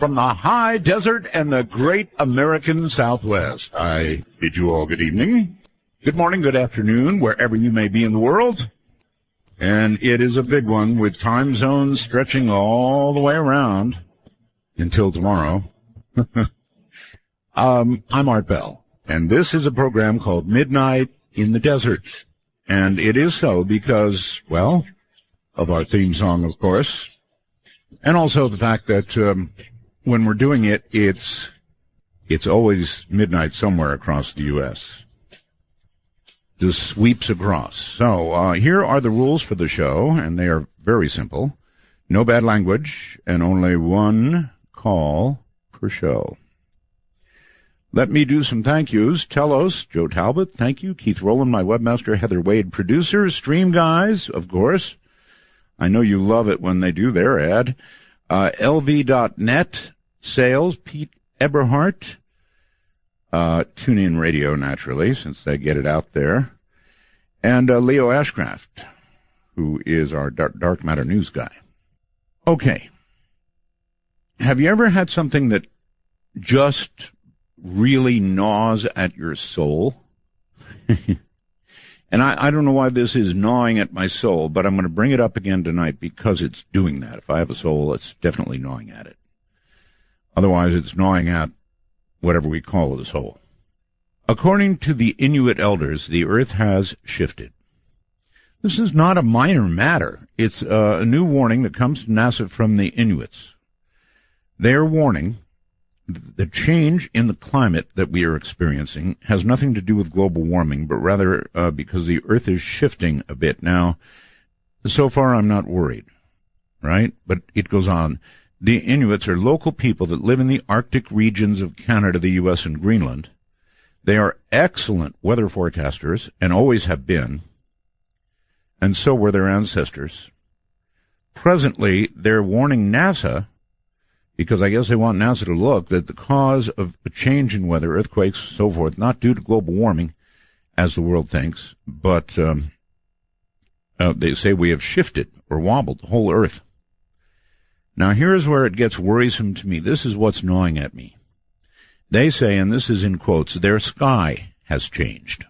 from the high desert and the great American Southwest. I bid you all good evening, good morning, good afternoon, wherever you may be in the world. And it is a big one with time zones stretching all the way around until tomorrow. I'm Art Bell, and this is a program called Midnight in the Desert. And it is so because, well, of our theme song, of course, and also the fact that when we're doing it, it's always midnight somewhere across the U.S. Just sweeps across. So here are the rules for the show, and they are very simple. No bad language, and only one call per show. Let me do some thank yous. Telos, Joe Talbot, thank you. Keith Rowland, my webmaster. Heather Wade, producer. Stream Guys, of course. I know you love it when they do their ad. LV.net, sales, Pete Eberhardt. TuneIn Radio, naturally, since they get it out there. And Leo Ashcraft, who is our dark matter news guy. Okay. Have you ever had something that just really gnaws at your soul? And I don't know why this is gnawing at my soul, but I'm going to bring it up again tonight because it's doing that. If I have a soul, it's definitely gnawing at it. Otherwise, it's gnawing at whatever we call a soul. According to the Inuit elders, the earth has shifted. This is not a minor matter. It's a new warning that comes to NASA from the Inuits. They are warning the change in the climate that we are experiencing has nothing to do with global warming, but rather because the earth is shifting a bit. Now, so far I'm not worried, right? But it goes on. The Inuits are local people that live in the Arctic regions of Canada, the U.S., and Greenland. They are excellent weather forecasters and always have been, and so were their ancestors. Presently, they're warning NASA, because I guess they want NASA to look, that the cause of a change in weather, earthquakes, so forth, not due to global warming, as the world thinks, but they say we have shifted or wobbled the whole Earth. Now, here's where it gets worrisome to me. This is what's gnawing at me. They say, and this is in quotes, their sky has changed.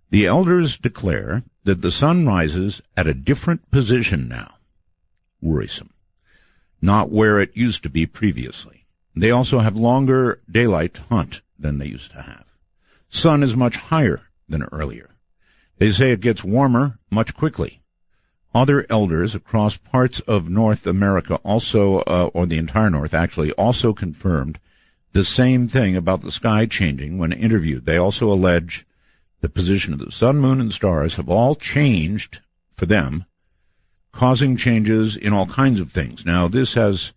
The elders declare that the sun rises at a different position now. Worrisome. Not where it used to be previously. They also have longer daylight to hunt than they used to have. Sun is much higher than earlier. They say it gets warmer much quickly. Other elders across parts of North America also, or the entire North actually, also confirmed the same thing about the sky changing when interviewed. They also allege the position of the sun, moon, and stars have all changed for them, causing changes in all kinds of things. Now, this has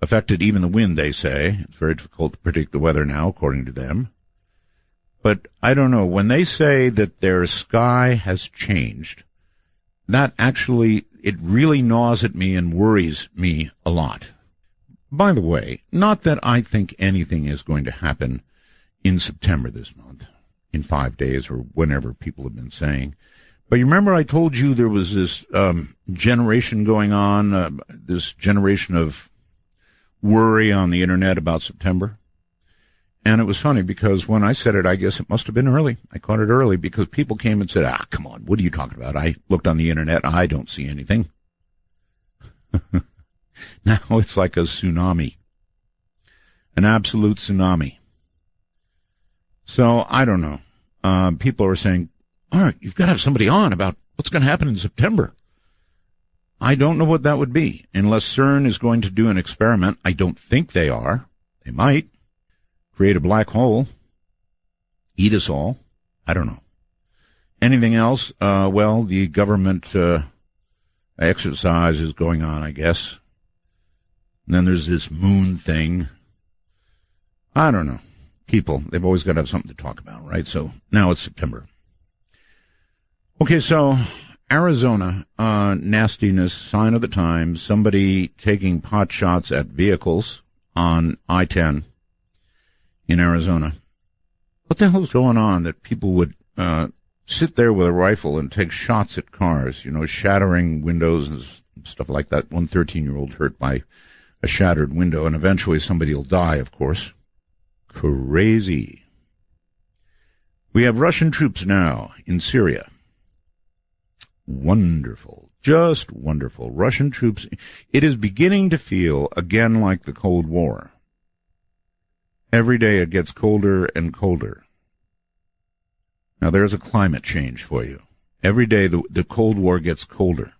affected even the wind, they say. It's very difficult to predict the weather now, according to them. But I don't know. When they say that their sky has changed, that actually, it really gnaws at me and worries me a lot. By the way, not that I think anything is going to happen in September this month, in 5 days or whenever people have been saying. But you remember I told you there was this generation going on, this generation of worry on the Internet about September. And it was funny because when I said it, I guess it must have been early. I caught it early because people came and said, come on, what are you talking about? I looked on the Internet, I don't see anything. Now it's like a tsunami, an absolute tsunami. So I don't know. People are saying, all right, you've got to have somebody on about what's going to happen in September. I don't know what that would be, unless CERN is going to do an experiment. I don't think they are. They might create a black hole, eat us all. I don't know. Anything else? Well, the government exercise is going on, I guess. And then there's this moon thing. I don't know. People, they've always got to have something to talk about, right? So now it's September. Okay, so Arizona, nastiness, sign of the times, somebody taking pot shots at vehicles on I-10 in Arizona. What the hell is going on that people would sit there with a rifle and take shots at cars, shattering windows and stuff like that? One 13-year-old hurt by a shattered window, and eventually somebody will die, of course. Crazy. We have Russian troops now in Syria. Wonderful. Just wonderful. Russian troops. It is beginning to feel again like the Cold War. Every day it gets colder and colder. Now there's a climate change for you. Every day the Cold War gets colder.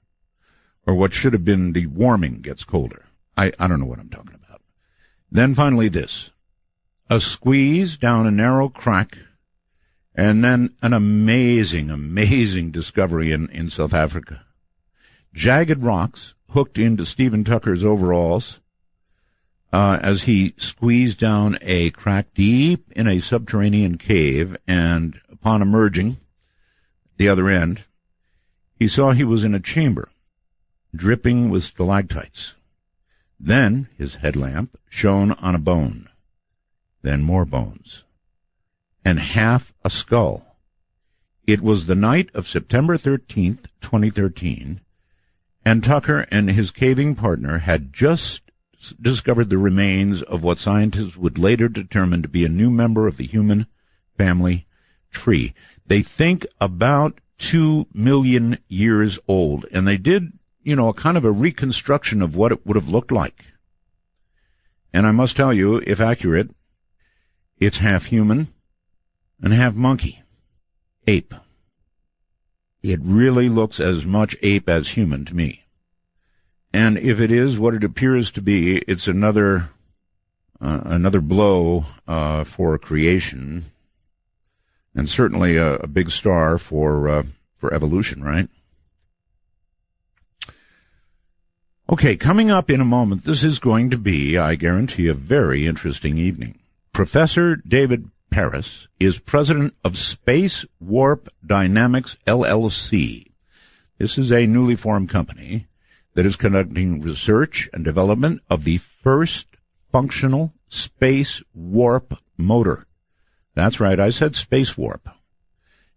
Or what should have been the warming gets colder. I don't know what I'm talking about. Then finally this. A squeeze down a narrow crack, and then an amazing, amazing discovery in South Africa. Jagged rocks hooked into Stephen Tucker's overalls as he squeezed down a crack deep in a subterranean cave, and upon emerging the other end, he saw he was in a chamber dripping with stalactites. Then his headlamp shone on a bone, then more bones, and half a skull. It was the night of September 13th, 2013, and Tucker and his caving partner had just discovered the remains of what scientists would later determine to be a new member of the human family tree. They think about 2 million years old, and they did, a kind of a reconstruction of what it would have looked like. And I must tell you, if accurate, it's half human and half monkey. Ape. It really looks as much ape as human to me. And if it is what it appears to be, it's another blow for creation, and certainly a big star for evolution, right? Okay, coming up in a moment, this is going to be, I guarantee, a very interesting evening. Professor David Paris is president of Space Warp Dynamics, LLC. This is a newly formed company that is conducting research and development of the first functional space warp motor. That's right, I said space warp.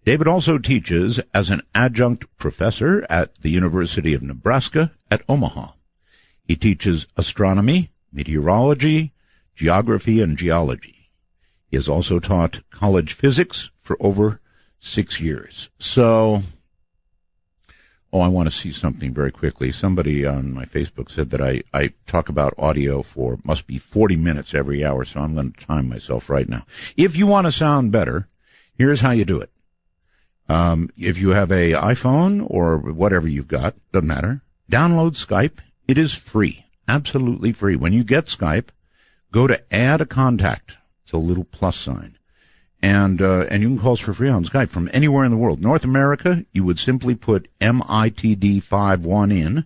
David also teaches as an adjunct professor at the University of Nebraska at Omaha. He teaches astronomy, meteorology, geography, and geology. He has also taught college physics for over 6 years. So, I want to see something very quickly. Somebody on my Facebook said that I talk about audio for, must be 40 minutes every hour, so I'm going to time myself right now. If you want to sound better, here's how you do it. If you have a iPhone or whatever you've got, doesn't matter, download Skype. It is free, absolutely free. When you get Skype, go to add a contact. It's a little plus sign. And you can call us for free on Skype from anywhere in the world. North America, you would simply put MITD51 in,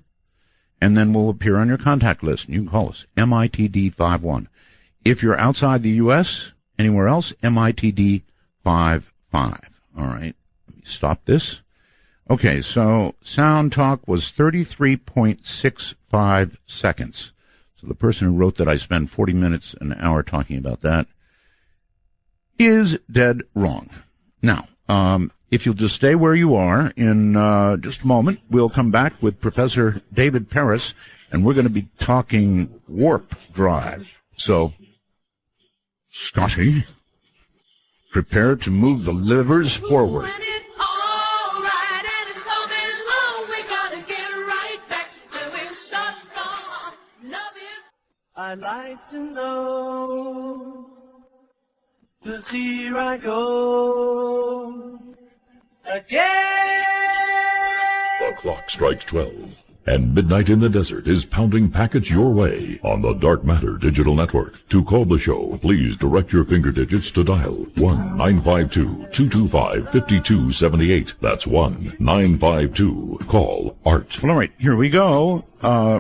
and then we'll appear on your contact list, and you can call us, MITD51. If you're outside the U.S., anywhere else, MITD55. All right, let me stop this. Okay, so sound talk was 33.65 seconds. So the person who wrote that I spend 40 minutes an hour talking about that is dead wrong. Now, if you'll just stay where you are, in just a moment, we'll come back with Professor David Paris, and we're going to be talking warp drive. So, Scotty, prepare to move the levers forward. I'd like to know, 'cause here I go again. The clock strikes 12, and Midnight in the Desert is pounding packets your way on the Dark Matter Digital Network. To call the show, please direct your finger digits to dial 1-952-225-5278. That's 1-952. Call Art. Well, all right, here we go.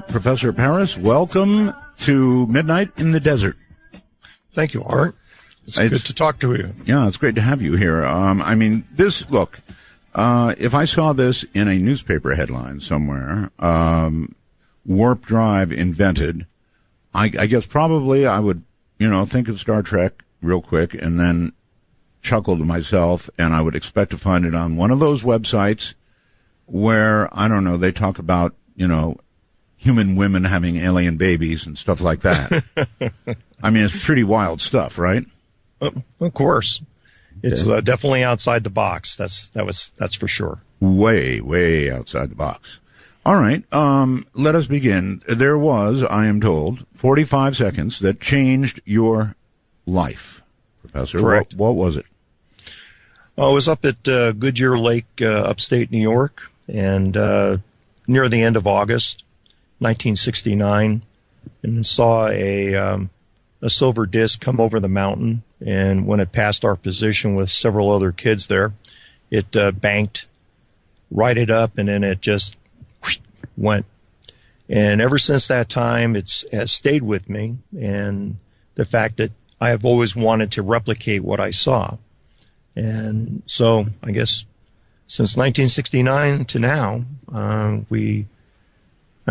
Professor Paris, welcome to Midnight in the Desert. Thank you, Art. It's good to talk to you. Yeah, it's great to have you here. Look, if I saw this in a newspaper headline somewhere, warp drive invented, I guess probably I would, think of Star Trek real quick and then chuckle to myself, and I would expect to find it on one of those websites where, I don't know, they talk about, human women having alien babies and stuff like that. I mean, it's pretty wild stuff, right? Of course. It's definitely outside the box. That's for sure. Way, way outside the box. All right, let us begin. There was, I am told, 45 seconds that changed your life, Professor. Correct. What was it? I was up at Goodyear Lake, upstate New York, and near the end of August, 1969, and saw a silver disc come over the mountain. And when it passed our position with several other kids there, it banked, righted up, and then it just went. And ever since that time, it has stayed with me, and the fact that I have always wanted to replicate what I saw. And so I guess since 1969 to now, I've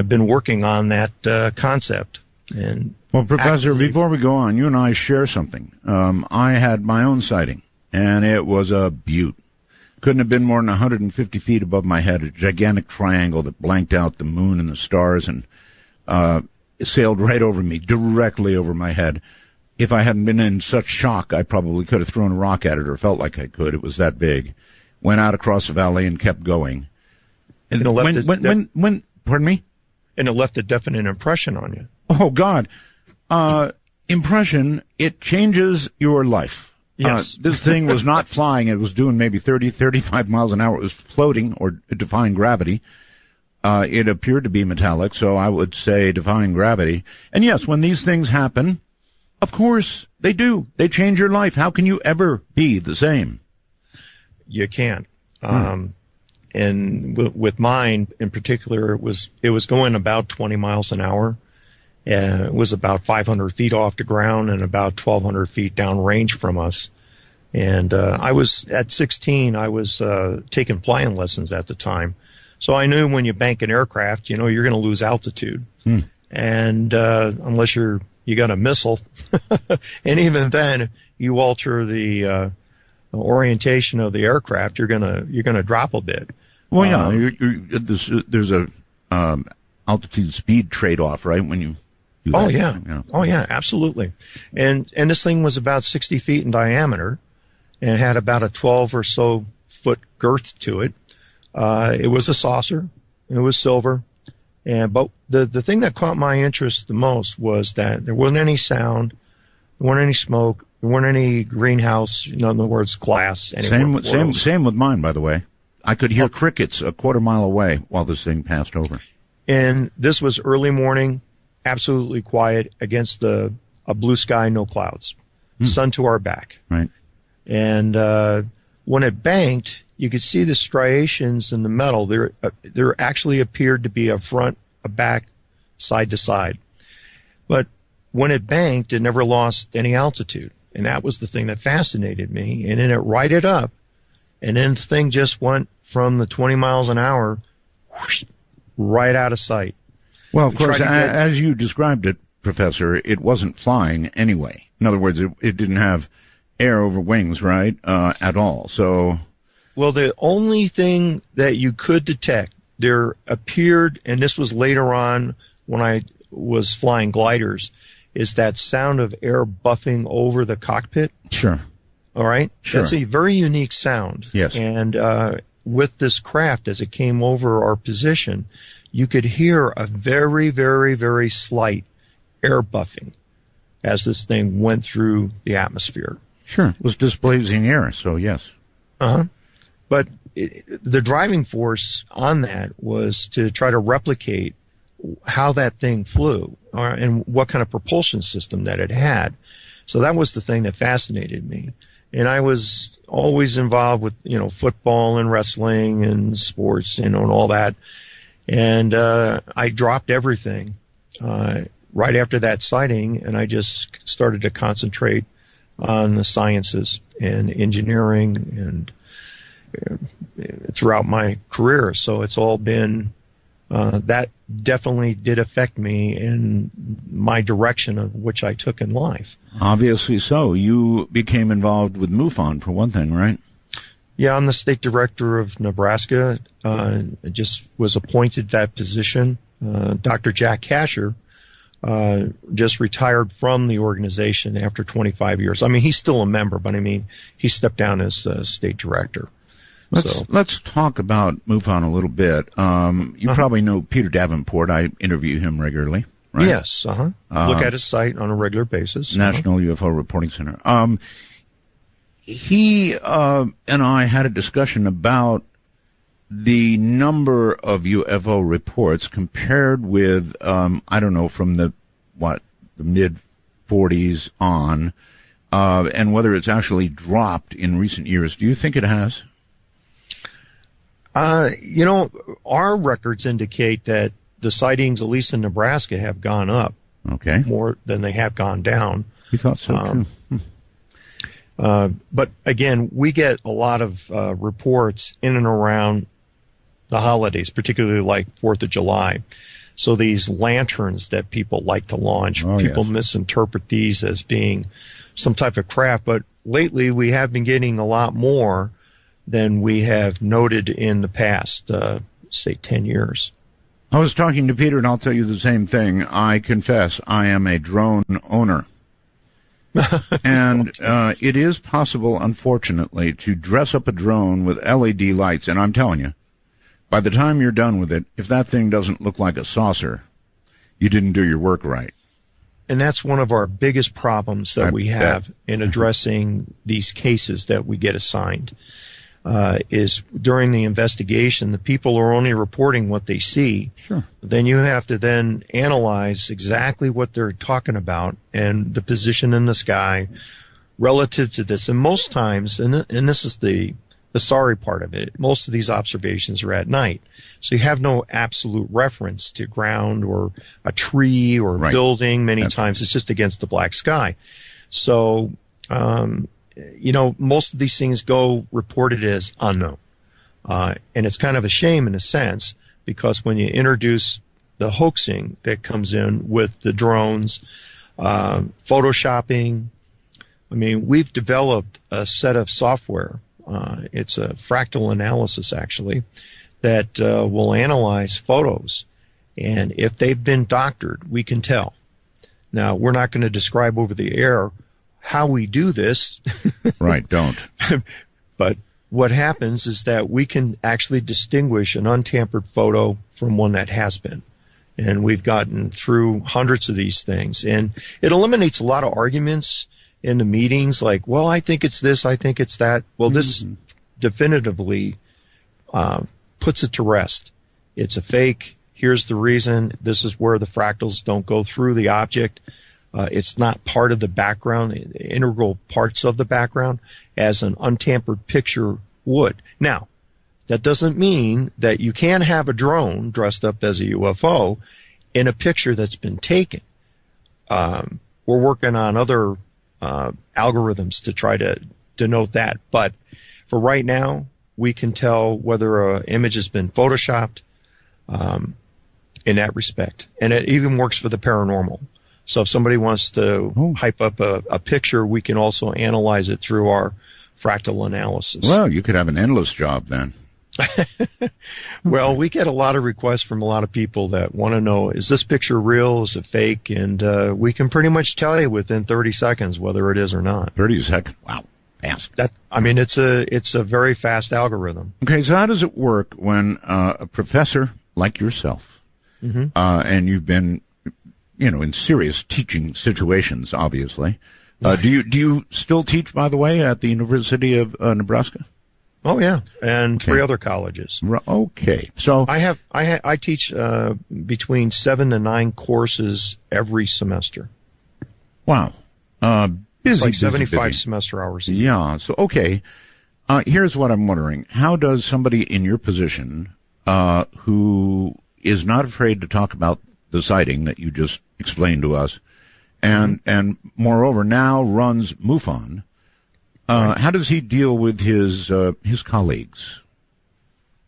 been working on that concept. And well, Professor, before we go on, you and I share something. I had my own sighting, and it was a beaut. Couldn't have been more than 150 feet above my head, a gigantic triangle that blanked out the moon and the stars and sailed right over me, directly over my head. If I hadn't been in such shock, I probably could have thrown a rock at it or felt like I could. It was that big. Went out across the valley and kept going. And pardon me? And it left a definite impression on you. Oh, God. Impression, it changes your life. Yes. This thing was not flying. It was doing maybe 30, 35 miles an hour. It was floating or defying gravity. It appeared to be metallic, so I would say defying gravity. And yes, when these things happen, of course they do. They change your life. How can you ever be the same? You can't. And with mine in particular, it was going about 20 miles an hour. It was about 500 feet off the ground and about 1,200 feet downrange from us. And I was at 16. I was taking flying lessons at the time, so I knew when you bank an aircraft, you're going to lose altitude, and unless you got a missile, and even then, you alter the orientation of the aircraft, you're gonna drop a bit. Well, yeah, there's a altitude speed trade-off, right? When you Oh yeah, absolutely. And this thing was about 60 feet in diameter, and had about a 12 or so foot girth to it. It was a saucer. It was silver. But the thing that caught my interest the most was that there wasn't any sound, there weren't any smoke, there weren't any greenhouse, in other words, glass. Same with mine, by the way. I could hear crickets a quarter mile away while this thing passed over. And this was early morning, absolutely quiet against a blue sky, no clouds, sun to our back. Right. And when it banked, you could see the striations in the metal. There actually appeared to be a front, a back, side to side. But when it banked, it never lost any altitude. And that was the thing that fascinated me. And then it righted up, and then the thing just went from the 20 miles an hour whoosh, right out of sight. Well, of course, as you described it, Professor, it wasn't flying anyway. In other words, it didn't have air over wings, right, at all. So, well, the only thing that you could detect, there appeared, and this was later on when I was flying gliders, is that sound of air buffing over the cockpit. Sure. All right? Sure. That's a very unique sound. Yes. And with this craft, as it came over our position, you could hear a very, very, very slight air buffing as this thing went through the atmosphere. Sure. It was displacing air, so yes. Uh-huh. But the driving force on that was to try to replicate how that thing flew and what kind of propulsion system that it had. So that was the thing that fascinated me. And I was always involved with, football and wrestling and sports, and all that. And I dropped everything right after that sighting, and I just started to concentrate on the sciences and engineering and throughout my career. So it's all been that definitely did affect me in my direction of which I took in life. Obviously so. You became involved with MUFON, for one thing, right? Yeah, I'm the state director of Nebraska. Just was appointed that position. Dr. Jack Casher just retired from the organization after 25 years. I mean, he's still a member, but I mean, he stepped down as state director. Let's talk about MUFON a little bit. You probably know Peter Davenport. I interview him regularly, right? Yes. Look at his site on a regular basis. National UFO Reporting Center. He and I had a discussion about the number of UFO reports compared with, I don't know, from the mid 40s on, and whether it's actually dropped in recent years. Do you think it has? Our records indicate that the sightings, at least in Nebraska, have gone up. Okay. More than they have gone down. You thought so, too. But again, we get a lot of reports in and around the holidays, particularly like 4th of July. So these lanterns that people like to launch, people misinterpret these as being some type of craft. But lately, we have been getting a lot more than we have noted in the past, say, 10 years. I was talking to Peter, and I'll tell you the same thing. I confess I am a drone owner. And it is possible, unfortunately, to dress up a drone with LED lights. And I'm telling you, by the time you're done with it, if that thing doesn't look like a saucer, you didn't do your work right. And that's one of our biggest problems that we have in addressing these cases that we get assigned. Is during the investigation, the people are only reporting what they see. Sure. Then you have to then analyze exactly what they're talking about and the position in the sky relative to this. And most times, and this is the sorry part of it, most of these observations are at night. So you have no absolute reference to ground or a tree or a building. Many times it's just against the black sky. So, most of these things go reported as unknown. And it's kind of a shame in a sense, because when you introduce the hoaxing that comes in with the drones, photoshopping, I mean, we've developed a set of software. It's a fractal analysis, actually, that will analyze photos. And if they've been doctored, we can tell. Now, we're not going to describe over the air how we do this. Right, don't. But what happens is that we can actually distinguish an untampered photo from one that has been. And we've gotten through hundreds of these things. And it eliminates a lot of arguments in the meetings, like, well, I think it's this, I think it's that. Well, this definitively puts it to rest. It's a fake. Here's the reason. This is where the fractals don't go through the object. It's not part of the background, integral parts of the background, as an untampered picture would. Now, that doesn't mean that you can't have a drone dressed up as a UFO in a picture that's been taken. We're working on other algorithms to try to denote that. But for right now, we can tell whether an image has been photoshopped in that respect. And it even works for the paranormal. So if somebody wants to hype up a picture, we can also analyze it through our fractal analysis. Well, you could have an endless job then. Well, we get a lot of requests from a lot of people that want to know, is this picture real? Is it fake? And we can pretty much tell you within 30 seconds whether it is or not. 30 seconds? Wow. Fast. It's a very fast algorithm. Okay, so how does it work when a professor like yourself, and you've been in serious teaching situations, obviously. Do you still teach, by the way, at the University of Nebraska? Oh yeah, and 3 other colleges. Okay, so I teach between 7 to 9 courses every semester. Wow, busy. It's like 75 semester hours. Yeah. So okay, here's what I'm wondering: how does somebody in your position, who is not afraid to talk about the sighting that you just explained to us, and moreover now runs MUFON, how does he deal with his colleagues?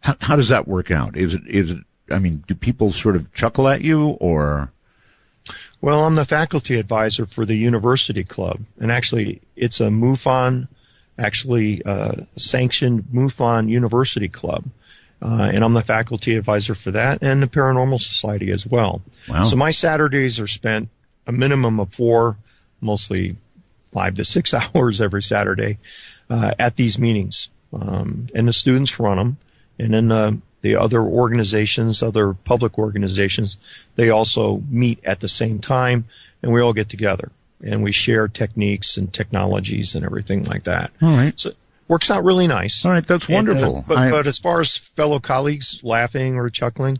How does that work out? Is it? I mean, do people sort of chuckle at you, or? Well, I'm the faculty advisor for the university club, and actually, it's a MUFON actually sanctioned MUFON University Club. And I'm the faculty advisor for that and the Paranormal Society as well. Wow. So my Saturdays are spent a minimum of 4, mostly 5 to 6 hours every Saturday at these meetings. And the students run them. And then the other organizations, other public organizations, they also meet at the same time, and we all get together. And we share techniques and technologies and everything like that. All right. So it works out really nice. All right, that's wonderful. But as far as fellow colleagues laughing or chuckling,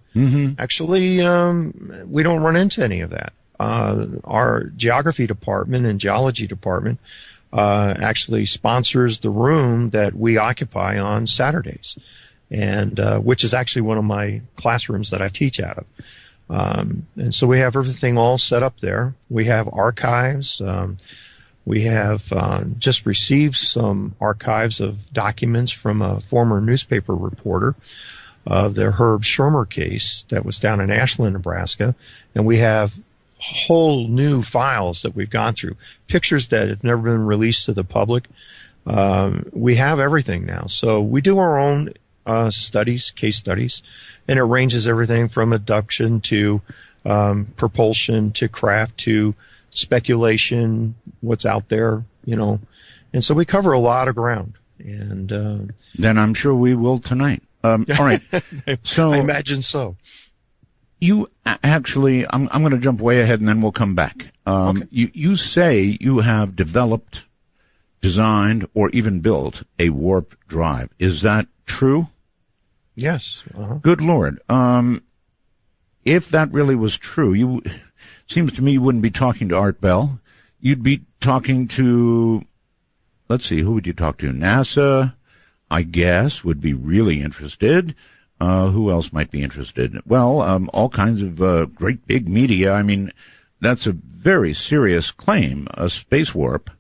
actually, we don't run into any of that. Our geography department and geology department actually sponsors the room that we occupy on Saturdays, and which is actually one of my classrooms that I teach out of. And so we have everything all set up there. We have archives. We have just received some archives of documents from a former newspaper reporter of the Herb Schirmer case that was down in Ashland, Nebraska. And we have whole new files that we've gone through, pictures that have never been released to the public. We have everything now. So we do our own studies, case studies, and it ranges everything from abduction to propulsion to craft to speculation, what's out there, and so we cover a lot of ground. And then I'm sure we will tonight. All right. So I imagine so. You actually, I'm going to jump way ahead and then we'll come back. Okay. You say you have developed, designed, or even built a warp drive. Is that true? Yes. Good Lord. If that really was true, seems to me you wouldn't be talking to Art Bell. You'd be talking to, let's see, who would you talk to? NASA, I guess, would be really interested. Who else might be interested? Well, all kinds of great big media. I mean, that's a very serious claim, a space warp.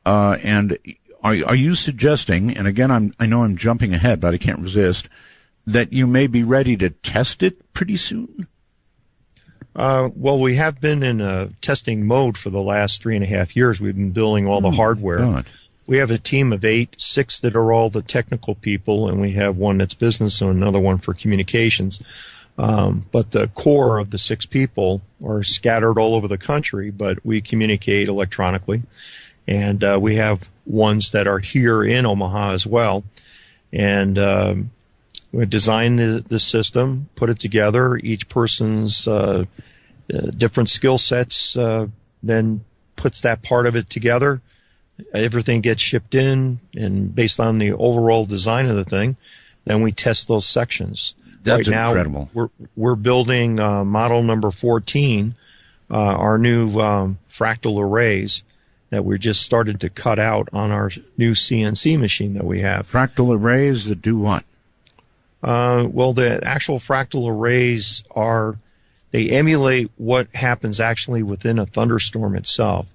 And are you suggesting, and again, I know I'm jumping ahead, but I can't resist, that you may be ready to test it pretty soon? Well, we have been in a testing mode for the last 3.5 years. We've been building all the hardware. God. We have a team of 8, 6 that are all the technical people, and we have one that's business and another one for communications. But the core of the 6 people are scattered all over the country, but we communicate electronically. And we have ones that are here in Omaha as well. And we designed the system, put it together. Each person's different skill sets then puts that part of it together. Everything gets shipped in, and based on the overall design of the thing, then we test those sections. That's right incredible. Now, we're building model number 14, our new fractal arrays that we just started to cut out on our new CNC machine that we have. Fractal arrays that do what? Well, the actual fractal arrays they emulate what happens actually within a thunderstorm itself.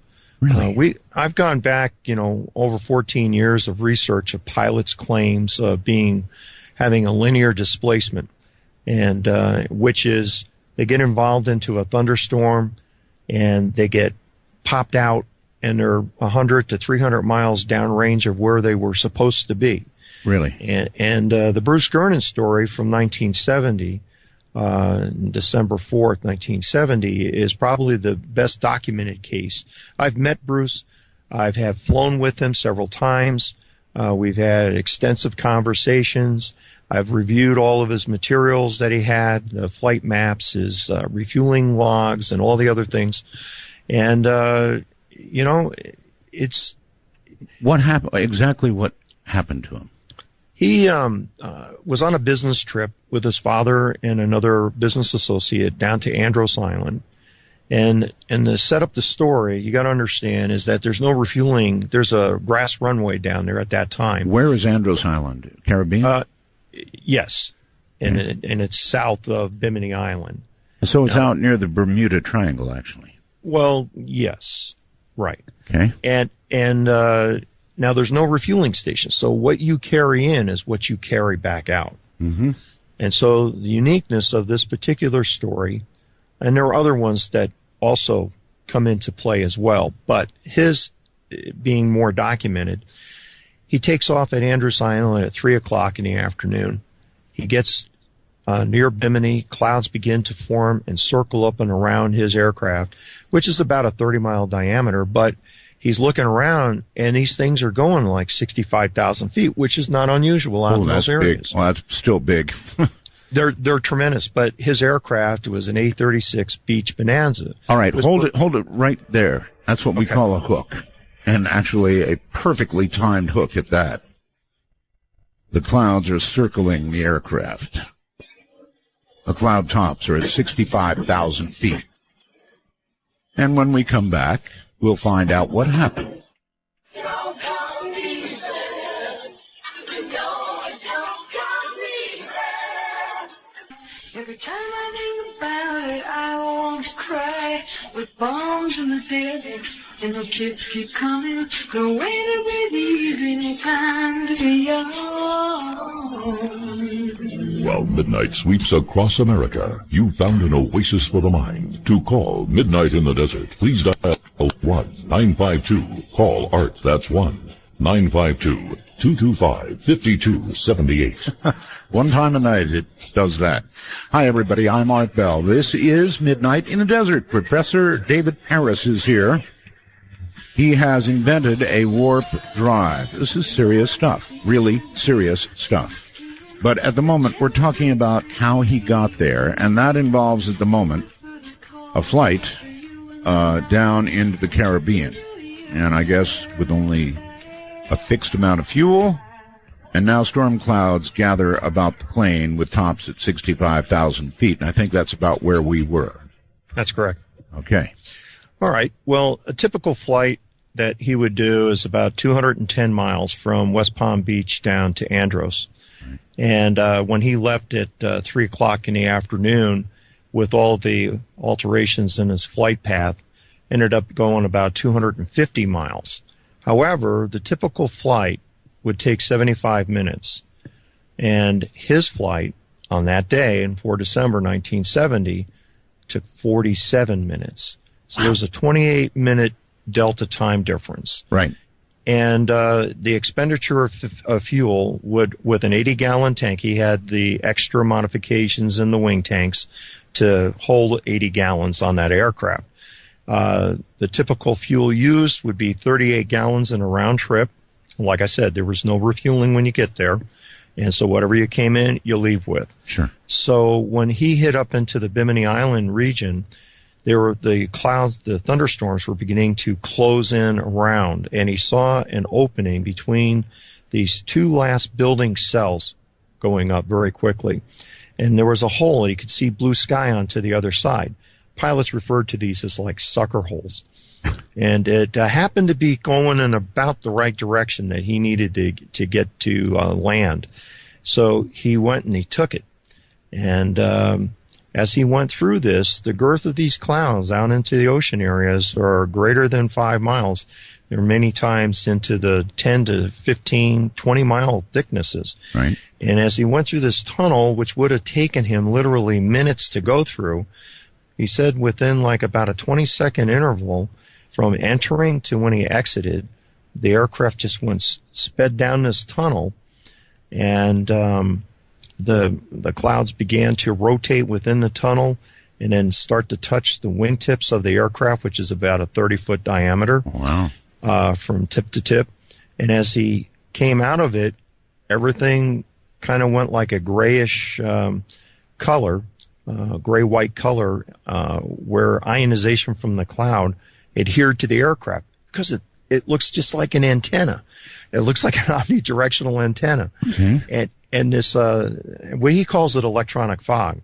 Really? I've gone back, over 14 years of research of pilots' claims of having a linear displacement, and which is they get involved into a thunderstorm and they get popped out and they're 100 to 300 miles downrange of where they were supposed to be. Really? And the Bruce Gernon story from 1970. December 4th, 1970, is probably the best documented case. I've met Bruce. I've flown with him several times. We've had extensive conversations. I've reviewed all of his materials that he had, the flight maps, his refueling logs, and all the other things. And, it's... What happened? Exactly what happened to him? He was on a business trip with his father and another business associate down to Andros Island. And to set up the story, you got to understand, is that there's no refueling. There's a grass runway down there at that time. Where is Andros Island? Caribbean? Yes. And it's south of Bimini Island. So it's out near the Bermuda Triangle, actually. Well, yes. Right. Okay. And now there's no refueling station, so what you carry in is what you carry back out. Mm-hmm. And so the uniqueness of this particular story, and there are other ones that also come into play as well, but his being more documented, He takes off at Andrews Island at 3 o'clock in the afternoon. He gets near Bimini. Clouds begin to form and circle up and around his aircraft, which is about a 30-mile diameter. But he's looking around, and these things are going like 65,000 feet, which is not unusual out in those areas. Big. Well, that's still big. They're tremendous. But his aircraft was an A-36 Beach Bonanza. All right, hold it right there. That's what we call a hook. And actually a perfectly timed hook at that. The clouds are circling the aircraft. The cloud tops are at 65,000 feet. And when we come back, we'll find out what happened. Every time I think about it, I want to cry. With bombs in the desert, and the kids keep coming. No way to breathe easy, no time to be young. While midnight sweeps across America, you found an oasis for the mind. To call Midnight in the Desert, please dial 1-952. Call ART, that's 1-952-225-5278. One time a night it does that. Hi, everybody. I'm Art Bell. This is Midnight in the Desert. Professor David Harris is here. He has invented a warp drive. This is serious stuff, really serious stuff. But at the moment, we're talking about how he got there, and that involves, at the moment, a flight down into the Caribbean. And I guess with only a fixed amount of fuel, and now storm clouds gather about the plane with tops at 65,000 feet. And I think that's about where we were. That's correct. Okay. All right. Well, a typical flight that he would do is about 210 miles from West Palm Beach down to Andros. And when he left at 3 o'clock in the afternoon, with all the alterations in his flight path, ended up going about 250 miles. However, the typical flight would take 75 minutes. And his flight on that day, in 4 December 1970, took 47 minutes. So there's a 28-minute delta time difference. Right. And the expenditure of fuel would, with an 80-gallon tank, he had the extra modifications in the wing tanks to hold 80 gallons on that aircraft. The typical fuel used would be 38 gallons in a round trip. Like I said, there was no refueling when you get there. And so whatever you came in, you leave with. Sure. So when he hit up into the Bimini Island region, there were the clouds, the thunderstorms were beginning to close in around, and he saw an opening between these two last building cells going up very quickly. And there was a hole, and he could see blue sky onto the other side. Pilots referred to these as like sucker holes. And it happened to be going in about the right direction that he needed to get to land. So he went and he took it. And as he went through this, the girth of these clouds out into the ocean areas are greater than 5 miles. They're many times into the 10 to 15, 20-mile thicknesses. Right. And as he went through this tunnel, which would have taken him literally minutes to go through, he said within like about a 20-second interval from entering to when he exited, the aircraft just went sped down this tunnel, and the clouds began to rotate within the tunnel and then start to touch the wingtips of the aircraft, which is about a 30-foot diameter. Wow. From tip to tip. And as he came out of it, everything kind of went like a grayish color, gray-white color, where ionization from the cloud adhered to the aircraft, because it looks just like an antenna. It looks like an omnidirectional antenna. Okay. And this, what he calls it electronic fog.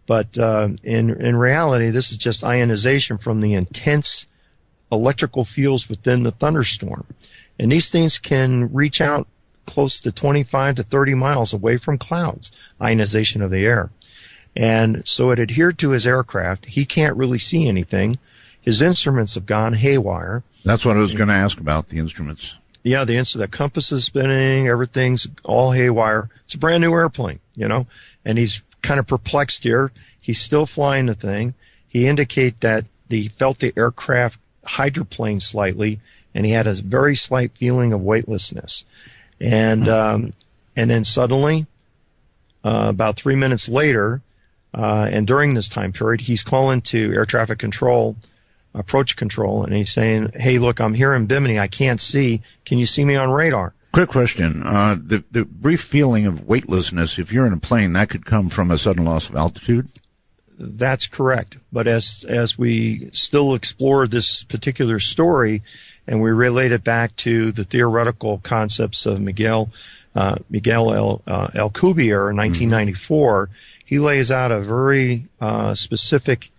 But in reality, this is just ionization from the intense electrical fields within the thunderstorm. And these things can reach out close to 25 to 30 miles away from clouds, ionization of the air. And so it adhered to his aircraft. He can't really see anything. His instruments have gone haywire. That's what I was going to ask about, the instruments. Yeah, the compass is spinning, everything's all haywire. It's a brand new airplane, and he's kind of perplexed here. He's still flying the thing. He indicated that he felt the aircraft hydroplane slightly, and he had a very slight feeling of weightlessness. And then suddenly, about 3 minutes later, and during this time period, he's calling to air traffic control, approach control, and he's saying, "Hey, look, I'm here in Bimini. I can't see. Can you see me on radar?" Quick question. The brief feeling of weightlessness, if you're in a plane, that could come from a sudden loss of altitude? That's correct. But as we still explore this particular story, and we relate it back to the theoretical concepts of Miguel Alcubierre in 1994, he lays out a very specific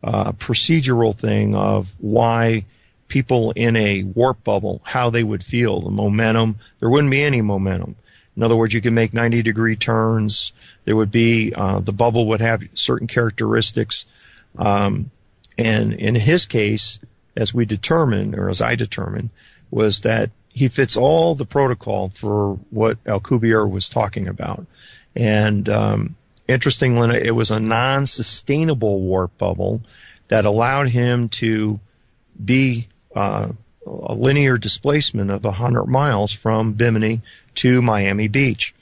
procedural thing of why people in a warp bubble, how they would feel, the momentum. There wouldn't be any momentum. In other words, you can make 90-degree turns. There would be, the bubble would have certain characteristics. And in his case, as we determined, or as I determined, was that he fits all the protocol for what Alcubierre was talking about. And interestingly, it was a non-sustainable warp bubble that allowed him to be a linear displacement of 100 miles from Bimini to Miami Beach.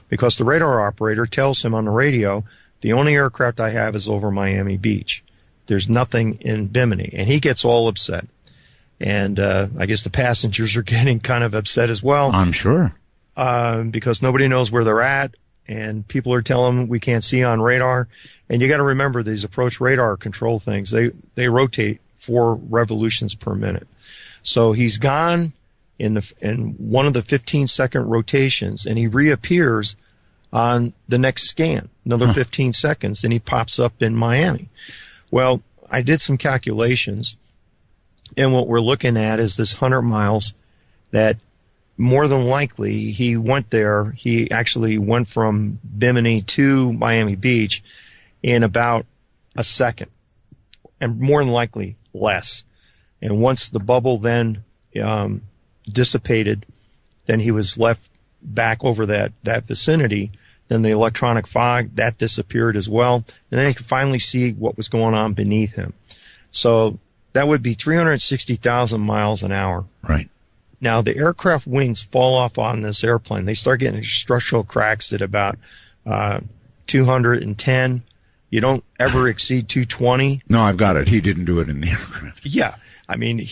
Because the radar operator tells him on the radio, the only aircraft I have is over Miami Beach. There's nothing in Bimini. And he gets all upset. And I guess the passengers are getting kind of upset as well. I'm sure. Because nobody knows where they're at, and people are telling them we can't see on radar. And you got to remember these approach radar control things. They rotate 4 revolutions per minute. So he's gone in one of the 15-second rotations, and he reappears on the next scan, another 15 seconds, and he pops up in Miami. Well, I did some calculations, and what we're looking at is this 100 miles that more than likely he went there. He actually went from Bimini to Miami Beach in about a second, and more than likely less. And once the bubble then dissipated, then he was left back over that vicinity. Then the electronic fog, that disappeared as well. And then he could finally see what was going on beneath him. So that would be 360,000 miles an hour. Right. Now, the aircraft wings fall off on this airplane. They start getting structural cracks at about 210. You don't ever exceed 220. No, I've got it. He didn't do it in the aircraft. Yeah. I mean,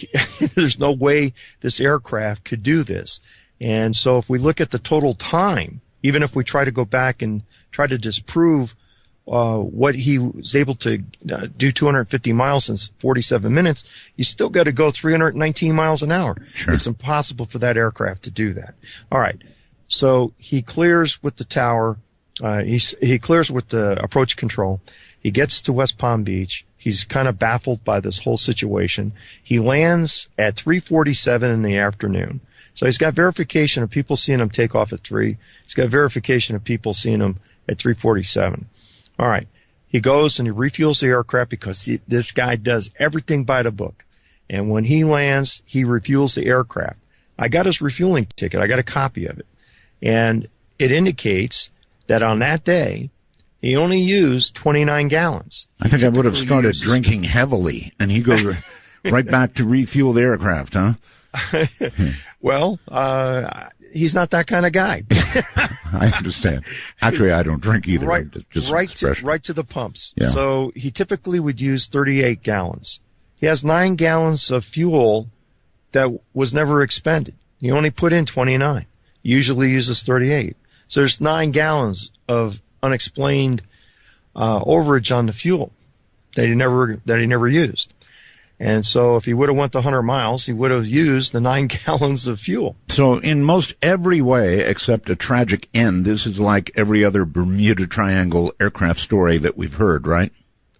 there's no way this aircraft could do this. And so if we look at the total time, even if we try to go back and try to disprove what he was able to do 250 miles in 47 minutes, you still got to go 319 miles an hour. Sure. It's impossible for that aircraft to do that. All right. So he clears with the tower. He clears with the approach control. He gets to West Palm Beach. He's kind of baffled by this whole situation. He lands at 3:47 in the afternoon. So he's got verification of people seeing him take off at 3. He's got verification of people seeing him at 3:47. All right. He goes and he refuels the aircraft because this guy does everything by the book. And when he lands, he refuels the aircraft. I got his refueling ticket. I got a copy of it. And it indicates that on that day, he only used 29 gallons. I think I would have started drinking heavily, and he goes right back to refuel the aircraft, huh? Well, he's not that kind of guy. I understand. Actually, I don't drink either. Right, just right to the pumps. Yeah. So he typically would use 38 gallons. He has 9 gallons of fuel that was never expended. He only put in 29. He usually uses 38. So there's 9 gallons of unexplained overage on the fuel that he never used. And so if he would have went the 100 miles, he would have used the 9 gallons of fuel. So in most every way, except a tragic end, this is like every other Bermuda Triangle aircraft story that we've heard, right?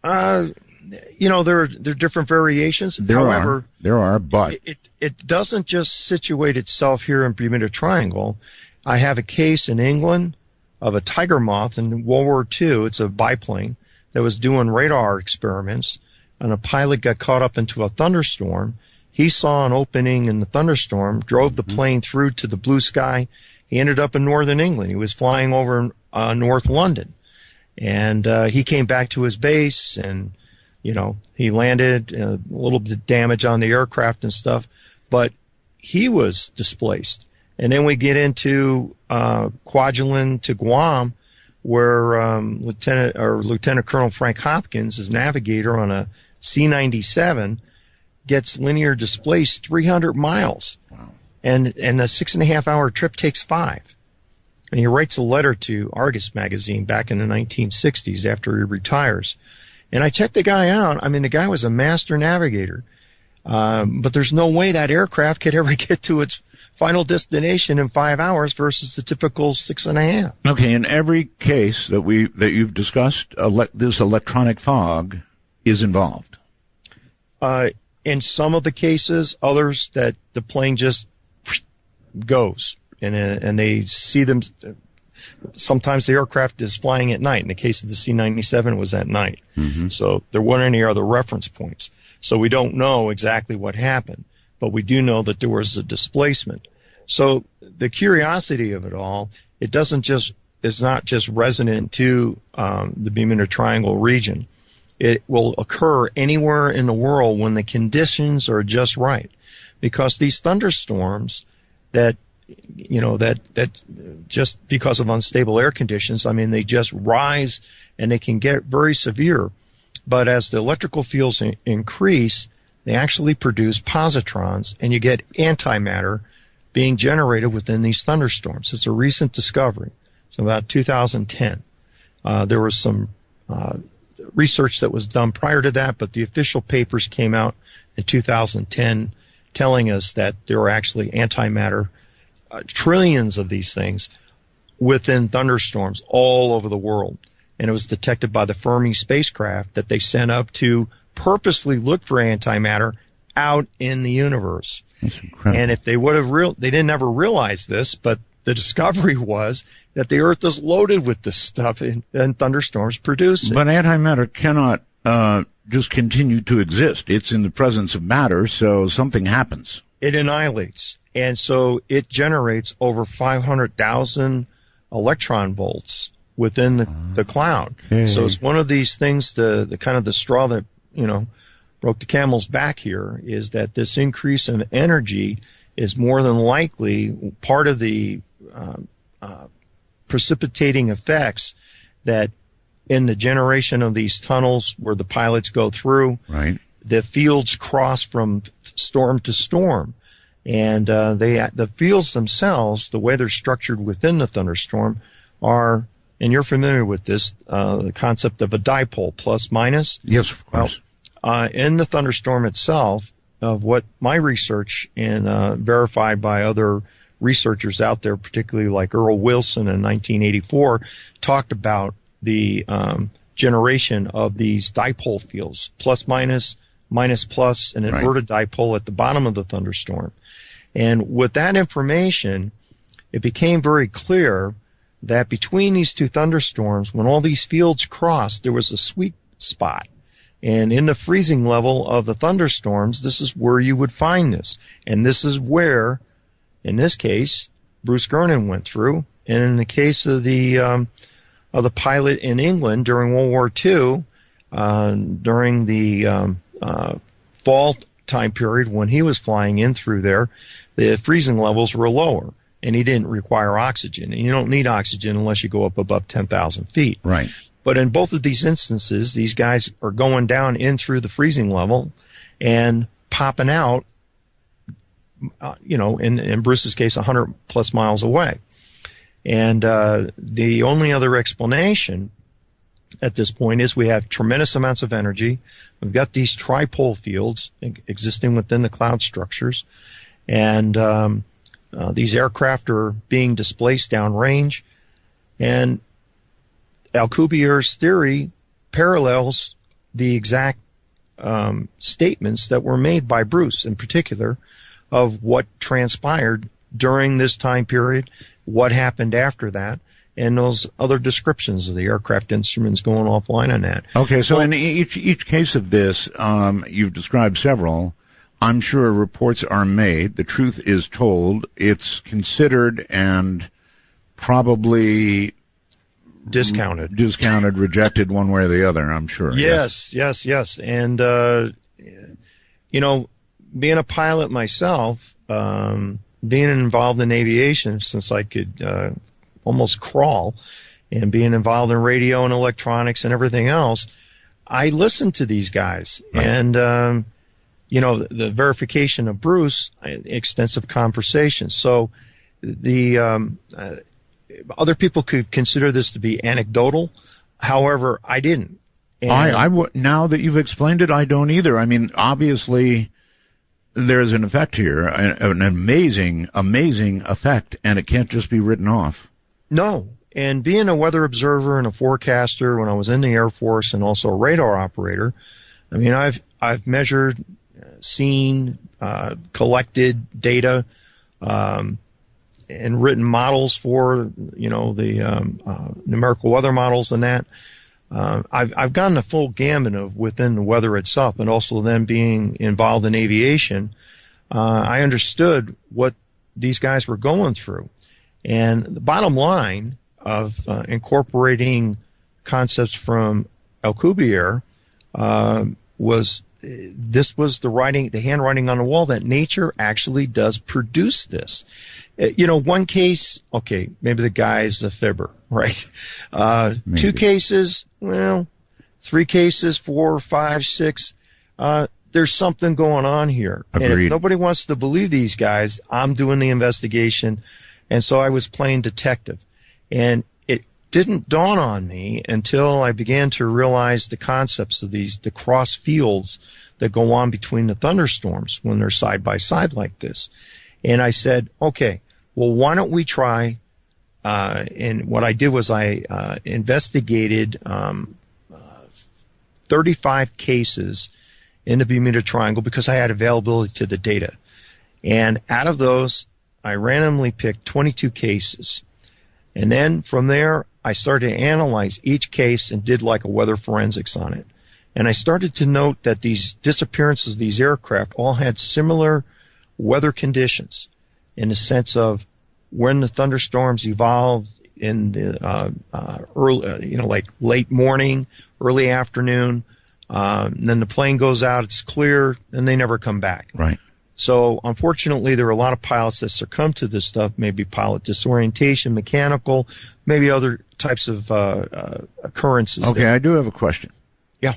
There are different variations. There are, but it doesn't just situate itself here in Bermuda Triangle. I have a case in England of a tiger moth in World War II. It's a biplane that was doing radar experiments, and a pilot got caught up into a thunderstorm. He saw an opening in the thunderstorm, drove the plane through to the blue sky. He ended up in northern England. He was flying over North London. And he came back to his base, and, he landed, a little bit of damage on the aircraft and stuff. But he was displaced. And then we get into Kwajalein to Guam, where Lieutenant Colonel Frank Hopkins, as navigator on a C-97, gets linear displaced 300 miles. Wow. And a 6.5-hour trip takes 5. And he writes a letter to Argus magazine back in the 1960s after he retires. And I checked the guy out. I mean, the guy was a master navigator. But there's no way that aircraft could ever get to its final destination in 5 hours versus the typical 6.5. Okay, in every case that you've discussed, this electronic fog is involved. In some of the cases, others that the plane just goes, and they see them. Sometimes the aircraft is flying at night. In the case of the C-97, it was at night. Mm-hmm. So there weren't any other reference points. So we don't know exactly what happened, but we do know that there was a displacement. So the curiosity of it all, it's not just resonant to the Bermuda Triangle region. It will occur anywhere in the world when the conditions are just right, because these thunderstorms that just because of unstable air conditions, I mean, they just rise and they can get very severe. But as the electrical fields increase, they actually produce positrons, and you get antimatter being generated within these thunderstorms. It's a recent discovery. It's about 2010. There was some research that was done prior to that, but the official papers came out in 2010 telling us that there were actually antimatter, trillions of these things within thunderstorms all over the world. And it was detected by the Fermi spacecraft that they sent up to purposely look for antimatter out in the universe. That's incredible. And if they would have they didn't ever realize this, but the discovery was that the Earth is loaded with this stuff, and thunderstorms produce it. But antimatter cannot just continue to exist. It's in the presence of matter, so something happens. It annihilates. And so it generates over 500,000 electron volts within the cloud. Okay. So it's one of these things, the kind of the straw that, broke the camel's back here, is that this increase in energy is more than likely part of the precipitating effects that in the generation of these tunnels where the pilots go through, right, the fields cross from storm to storm. And the fields themselves, the way they're structured within the thunderstorm, are, and you're familiar with this, the concept of a dipole, plus minus. Yes, of course. In the thunderstorm itself, of what my research and verified by other researchers out there, particularly like Earl Wilson in 1984, talked about the generation of these dipole fields, plus minus, minus plus, an inverted dipole at the bottom of the thunderstorm. And with that information, it became very clear that between these two thunderstorms, when all these fields crossed, there was a sweet spot. And in the freezing level of the thunderstorms, this is where you would find this. And this is where, in this case, Bruce Gernon went through. And in the case of the pilot in England during World War II, during the fall time period when he was flying in through there, the freezing levels were lower, and he didn't require oxygen. And you don't need oxygen unless you go up above 10,000 feet. Right. But in both of these instances, these guys are going down in through the freezing level and popping out, in Bruce's case, 100 plus miles away. And the only other explanation at this point is we have tremendous amounts of energy. We've got these tripole fields existing within the cloud structures, and these aircraft are being displaced downrange. And Alcubierre's theory parallels the exact statements that were made by Bruce in particular of what transpired during this time period, what happened after that, and those other descriptions of the aircraft instruments going offline on that. Okay, so in each case of this, you've described several. I'm sure reports are made. The truth is told. It's considered and probably discounted, rejected one way or the other, I'm sure. Yes. And, being a pilot myself, being involved in aviation, since I could almost crawl, and being involved in radio and electronics and everything else, I listened to these guys. Right. And, the verification of Bruce, extensive conversations. So the other people could consider this to be anecdotal. However, I didn't. And now that you've explained it, I don't either. I mean, obviously, there's an effect here, an amazing, amazing effect, and it can't just be written off. No. And being a weather observer and a forecaster when I was in the Air Force and also a radar operator, I mean, I've measured, seen, collected data, and written models for, the numerical weather models and that. I've gotten the full gamut of within the weather itself, and also then being involved in aviation, I understood what these guys were going through. And the bottom line of incorporating concepts from Alcubierre was the handwriting on the wall that nature actually does produce this. One case, okay, maybe the guy's a fibber, right? Two cases, well, 3 cases, 4, 5, 6. There's something going on here. Agreed. And if nobody wants to believe these guys, I'm doing the investigation. And so I was playing detective. And it didn't dawn on me until I began to realize the concepts of the cross fields that go on between the thunderstorms when they're side by side like this. And I said, okay, well, why don't we try, and what I did was I investigated 35 cases in the Bermuda Triangle because I had availability to the data. And out of those, I randomly picked 22 cases. And then from there, I started to analyze each case and did like a weather forensics on it. And I started to note that these disappearances of these aircraft all had similar weather conditions in the sense of when the thunderstorms evolved in the early, like late morning, early afternoon, and then the plane goes out, it's clear, and they never come back. Right. So unfortunately, there are a lot of pilots that succumb to this stuff, maybe pilot disorientation, mechanical, maybe other types of occurrences. Okay, I do have a question. Yeah.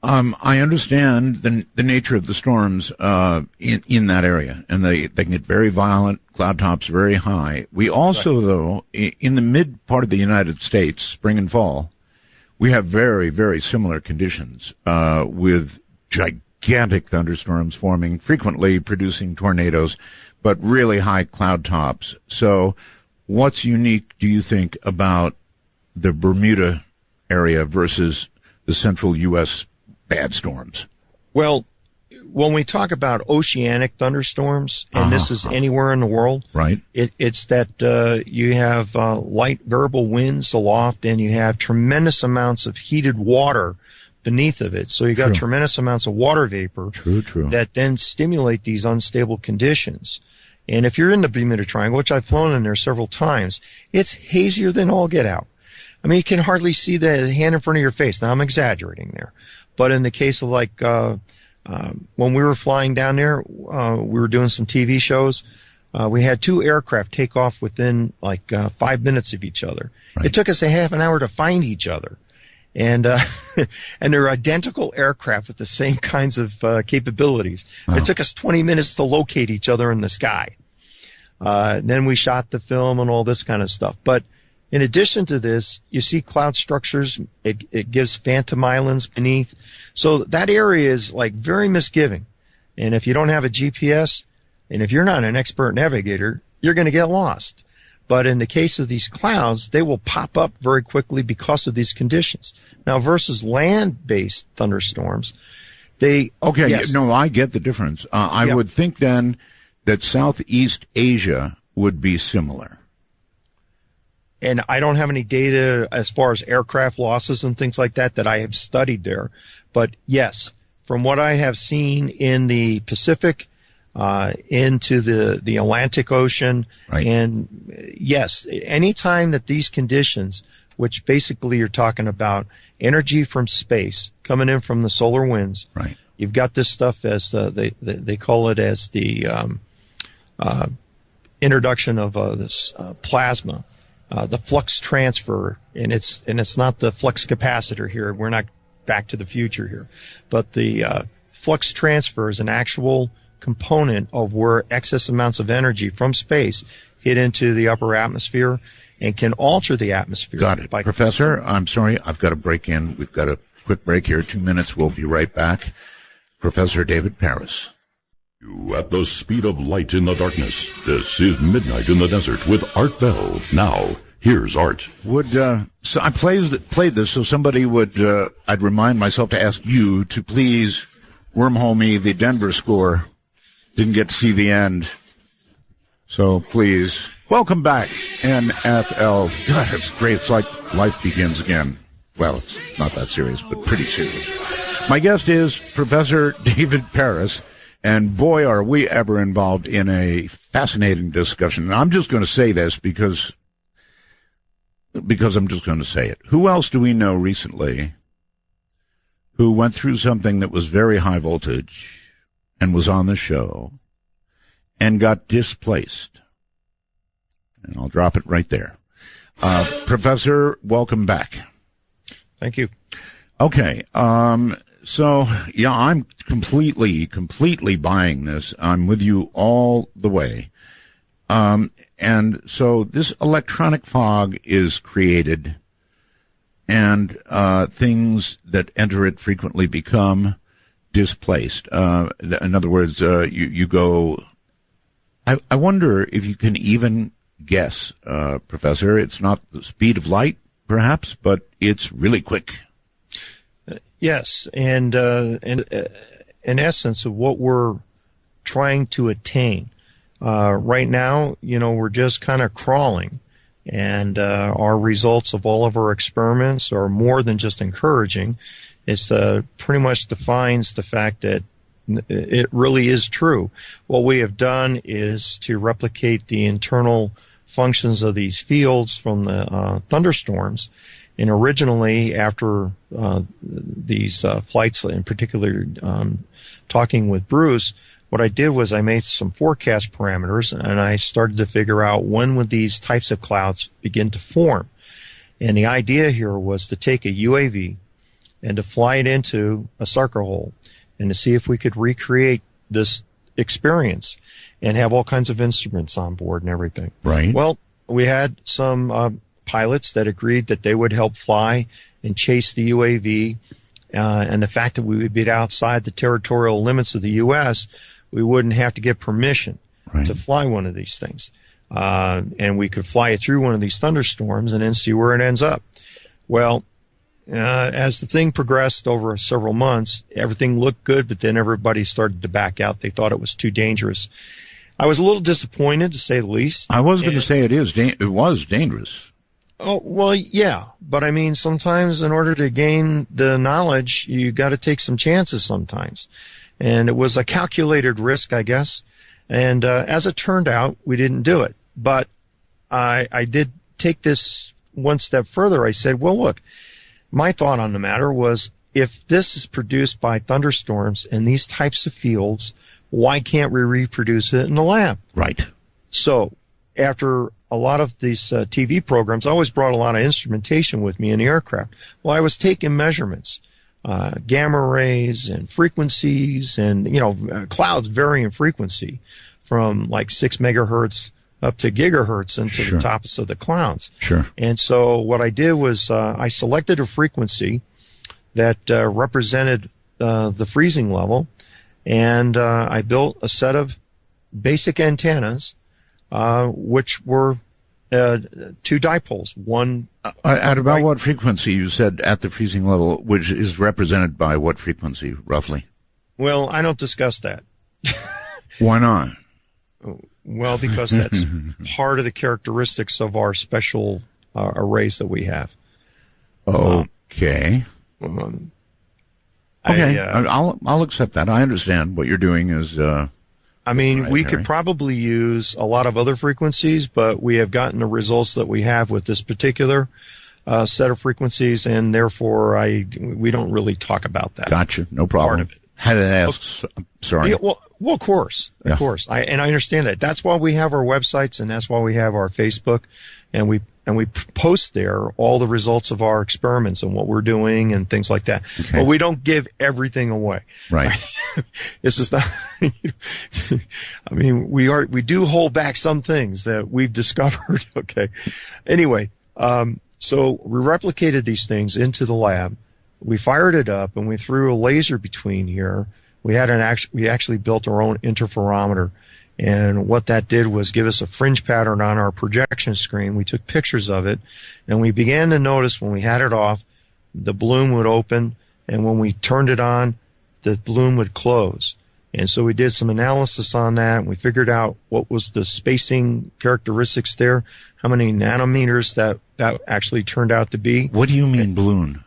I understand the nature of the storms in that area, and they can get very violent, cloud tops very high. We also, right, though, in the mid part of the United States, spring and fall, we have very, very similar conditions with gigantic thunderstorms forming, frequently producing tornadoes, but really high cloud tops. So what's unique, do you think, about the Bermuda area versus the central U.S. bad storms? Well, when we talk about oceanic thunderstorms, and this is anywhere in the world, right? It's that you have light variable winds aloft, and you have tremendous amounts of heated water beneath of it. So you got tremendous amounts of water vapor that then stimulate these unstable conditions. And if you're in the Bermuda Triangle, which I've flown in there several times, it's hazier than all get out. I mean, you can hardly see the hand in front of your face. Now, I'm exaggerating there. But in the case of like when we were flying down there, we were doing some TV shows. We had 2 aircraft take off within like 5 minutes of each other. Right. It took us a half an hour to find each other. And they're identical aircraft with the same kinds of capabilities. Oh. It took us 20 minutes to locate each other in the sky. Then we shot the film and all this kind of stuff. But in addition to this, you see cloud structures. It gives phantom islands beneath. So that area is like very misgiving. And if you don't have a GPS, and if you're not an expert navigator, you're going to get lost. But in the case of these clouds, they will pop up very quickly because of these conditions. Now, versus land-based thunderstorms, they... Okay, yes. No, I get the difference. I would think then that Southeast Asia would be similar. And I don't have any data as far as aircraft losses and things like that I have studied there. But yes, from what I have seen in the Pacific, into the Atlantic Ocean, right, and yes, anytime that these conditions, which basically you're talking about energy from space coming in from the solar winds, right, you've got this stuff as they call it as the introduction of this plasma, the flux transfer, and it's not the flux capacitor here. We're not back to the future here, but the flux transfer is an actual component of where excess amounts of energy from space hit into the upper atmosphere and can alter the atmosphere. Got it. Professor, I'm sorry, I've got to break in. We've got a quick break here, 2 minutes. We'll be right back. Professor David Paris. You at the speed of light in the darkness. This is Midnight in the Desert with Art Bell. Now, here's Art. So I played this so somebody would, I'd remind myself to ask you to please wormhole me the Denver score. Didn't get to see the end. So please, welcome back, NFL. God, it's great. It's like life begins again. Well, it's not that serious, but pretty serious. My guest is Professor David Paris, and boy, are we ever involved in a fascinating discussion. And I'm just going to say this because I'm just going to say it. Who else do we know recently who went through something that was very high voltage and was on the show and got displaced? And I'll drop it right there. Professor, welcome back. Thank you. Okay. So, yeah, I'm completely buying this. I'm with you all the way. And so this electronic fog is created, and things that enter it frequently become displaced. In other words, you go. I wonder if you can even guess, Professor. It's not the speed of light, perhaps, but it's really quick. Yes, and in essence of what we're trying to attain. Right now, we're just kind of crawling, and our results of all of our experiments are more than just encouraging. It's pretty much defines the fact that it really is true. What we have done is to replicate the internal functions of these fields from the thunderstorms. And originally, after these flights, in particular, talking with Bruce, what I did was I made some forecast parameters, and I started to figure out when would these types of clouds begin to form. And the idea here was to take a UAV and to fly it into a sucker hole and to see if we could recreate this experience and have all kinds of instruments on board and everything. Right. Well, we had some pilots that agreed that they would help fly and chase the UAV, and the fact that we would be outside the territorial limits of the U.S., we wouldn't have to get permission to fly one of these things. And we could fly it through one of these thunderstorms and then see where it ends up. Well, as the thing progressed over several months, everything looked good, but then everybody started to back out. They thought it was too dangerous. I was a little disappointed, to say the least. I was going to say it was dangerous. Oh, well, yeah, but I mean, sometimes in order to gain the knowledge, you got to take some chances sometimes. And it was a calculated risk, I guess. And as it turned out, we didn't do it. But I did take this one step further. I said, well, look, my thought on the matter was, if this is produced by thunderstorms in these types of fields, why can't we reproduce it in the lab? Right. So after a lot of these TV programs, I always brought a lot of instrumentation with me in the aircraft. Well, I was taking measurements, gamma rays and frequencies, and clouds vary in frequency from like 6 megahertz up to gigahertz into the tops of the clouds. Sure. And so what I did was I selected a frequency that represented the freezing level, and I built a set of basic antennas, which were 2 dipoles. One at about what frequency? You said at the freezing level, which is represented by what frequency, roughly? Well, I don't discuss that. Why not? Well, because that's part of the characteristics of our special arrays that we have. Okay. I'll accept that. I understand what you're doing is. I mean, we could probably use a lot of other frequencies, but we have gotten the results that we have with this particular set of frequencies, and therefore we don't really talk about that. Gotcha. No problem. Part of it. Had to ask. Sorry. Yeah, Well, of course. I understand that. That's why we have our websites, and that's why we have our Facebook, and we post there all the results of our experiments and what we're doing and things like that. Okay. But we don't give everything away. Right. It's just not. I mean, we do hold back some things that we've discovered. Okay. Anyway, so we replicated these things into the lab. We fired it up, and we threw a laser between here. We actually built our own interferometer, and what that did was give us a fringe pattern on our projection screen. We took pictures of it, and we began to notice when we had it off, the balloon would open, and when we turned it on, the balloon would close. And so we did some analysis on that, and we figured out what was the spacing characteristics there, how many nanometers that actually turned out to be. What do you mean balloon?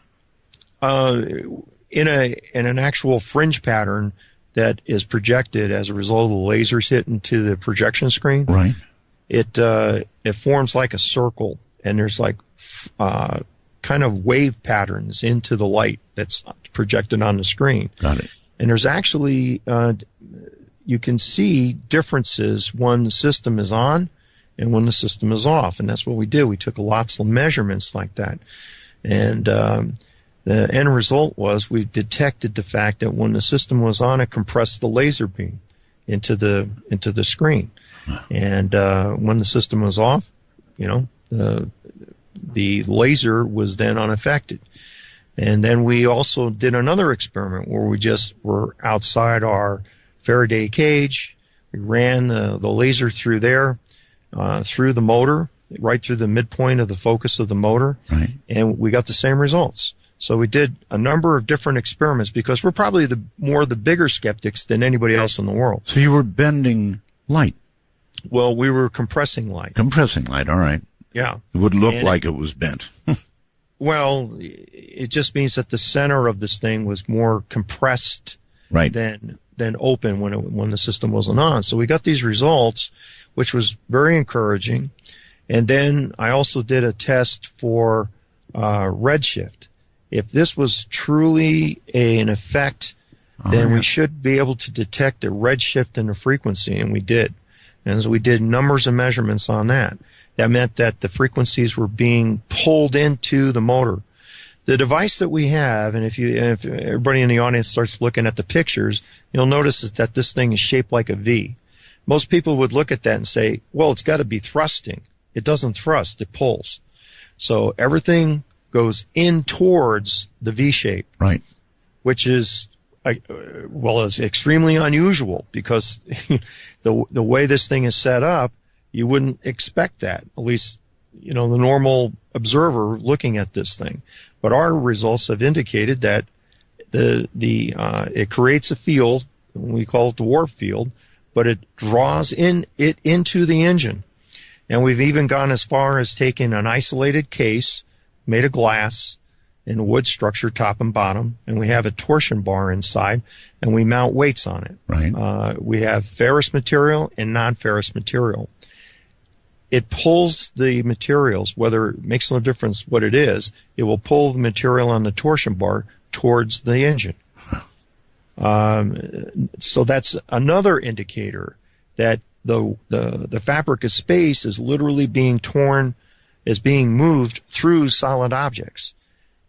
In an actual fringe pattern that is projected as a result of the lasers hitting to the projection screen. Right. It forms like a circle, and there's like kind of wave patterns into the light that's projected on the screen. Got it. And there's actually you can see differences when the system is on and when the system is off, and that's what we did. We took lots of measurements like that, and the end result was we detected the fact that when the system was on, it compressed the laser beam into the screen, and when the system was off, the laser was then unaffected. And then we also did another experiment where we just were outside our Faraday cage. We ran the laser through there, through the motor, right through the midpoint of the focus of the motor, right. And we got the same results. So we did a number of different experiments because we're probably the bigger skeptics than anybody else in the world. So you were bending light. Well, we were compressing light. Compressing light, all right. Yeah. It would look like it was bent. Well, it just means that the center of this thing was more compressed right. than open when the system wasn't on. So we got these results, which was very encouraging. And then I also did a test for redshift. If this was truly an effect, then we should be able to detect a redshift in the frequency, and we did. And so we did numbers of measurements on that. That meant that the frequencies were being pulled into the motor. The device that we have, and if everybody in the audience starts looking at the pictures, you'll notice that this thing is shaped like a V. Most people would look at that and say, well, it's got to be thrusting. It doesn't thrust, it pulls. So everything goes in towards the V shape. Right. Which is, is extremely unusual because the way this thing is set up, you wouldn't expect that, at least, the normal observer looking at this thing. But our results have indicated that it creates a field, we call it the warp field, but it draws it into the engine. And we've even gone as far as taking an isolated case made of glass in a wood structure, top and bottom, and we have a torsion bar inside, and we mount weights on it. Right. We have ferrous material and non-ferrous material. It pulls the materials, whether it makes no difference what it is, it will pull the material on the torsion bar towards the engine. So that's another indicator that the fabric of space is literally being torn, is being moved through solid objects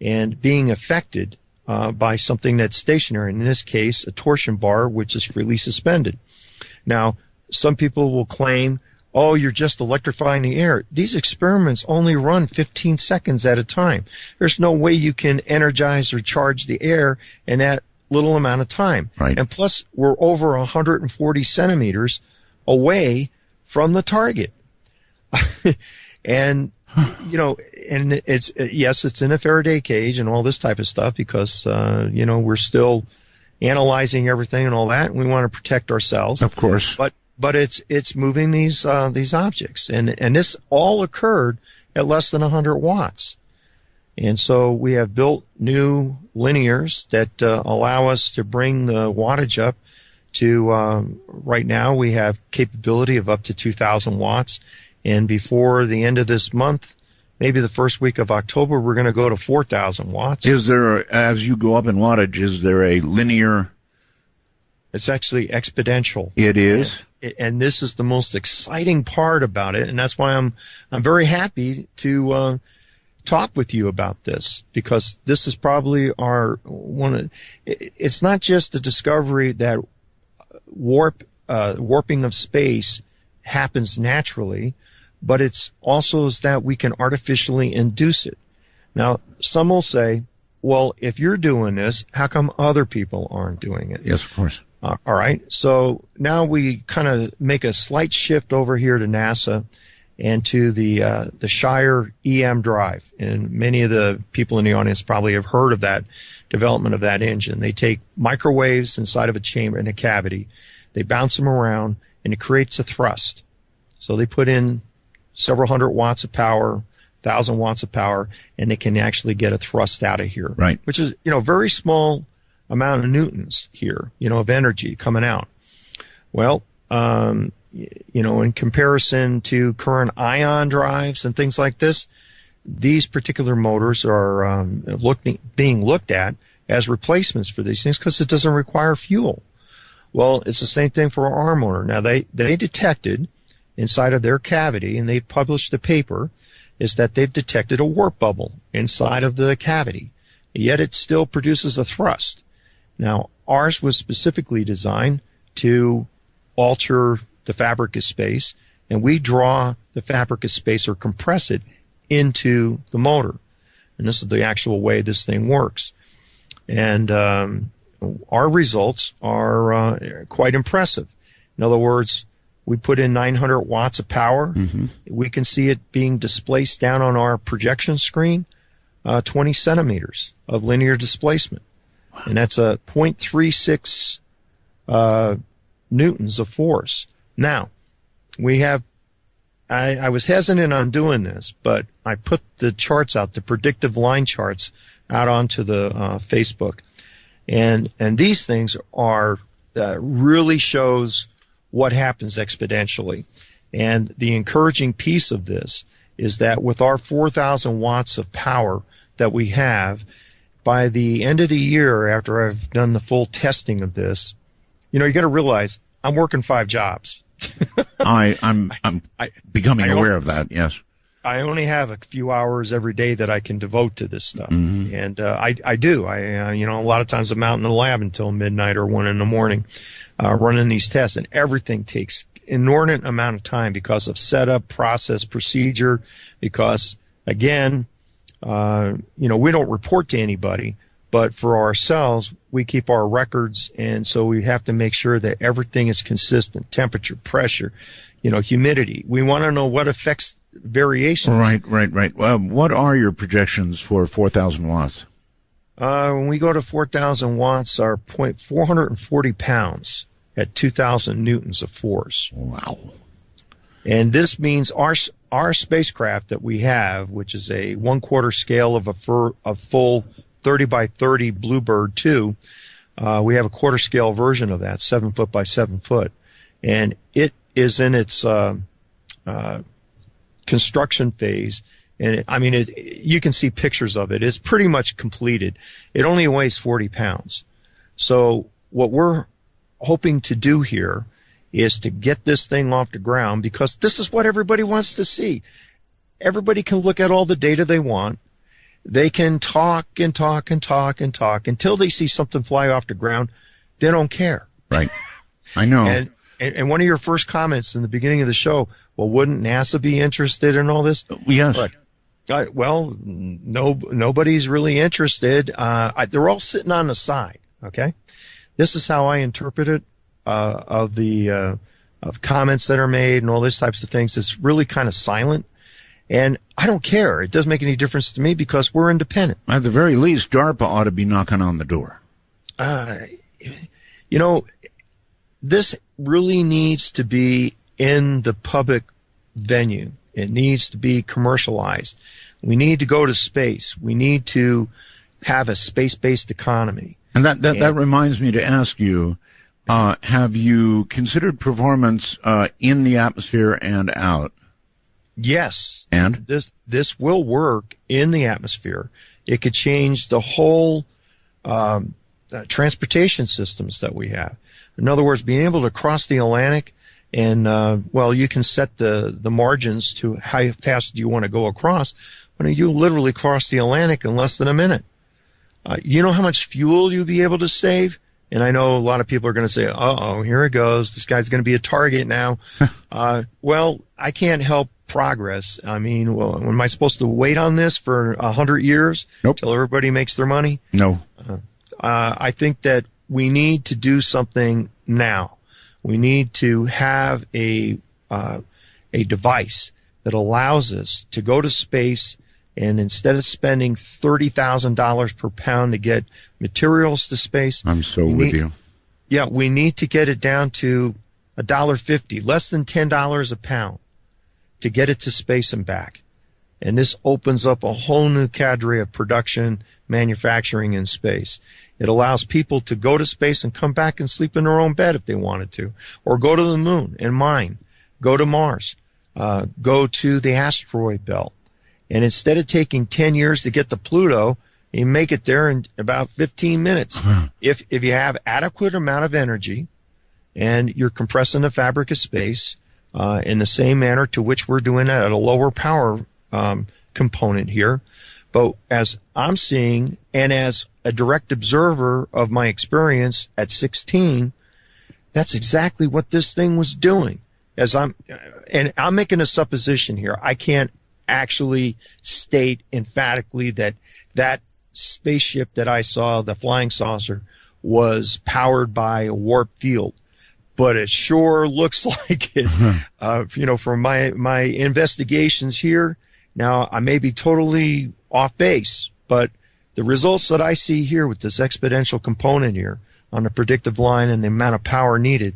and being affected by something that's stationary, in this case, a torsion bar, which is freely suspended. Now, some people will claim, oh, you're just electrifying the air. These experiments only run 15 seconds at a time. There's no way you can energize or charge the air in that little amount of time. Right. And plus, we're over 140 centimeters away from the target. And, and it's in a Faraday cage and all this type of stuff because, we're still analyzing everything and all that, and we want to protect ourselves. Of course. But it's moving these objects, and this all occurred at less than 100 watts. And so we have built new linears that allow us to bring the wattage up to right now we have capability of up to 2,000 watts, and before the end of this month, maybe the first week of October, we're going to go to 4,000 watts. Is there, as you go up in wattage, is there a linear It's actually exponential. It is. And this is the most exciting part about it, and that's why I'm very happy to talk with you about this, because this is probably it's not just a discovery that warping of space happens naturally, but it's also is that we can artificially induce it. Now, some will say, well, if you're doing this, how come other people aren't doing it? Yes, of course. All right. So now we kind of make a slight shift over here to NASA and to the Shire EM drive. And many of the people in the audience probably have heard of that development of that engine. They take microwaves inside of a chamber in a cavity, they bounce them around, and it creates a thrust. So they put in several hundred watts of power, 1,000 watts of power, and they can actually get a thrust out of here. Right. Which is, very small amount of newtons here, of energy coming out. Well, in comparison to current ion drives and things like this, these particular motors are being looked at as replacements for these things because it doesn't require fuel. Well, it's the same thing for our motor. Now, they detected inside of their cavity, and they've published a paper, is that they've detected a warp bubble inside of the cavity, yet it still produces a thrust. Now, ours was specifically designed to alter the fabric of space, and we draw the fabric of space or compress it into the motor. And this is the actual way this thing works. And our results are quite impressive. In other words, we put in 900 watts of power. Mm-hmm. We can see it being displaced down on our projection screen, 20 centimeters of linear displacement. Wow. And that's a 0.36 newtons of force. Now, we have, I was hesitant on doing this, but I put the charts out, the predictive line charts, out onto the Facebook. And these things are really shows what happens exponentially. And the encouraging piece of this is that with our 4,000 watts of power that we have, by the end of the year, after I've done the full testing of this, you got to realize I'm working 5 jobs. I'm becoming aware of that. Yes. I only have a few hours every day that I can devote to this stuff. Mm-hmm. And I do. A lot of times I'm out in the lab until midnight or 1 in the morning running these tests, and everything takes inordinate amount of time because of setup, process, procedure, because, again, we don't report to anybody, but for ourselves, we keep our records, and so we have to make sure that everything is consistent, temperature, pressure, humidity. We want to know what affects variations. Right. What are your projections for 4,000 watts? When we go to 4,000 watts, our 440 pounds at 2,000 newtons of force. Wow. And this means our spacecraft that we have, which is a 1/4 scale of a full 30 by 30 Bluebird 2, we have a 1/4 scale version of that, 7 foot by 7 foot. And it is in its construction phase. And you can see pictures of it. It's pretty much completed. It only weighs 40 pounds. So what we're hoping to do here is to get this thing off the ground, because this is what everybody wants to see. Everybody can look at all the data they want. They can talk and talk and talk and talk until they see something fly off the ground. They don't care. Right. I know. And one of your first comments in the beginning of the show, well, wouldn't NASA be interested in all this? Yes. Well, nobody's really interested. They're all sitting on the side. Okay, this is how I interpret it. Of comments that are made and all these types of things. It's really kind of silent, and I don't care. It doesn't make any difference to me because we're independent. At the very least, DARPA ought to be knocking on the door. This really needs to be in the public venue. It needs to be commercialized. We need to go to space. We need to have a space-based economy. And that reminds me to ask you, have you considered performance in the atmosphere and out? Yes. And? This will work in the atmosphere. It could change the whole transportation systems that we have. In other words, being able to cross the Atlantic, and you can set the margins to how fast you want to go across, but you literally cross the Atlantic in less than a minute. You know how much fuel you'll be able to save? And I know a lot of people are going to say, uh-oh, here it goes. This guy's going to be a target now. Well, I can't help progress. I mean, well, am I supposed to wait on this for 100 years Nope. till everybody makes their money? No. I think that we need to do something now. We need to have a device that allows us to go to space, and instead of spending $30,000 per pound to get materials to space, I'm so with you. Yeah, we need to get it down to $1.50, less than $10 a pound, to get it to space and back. And this opens up a whole new cadre of production, manufacturing in space. It allows people to go to space and come back and sleep in their own bed if they wanted to, or go to the moon and mine, go to Mars, go to the asteroid belt. And instead of taking 10 years to get to Pluto, you make it there in about 15 minutes. If you have adequate amount of energy and you're compressing the fabric of space in the same manner to which we're doing it at a lower power component here. But as I'm seeing, and as a direct observer of my experience at 16, that's exactly what this thing was doing. And I'm making a supposition here. I can't actually state emphatically that spaceship that I saw, the flying saucer, was powered by a warp field. But it sure looks like it, from my investigations here. Now, I may be totally off base, but the results that I see here with this exponential component here on the predictive line and the amount of power needed,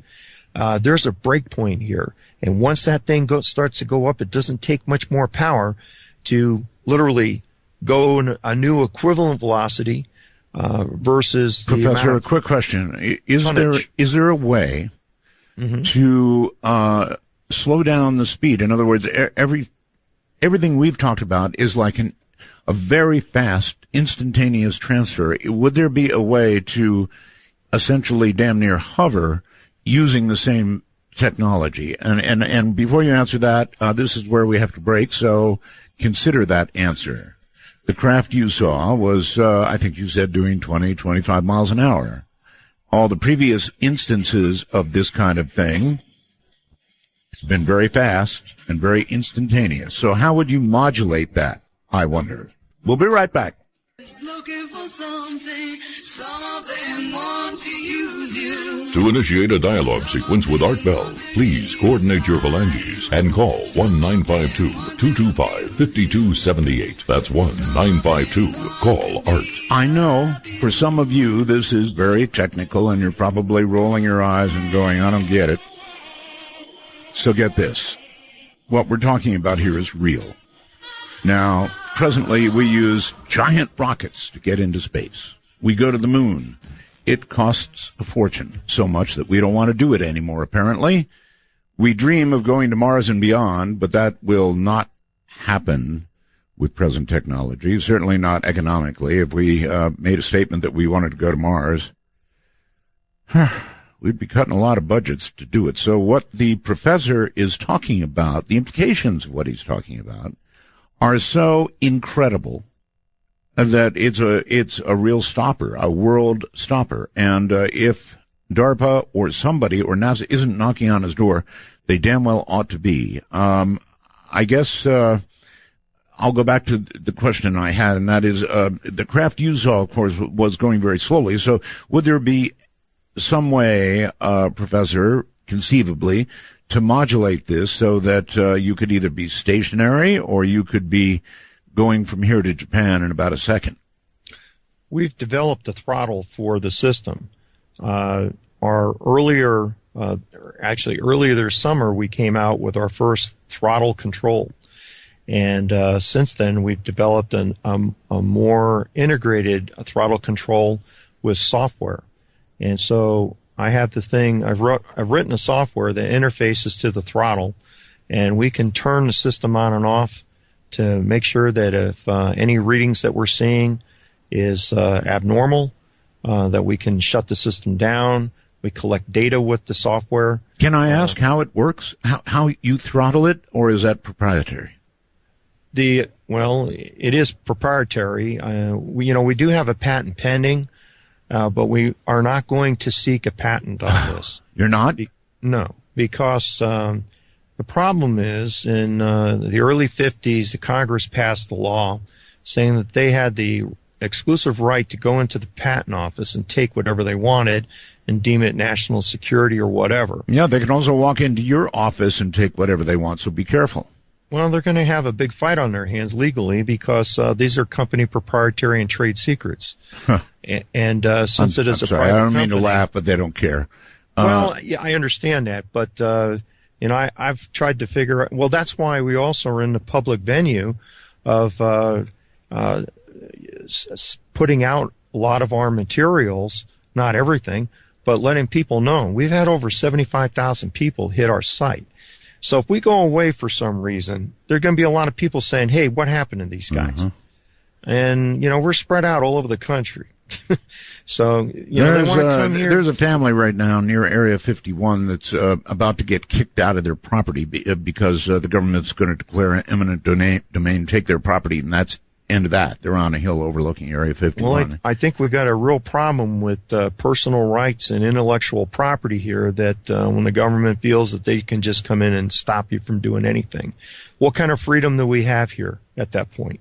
there's a break point here. And once that thing starts to go up, it doesn't take much more power to literally go in a new equivalent velocity versus the Professor, amount a quick question. Is tonnage. there a way to slow down the speed? In other words, everything we've talked about is like a very fast, instantaneous transfer. Would there be a way to essentially damn near hover using the same technology? And before you answer that, this is where we have to break, so consider that answer. The craft you saw was, I think you said, doing 20, 25 miles an hour. All the previous instances of this kind of thing, it's been very fast and very instantaneous. So how would you modulate that, I wonder? We'll be right back. Looking for something, some of them want to use you. To initiate a dialogue sequence with Art Bell, please coordinate your phalanges and call 1-952-225-5278. That's 1-952-CALL-ART. I know for some of you this is very technical and you're probably rolling your eyes and going, I don't get it. So get this. What we're talking about here is real. Now, presently we use giant rockets to get into space. We go to the moon. It costs a fortune, so much that we don't want to do it anymore, apparently. We dream of going to Mars and beyond, but that will not happen with present technology, certainly not economically. If we made a statement that we wanted to go to Mars, we'd be cutting a lot of budgets to do it. So what the professor is talking about, the implications of what he's talking about, are so incredible that it's a real stopper, a world stopper. And if DARPA or somebody or NASA isn't knocking on his door, they damn well ought to be. I guess I'll go back to the question I had, and that is the craft you saw, of course, was going very slowly. So would there be some way, Professor, conceivably, to modulate this so that you could either be stationary or you could be going from here to Japan in about a second? We've developed a throttle for the system. Earlier this summer, we came out with our first throttle control. And since then, we've developed a more integrated throttle control with software. And so I have the thing, I've written a software that interfaces to the throttle, and we can turn the system on and off to make sure that if any readings that we're seeing is abnormal, that we can shut the system down. We collect data with the software. Can I ask how it works? How you throttle it, or is that proprietary? Well, it is proprietary. We do have a patent pending, but we are not going to seek a patent on this. You're not? No, because the problem is in the early 50s, the Congress passed a law saying that they had the exclusive right to go into the patent office and take whatever they wanted and deem it national security or whatever. Yeah, they can also walk into your office and take whatever they want, so be careful. Well, they're going to have a big fight on their hands legally because these are company proprietary and trade secrets. Huh. And since it is I'm a sorry, private I don't mean company, to laugh, but they don't care. Well, yeah, I understand that, but I've tried to figure out. Well, that's why we also are in the public venue of putting out a lot of our materials, not everything, but letting people know. We've had over 75,000 people hit our site. So if we go away for some reason, there are going to be a lot of people saying, "Hey, what happened to these guys?" Mm-hmm. And we're spread out all over the country. So they want to come here. There's a family right now near Area 51 that's about to get kicked out of their property because the government's going to declare an eminent domain, take their property, and that's end of that. They're on a hill overlooking Area 51. Well, I think we've got a real problem with personal rights and intellectual property here that when the government feels that they can just come in and stop you from doing anything. What kind of freedom do we have here at that point?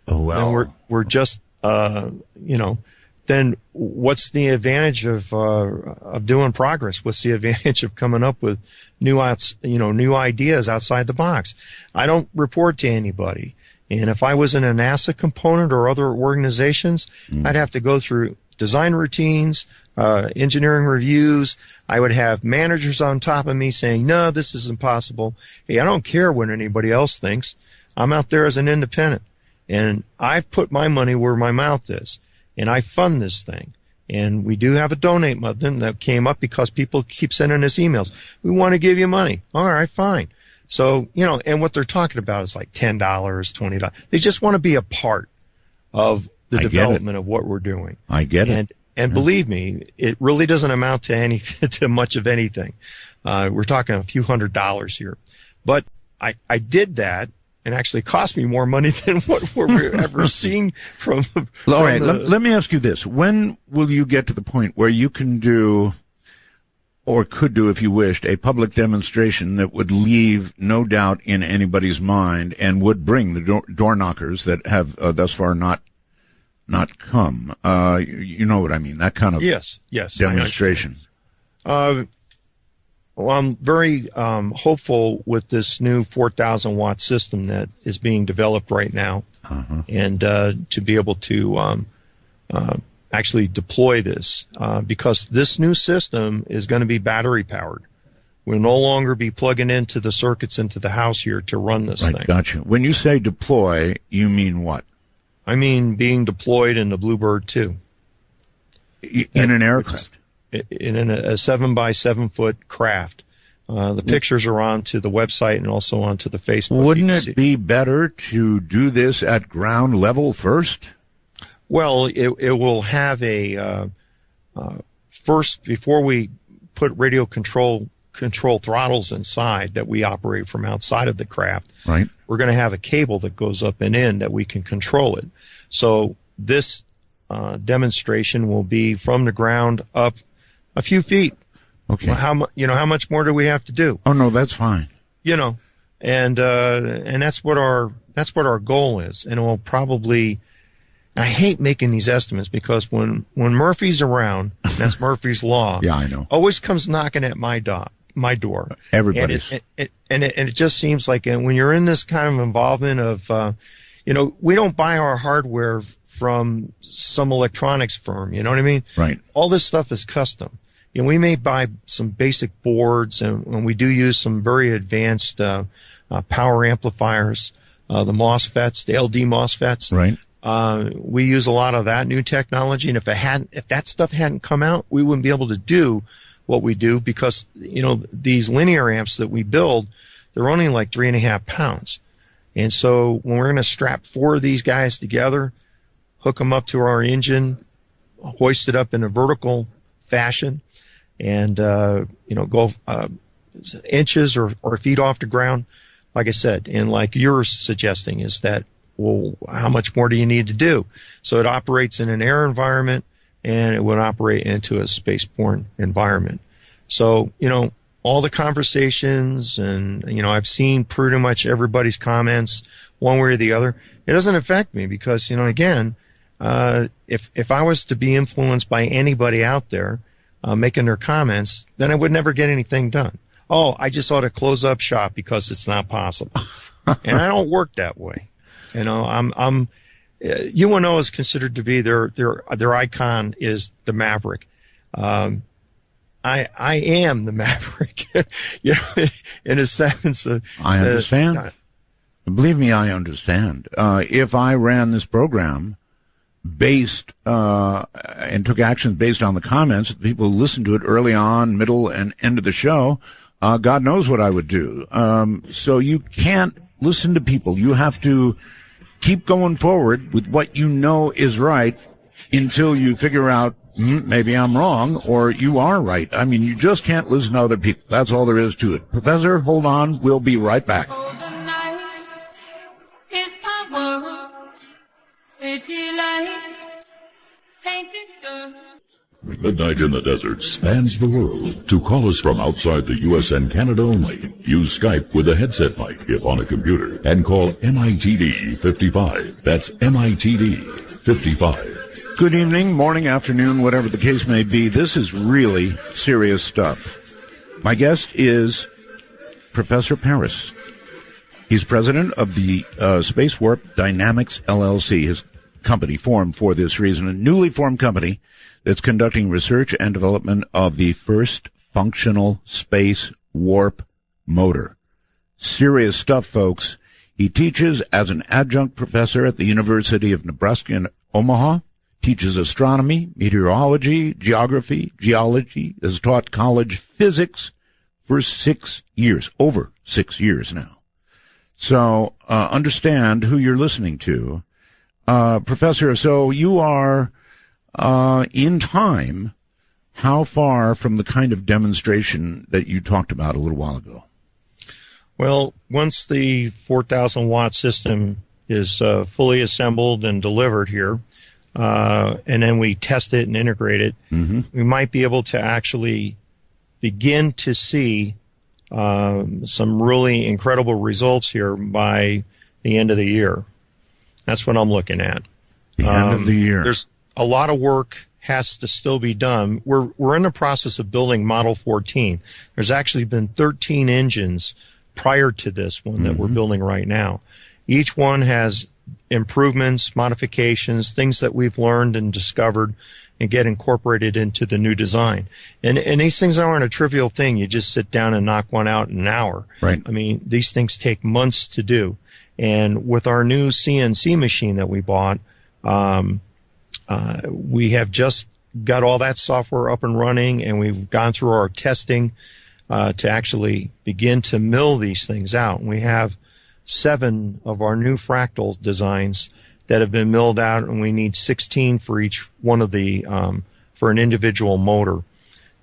Oh, well. And we're just, then what's the advantage of doing progress? What's the advantage of coming up with new ideas outside the box? I don't report to anybody. And if I was in a NASA component or other organizations, I'd have to go through design routines, engineering reviews. I would have managers on top of me saying, "No, this is impossible." Hey, I don't care what anybody else thinks. I'm out there as an independent. And I've put my money where my mouth is. And I fund this thing. And we do have a donate button that came up because people keep sending us emails. "We want to give you money." All right, fine. So, and what they're talking about is like $10, $20. They just want to be a part of the development of what we're doing. I get it. And believe me, it really doesn't amount to anything, to much of anything. We're talking a few $100s here. But I did that, and actually cost me more money than what we're ever seeing from. All right, let me ask you this. When will you get to the point where you can do, or could do if you wished, a public demonstration that would leave no doubt in anybody's mind and would bring the door knockers that have thus far not come? You know what I mean? That kind of yes demonstration. Well, I'm very hopeful with this new 4,000 watt system that is being developed right now, and to be able to actually deploy this, because this new system is going to be battery powered. We'll no longer be plugging into the circuits into the house here to run this thing. Gotcha. When you say deploy, you mean what? I mean being deployed in the Bluebird 2. In an aircraft? In a 7x7 foot craft. The pictures are onto the website and also onto the Facebook. Wouldn't it be better to do this at ground level first? Well, it will have a first, before we put radio control throttles inside that we operate from outside of the craft. Right. We're going to have a cable that goes up and in that we can control it. So this demonstration will be from the ground up a few feet. Okay. Well, how much more do we have to do? Oh no, that's fine. And that's what our goal is. And it will probably. I hate making these estimates because when Murphy's around, that's Murphy's law. Yeah, I know. Always comes knocking at my door. Everybody's. And it just seems like when you're in this kind of involvement of, we don't buy our hardware from some electronics firm. You know what I mean? Right. All this stuff is custom. We may buy some basic boards, and we do use some very advanced power amplifiers, the MOSFETs, the LD MOSFETs. Right. We use a lot of that new technology, and if that stuff hadn't come out, we wouldn't be able to do what we do because, these linear amps that we build, they're only like 3.5 pounds. And so when we're going to strap 4 of these guys together, hook them up to our engine, hoist it up in a vertical fashion, and go inches or feet off the ground. Like I said, and like you're suggesting, is that, well, how much more do you need to do? So it operates in an air environment, and it would operate into a spaceborne environment. So, all the conversations, and, I've seen pretty much everybody's comments one way or the other. It doesn't affect me because, again, if I was to be influenced by anybody out there making their comments, then I would never get anything done. Oh, I just ought to close up shop because it's not possible. And I don't work that way. UNO is considered to be their icon is the Maverick. I am the Maverick, in a sense. I understand. Believe me, I understand. If I ran this program based and took actions based on the comments, people who listened to it early on, middle, and end of the show, God knows what I would do. So you can't listen to people. You have to keep going forward with what you know is right until you figure out, maybe I'm wrong, or you are right. I mean, you just can't listen to other people. That's all there is to it. Professor, hold on. We'll be right back. Oh, the night is my world. City light, painted girl. Midnight in the Desert spans the world. To call us from outside the U.S. and Canada only, use Skype with a headset mic if on a computer, and call MITD 55. That's MITD 55. Good evening, morning, afternoon, whatever the case may be. This is really serious stuff. My guest is Professor Paris. He's president of the Space Warp Dynamics LLC, his company formed for this reason, a newly formed company that's conducting research and development of the first functional space warp motor. Serious stuff, folks. He teaches as an adjunct professor at the University of Nebraska in Omaha, teaches astronomy, meteorology, geography, geology, has taught college physics for 6 years, over 6 years now. So understand who you're listening to. Professor, so you are in time, how far from the kind of demonstration that you talked about a little while ago? Well, once the 4,000 watt system is fully assembled and delivered here, and then we test it and integrate it, we might be able to actually begin to see some really incredible results here by the end of the year. That's what I'm looking at. The end of the year. There's a lot of work has to still be done. We're in the process of building Model 14. There's actually been 13 engines prior to this one that we're building right now. Each one has improvements, modifications, things that we've learned and discovered and get incorporated into the new design. And these things aren't a trivial thing. You just sit down and knock one out in an hour. Right. I mean, these things take months to do. And with our new CNC machine that we bought, we have just got all that software up and running, and we've gone through our testing to actually begin to mill these things out. And we have 7 of our new fractal designs that have been milled out, and we need 16 for each one of the for an individual motor.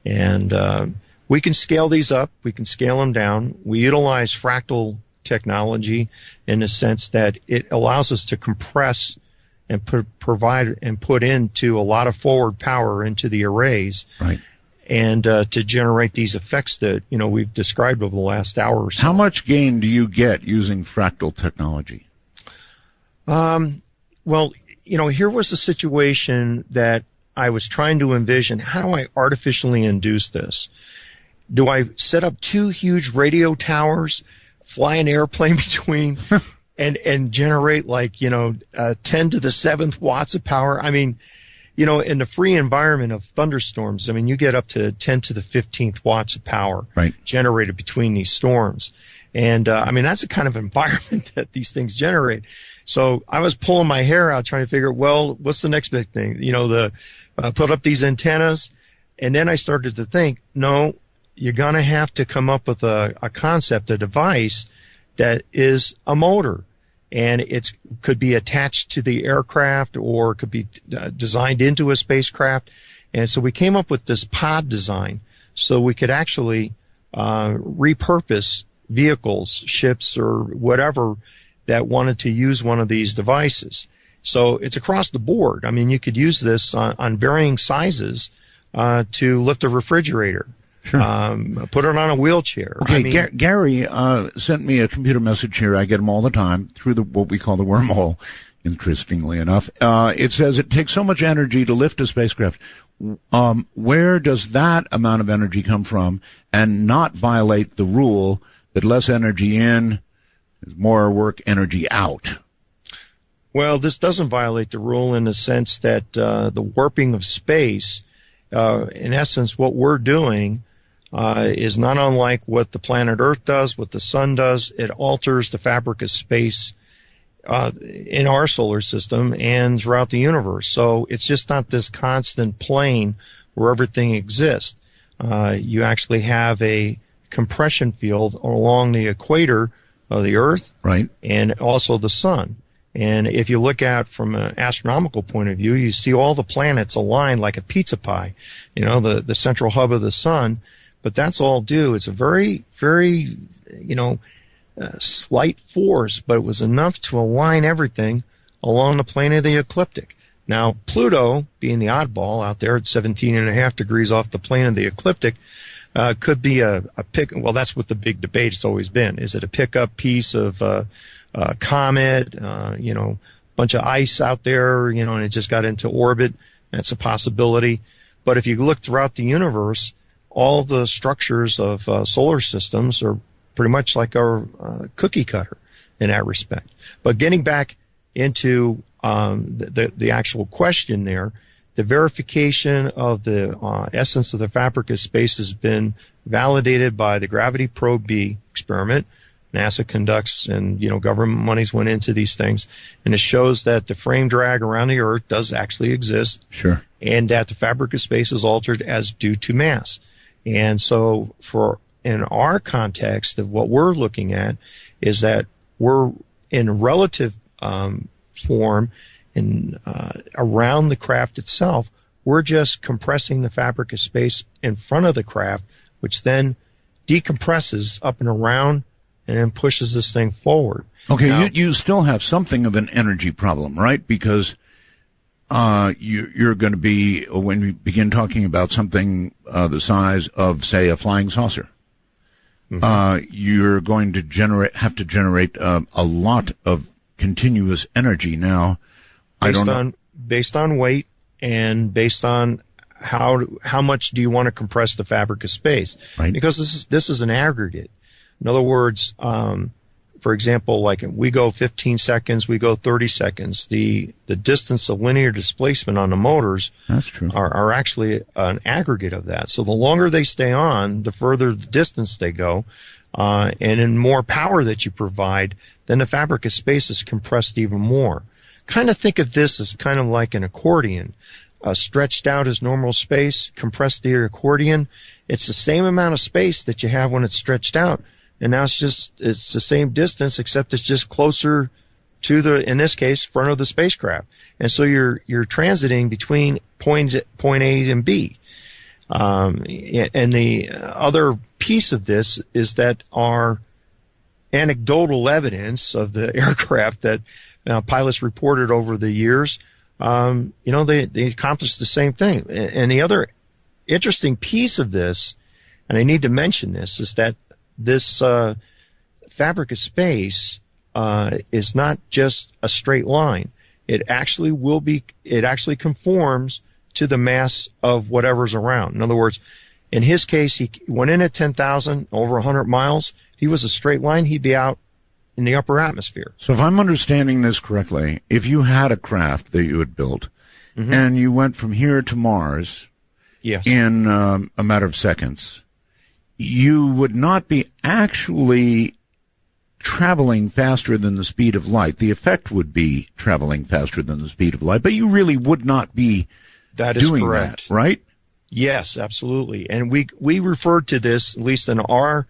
And we can scale these up, we can scale them down. We utilize fractal technology in the sense that it allows us to compress and provide and put into a lot of forward power into the arrays, right, and to generate these effects that we've described over the last hour or so. How much gain do you get using fractal technology? Well, here was a situation that I was trying to envision. How do I artificially induce this? Do I set up 2 huge radio towers, fly an airplane between, and generate 10 to the 7th watts of power? I mean, in the free environment of thunderstorms, I mean, you get up to 10 to the 15th watts of power generated between these storms. And, that's the kind of environment that these things generate. So I was pulling my hair out trying to figure, well, what's the next big thing? Put up these antennas. And then I started to think, no, you're going to have to come up with a concept, a device that is a motor. And it could be attached to the aircraft or it could be designed into a spacecraft. And so we came up with this pod design. so we could actually repurpose vehicles, ships, or whatever that wanted to use one of these devices. So it's across the board. I mean, you could use this on varying sizes to lift a refrigerator. Sure. Put it on a wheelchair. Okay, I mean, Gary sent me a computer message here. I get them all the time through what we call the wormhole, interestingly enough. It says it takes so much energy to lift a spacecraft. Where does that amount of energy come from and not violate the rule that less energy in is more work energy out? Well, this doesn't violate the rule in the sense that the warping of space, in essence, what we're doing is not unlike what the planet Earth does, what the sun does. It alters the fabric of space in our solar system and throughout the universe. So it's just not this constant plane where everything exists. You actually have a compression field along the equator of the Earth, right, and also the sun. And if you look at from an astronomical point of view, you see all the planets aligned like a pizza pie, the central hub of the sun. But that's all due. It's a very, very, slight force, but it was enough to align everything along the plane of the ecliptic. Now, Pluto, being the oddball out there at 17.5 degrees off the plane of the ecliptic, could be a pick. Well, that's what the big debate has always been. Is it a pickup piece of comet, bunch of ice out there, and it just got into orbit? That's a possibility. But if you look throughout the universe, all the structures of solar systems are pretty much like our cookie cutter in that respect. But getting back into the actual question there, the verification of the essence of the fabric of space has been validated by the Gravity Probe B experiment NASA conducts, and government monies went into these things, and it shows that the frame drag around the Earth does actually exist. Sure. And that the fabric of space is altered as due to mass. And so in our context of what we're looking at is that we're in relative form in around the craft itself. We're just compressing the fabric of space in front of the craft, which then decompresses up and around and then pushes this thing forward. Okay, now, you still have something of an energy problem, right? Because you're going to be, when we begin talking about something the size of, say, a flying saucer, you're going to have to generate a lot of continuous energy. Now, based on weight and based on how much do you want to compress the fabric of space? Right. Because this is an aggregate. In other words, for example, like we go 15 seconds, we go 30 seconds. The distance of linear displacement on the motors That's true. are actually an aggregate of that. So the longer they stay on, the further the distance they go, and in more power that you provide, then the fabric of space is compressed even more. Kind of think of this as kind of like an accordion. Stretched out as normal space, compressed the accordion. It's the same amount of space that you have when it's stretched out. And now it's the same distance, except it's just closer to the, in this case, front of the spacecraft. And so you're transiting between point A and B. And the other piece of this is that our anecdotal evidence of the aircraft that pilots reported over the years, they accomplished the same thing. And the other interesting piece of this, and I need to mention this, is that this fabric of space is not just a straight line. It actually conforms to the mass of whatever's around. In other words, in his case, he went in at 10,000, over 100 miles. If he was a straight line, he'd be out in the upper atmosphere. So if I'm understanding this correctly, if you had a craft that you had built and you went from here to Mars in a matter of seconds, you would not be actually traveling faster than the speed of light. The effect would be traveling faster than the speed of light, but you really would not be doing correct. That, right? Yes, absolutely. And we refer to this, at least in our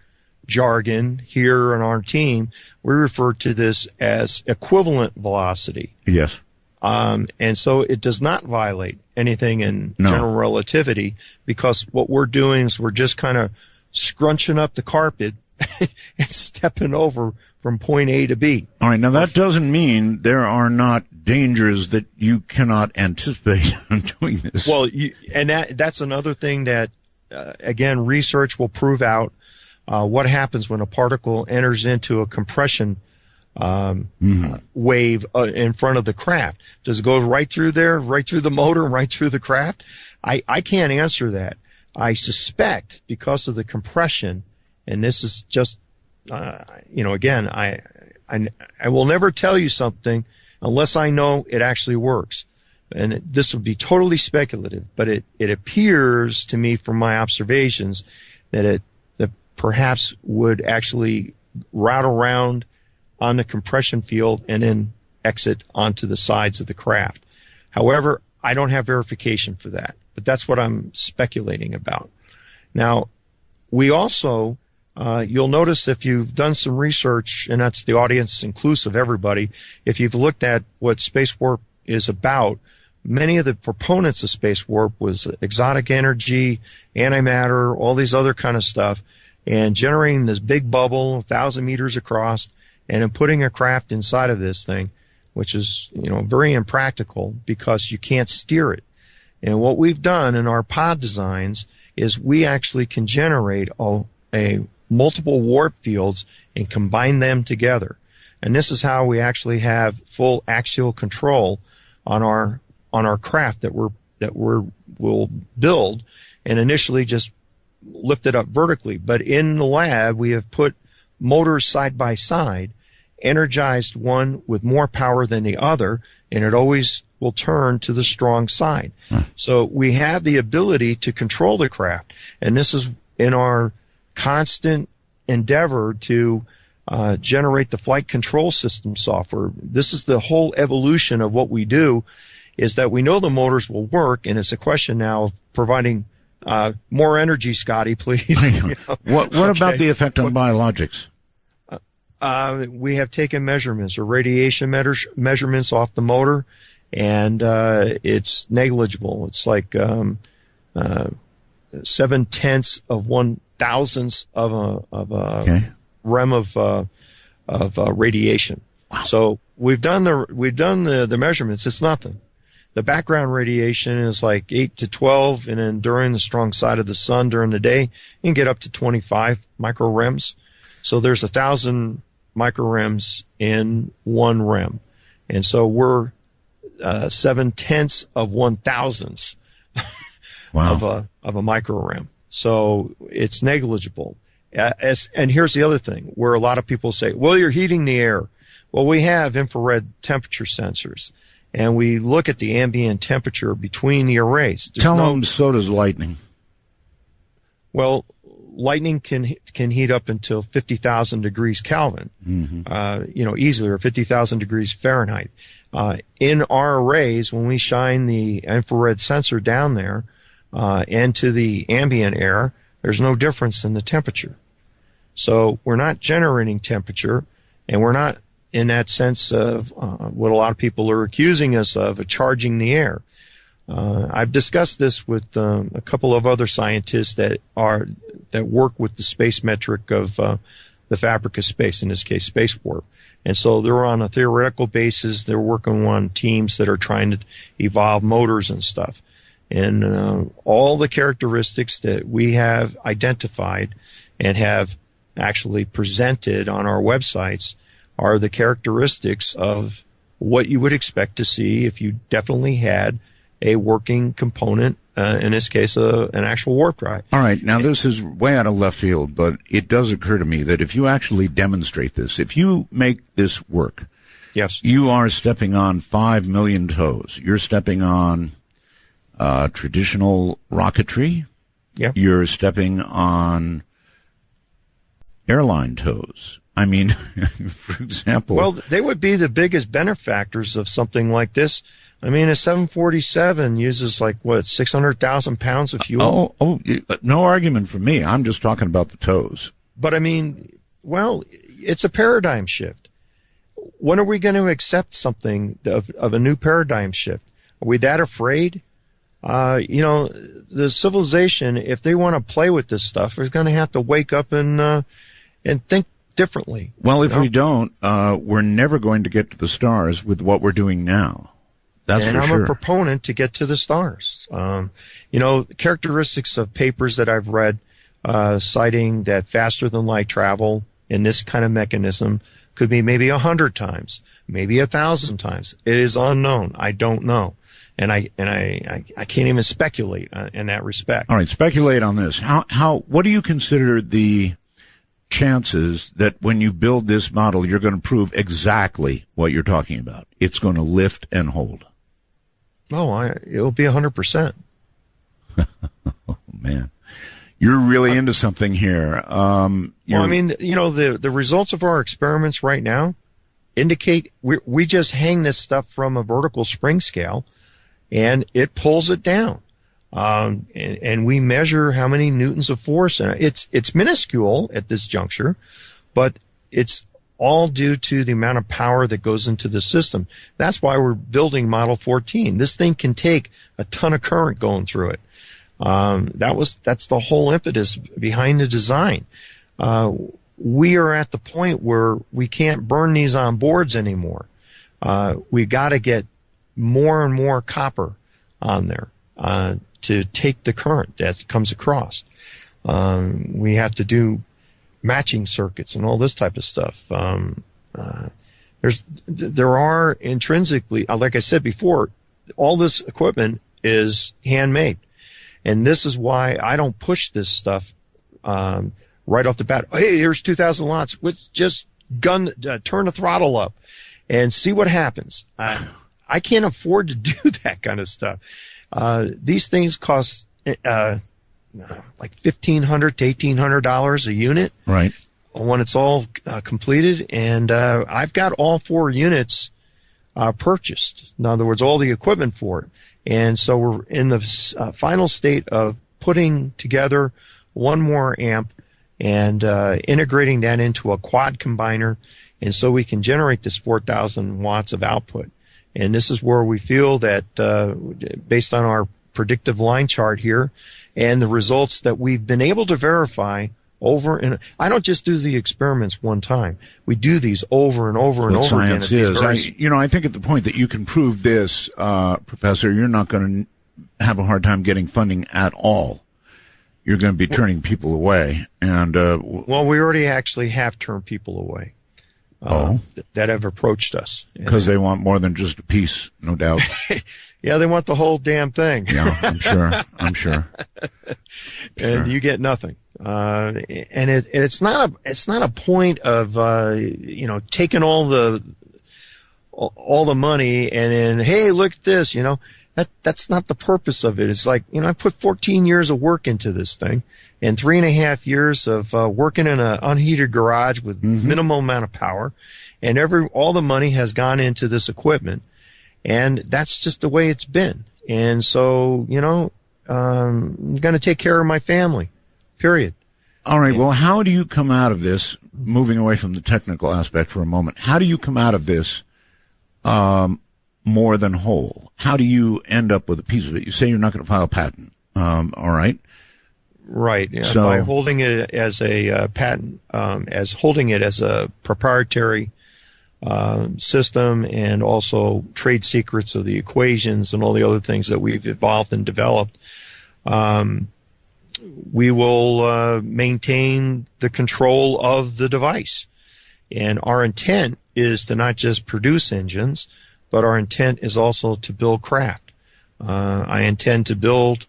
jargon here on our team, we refer to this as equivalent velocity. Yes. And so it does not violate anything in general relativity, because what we're doing is we're just kind of scrunching up the carpet and stepping over from point A to B. All right, now that doesn't mean there are not dangers that you cannot anticipate in doing this. Well, that's another thing that, again, research will prove out what happens when a particle enters into a compression wave in front of the craft. Does it go right through there, right through the motor, and right through the craft? I can't answer that. I suspect because of the compression, and this is just, again, I will never tell you something unless I know it actually works. And this would be totally speculative, but it appears to me from my observations that perhaps would actually route around on the compression field and then exit onto the sides of the craft. However, I don't have verification for that, but that's what I'm speculating about. Now, we also, you'll notice if you've done some research, and that's the audience inclusive, everybody, if you've looked at what space warp is about, many of the proponents of space warp was exotic energy, antimatter, all these other kind of stuff, and generating this big bubble 1,000 meters across and then putting a craft inside of this thing, which is, very impractical because you can't steer it. And what we've done in our pod designs is we actually can generate a multiple warp fields and combine them together. And this is how we actually have full axial control on our craft that we'll build, and initially just lift it up vertically. But in the lab, we have put motors side by side, energized one with more power than the other, and it always will turn to the strong side. So we have the ability to control the craft, and this is in our constant endeavor to generate the flight control system software. This is the whole evolution of what we do, is that we know the motors will work, and it's a question now of providing more energy, Scotty, please. What about the effect on biologics? We have taken measurements or radiation measurements off the motor, and it's negligible. It's like 0.7 of 1,000th of a rem of radiation. Wow. So we've done the measurements. It's nothing. The background radiation is like 8 to 12, and then during the strong side of the sun during the day, you can get up to 25 microrems. So there's 1,000 microrems in one rem. And so we're 0.7 of 1,000th wow. of a microrem. So it's negligible. And here's the other thing, where a lot of people say, well, you're heating the air. Well, we have infrared temperature sensors, and we look at the ambient temperature between the arrays. Tell them so does lightning. Well, lightning can heat up until 50,000 degrees Kelvin, easily, or 50,000 degrees Fahrenheit. In our arrays, when we shine the infrared sensor down there into the ambient air, there's no difference in the temperature. So we're not generating temperature, and we're not, in that sense of what a lot of people are accusing us of charging the air. I've discussed this with a couple of other scientists that work with the space metric of the fabric of space, in this case, space warp. And so they're on a theoretical basis. They're working on teams that are trying to evolve motors and stuff. And all the characteristics that we have identified and have actually presented on our websites are the characteristics of what you would expect to see if you definitely had a working component, in this case, an actual warp drive. All right. Now, this is way out of left field, but it does occur to me that if you actually demonstrate this, if you make this work, yes, you are stepping on 5 million toes. You're stepping on traditional rocketry. Yeah. You're stepping on airline toes. I mean, for example. Well, they would be the biggest benefactors of something like this. I mean, a 747 uses 600,000 pounds of fuel. No argument from me. I'm just talking about the toes. But I mean, well, it's a paradigm shift. when are we going to accept something of a new paradigm shift? Are we that afraid? The civilization, if they want to play with this stuff, is going to have to wake up and think differently. Well, if we don't, we're never going to get to the stars with what we're doing now. That's for sure. And I'm a proponent to get to the stars. Characteristics of papers that I've read citing that faster than light travel in this kind of mechanism could be maybe 100 times, maybe 1,000 times. It is unknown. I don't know. And I can't even speculate in that respect. All right, speculate on this. What do you consider the chances that when you build this model, you're going to prove exactly what you're talking about? It's going to lift and hold. Oh, it'll be 100%. Oh, man. You're really into something here. The results of our experiments right now indicate we just hang this stuff from a vertical spring scale, and it pulls it down. And we measure how many newtons of force, and it's minuscule at this juncture, but it's all due to the amount of power that goes into the system. That's why we're building Model 14. This thing can take a ton of current going through it. That's the whole impetus behind the design. We are at the point where we can't burn these on boards anymore. We got to get more and more copper on there to take the current that comes across. We have to do matching circuits and all this type of stuff. There are intrinsically, like I said before, all this equipment is handmade. And this is why I don't push this stuff right off the bat. Hey, here's 2,000 watts. Let's just turn the throttle up and see what happens. I can't afford to do that kind of stuff. These things cost like $1,500 to $1,800 a unit. Right. When it's all completed, and I've got all 4 units purchased. In other words, all the equipment for it. And so we're in the final state of putting together one more amp and integrating that into a quad combiner, and so we can generate this 4,000 watts of output. And this is where we feel that, based on our predictive line chart here and the results that we've been able to verify over and I don't just do the experiments one time. We do these over and over and over again. Science is. I think at the point that you can prove this, Professor, you're not going to have a hard time getting funding at all. You're going to be turning people away. And well, we already actually have turned people away. That have approached us. Because they want more than just a piece, no doubt. Yeah, they want the whole damn thing. Yeah, I'm sure. And you get nothing. And it's not a point of taking all the money and then, hey, look at this, that's not the purpose of it. It's like, I put 14 years of work into this thing and 3.5 years of working in an unheated garage with minimal amount of power, and all the money has gone into this equipment, and that's just the way it's been. And so, I'm going to take care of my family, period. All right, well, how do you come out of this, moving away from the technical aspect for a moment, how do you come out of this more than whole? How do you end up with a piece of it? You say you're not going to file a patent, all right? Right. Yeah, so, by holding it as a patent, as holding it as a proprietary system, and also trade secrets of the equations and all the other things that we've evolved and developed, we will maintain the control of the device. And our intent is to not just produce engines, but our intent is also to build craft. I intend to build,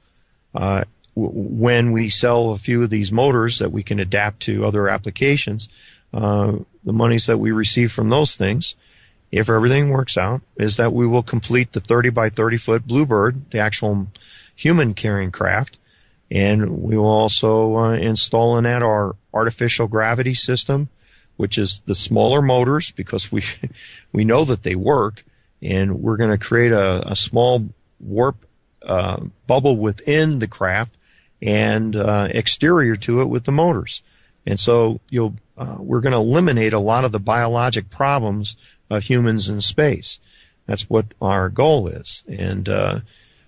when we sell a few of these motors that we can adapt to other applications, the monies that we receive from those things, if everything works out, is that we will complete the 30 by 30 foot Bluebird, the actual human carrying craft, and we will also install in that our artificial gravity system, which is the smaller motors, because we know that they work, and we're going to create a small warp bubble within the craft and exterior to it with the motors. And so we're going to eliminate a lot of the biologic problems of humans in space. That's what our goal is. And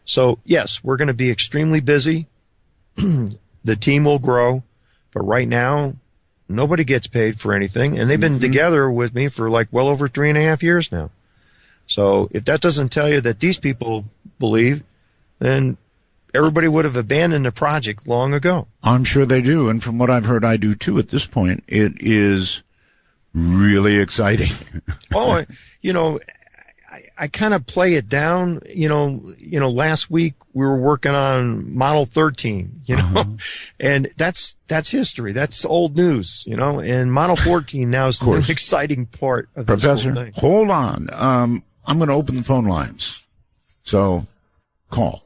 so, yes, we're going to be extremely busy. The team will grow. But right now, nobody gets paid for anything. And they've been together with me for like well over 3.5 years now. So if that doesn't tell you that these people believe, then everybody would have abandoned the project long ago. I'm sure they do. And from what I've heard, I do too at this point. It is really exciting. Oh, I kind of play it down. Last week we were working on Model 13, and that's history. That's old news, and Model 14 now is the most exciting part of this Professor, whole thing. Hold on. I'm going to open the phone lines. So, call.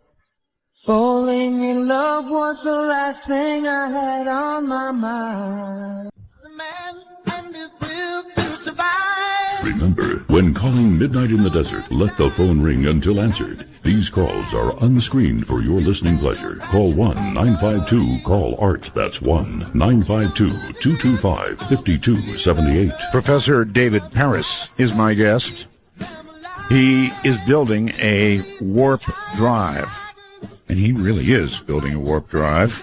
Falling in love was the last thing I had on my mind. The man and his will to survive. Remember, when calling Midnight in the Desert, let the phone ring until answered. These calls are unscreened for your listening pleasure. Call 1-952-CALL-ART. That's 1-952-225-5278. Professor David Paris is my guest. He is building a warp drive. And he really is building a warp drive.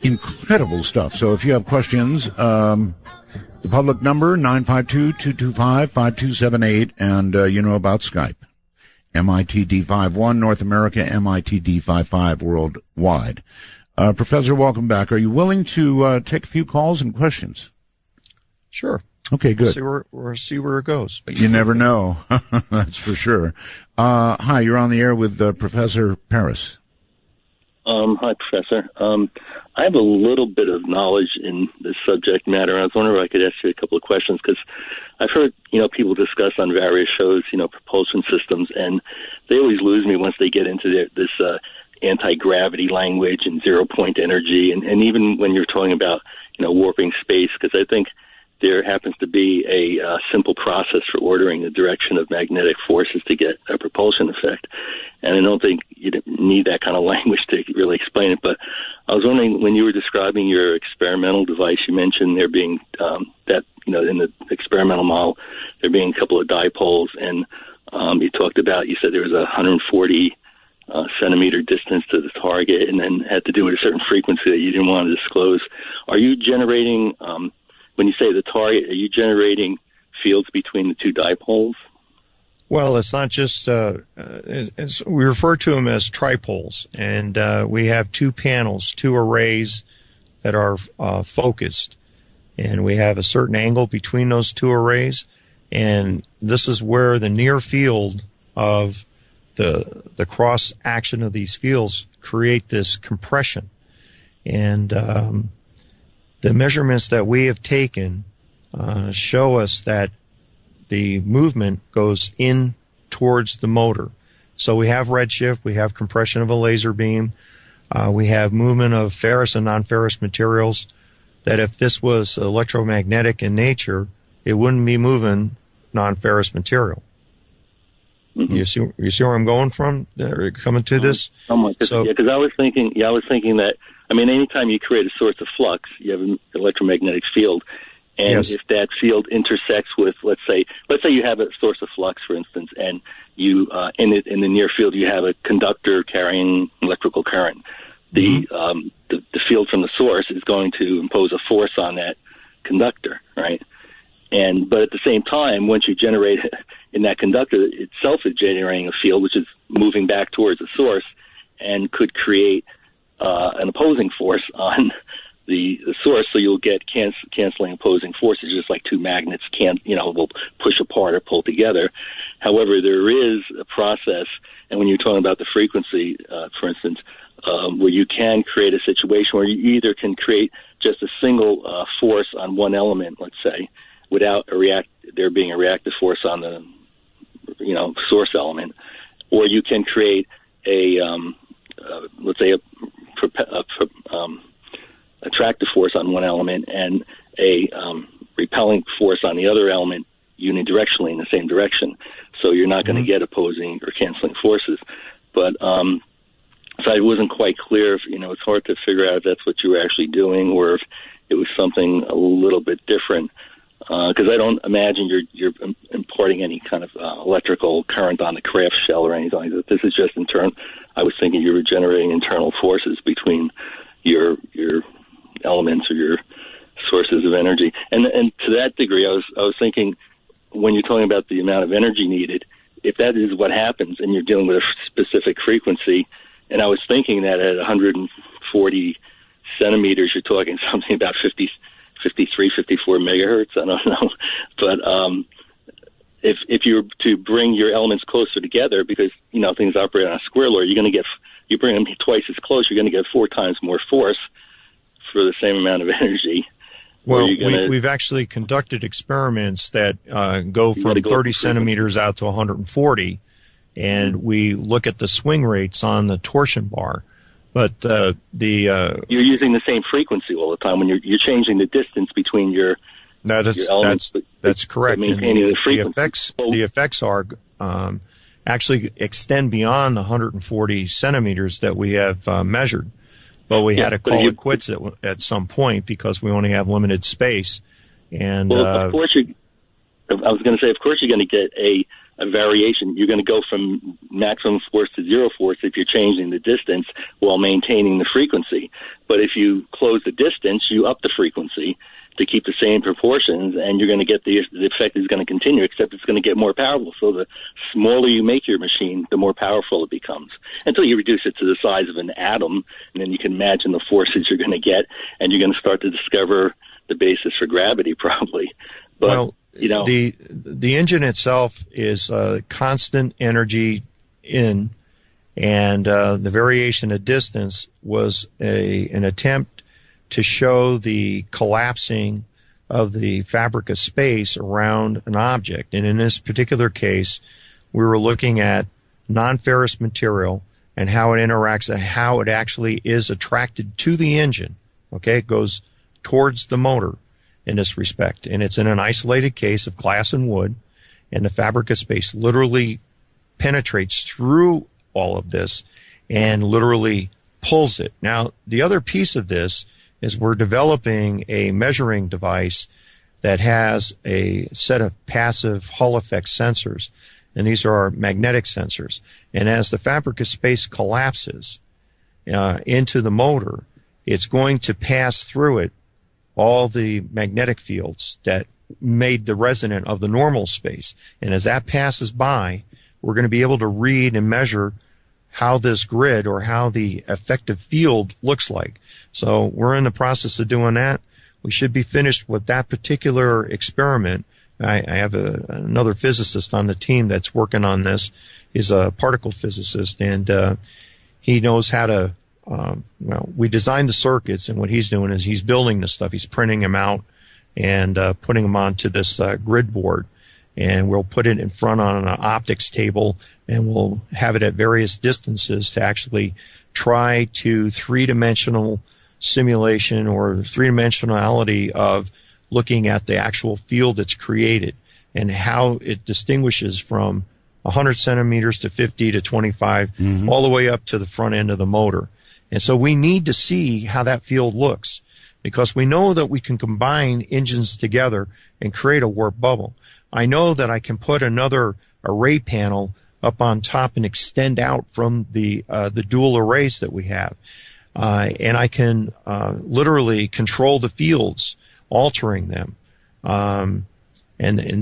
Incredible stuff. So if you have questions, the public number, 952-225-5278, and you know about Skype. MITD51 North America, MITD55 worldwide. Professor, welcome back. Are you willing to take a few calls and questions? Sure. Okay, good. See where it goes. You never know. That's for sure. Hi, you're on the air with Professor Paris. Hi, Professor. I have a little bit of knowledge in this subject matter. I was wondering if I could ask you a couple of questions, because I've heard, people discuss on various shows, propulsion systems, and they always lose me once they get into this anti-gravity language and zero-point energy, and even when you're talking about, warping space, because I think there happens to be a simple process for ordering the direction of magnetic forces to get a propulsion effect. And I don't think you need that kind of language to really explain it. But I was wondering, when you were describing your experimental device, you mentioned there being in the experimental model, there being a couple of dipoles. And you said there was a 140 centimeter distance to the target, and then had to do with a certain frequency that you didn't want to disclose. Are you generating... when you say the target, are you generating fields between the two dipoles? Well, it's not just, we refer to them as tripoles, and we have two panels, two arrays that are focused, and we have a certain angle between those two arrays, and this is where the near field of the cross action of these fields create this compression. And the measurements that we have taken show us that the movement goes in towards the motor. So we have redshift, we have compression of a laser beam, we have movement of ferrous and non-ferrous materials, that if this was electromagnetic in nature, it wouldn't be moving non-ferrous material. Mm-hmm. You see where I'm going from? Coming to this? Because I was thinking that, anytime you create a source of flux, you have an electromagnetic field, and yes. If that field intersects with, let's say you have a source of flux, for instance, and you in the near field you have a conductor carrying electrical current. Mm-hmm. The field from the source is going to impose a force on that conductor, right? But at the same time, once you generate in that conductor itself is generating a field which is moving back towards the source and could create an opposing force on the source, so you'll get canceling opposing forces, just like two magnets will push apart or pull together. However, there is a process, and when you're talking about the frequency, for instance, where you can create a situation where you either can create just a single force on one element, let's say, without there being a reactive force on the source element, or you can create a let's say a attractive force on one element and a repelling force on the other element unidirectionally in the same direction. So you're not going to get opposing or canceling forces. But so I wasn't quite clear if, it's hard to figure out if that's what you were actually doing or if it was something a little bit different. Because I don't imagine you're imparting any kind of electrical current on the craft shell or anything like that. This is just internal. I was thinking you were generating internal forces between your elements or your sources of energy. And to that degree, I was thinking, when you're talking about the amount of energy needed, if that is what happens and you're dealing with a specific frequency, and I was thinking that at 140 centimeters, you're talking something about 53, 54 megahertz. I don't know. But if you were to bring your elements closer together, because, things operate on a square law, you bring them twice as close, you're going to get 4 times more force for the same amount of energy. Well, we've actually conducted experiments that go from 30 centimeters out to 140, and we look at the swing rates on the torsion bar. But you're using the same frequency all the time when you're changing the distance between your elements. That's correct. Maintaining the frequency. The effects are actually extend beyond the 140 centimeters that we have measured. But we had to call it quits at some point because we only have limited space. And of course, I was going to say, of course, you're going to get a variation. You're going to go from maximum force to zero force if you're changing the distance while maintaining the frequency. But if you close the distance, you up the frequency to keep the same proportions, and you're going to get the effect is going to continue, except it's going to get more powerful. So the smaller you make your machine, the more powerful it becomes, until you reduce it to the size of an atom, and then you can imagine the forces you're going to get, and you're going to start to discover the basis for gravity, probably. But, the engine itself is constant energy in, and the variation of distance was an attempt to show the collapsing of the fabric of space around an object. And in this particular case, we were looking at non-ferrous material and how it interacts and how it actually is attracted to the engine. Okay, it goes towards the motor in this respect. And it's in an isolated case of glass and wood, and the fabric of space literally penetrates through all of this and literally pulls it. Now, the other piece of this is we're developing a measuring device that has a set of passive Hall effect sensors, and these are our magnetic sensors. And as the fabric of space collapses into the motor, it's going to pass through it all the magnetic fields that made the resonant of the normal space. And as that passes by, we're going to be able to read and measure how this grid or how the effective field looks like. So we're in the process of doing that. We should be finished with that particular experiment. I have another physicist on the team that's working on this. He's a particle physicist, and he knows how to, we designed the circuits, and what he's doing is he's building the stuff. He's printing them out and putting them onto this grid board. And we'll put it in front on an optics table, and we'll have it at various distances to actually try to three-dimensional simulation or three-dimensionality of looking at the actual field that's created and how it distinguishes from 100 centimeters to 50 to 25, all the way up to the front end of the motor. And so we need to see how that field looks, because we know that we can combine engines together and create a warp bubble. I know that I can put another array panel up on top and extend out from the dual arrays that we have. And I can literally control the fields, altering them. And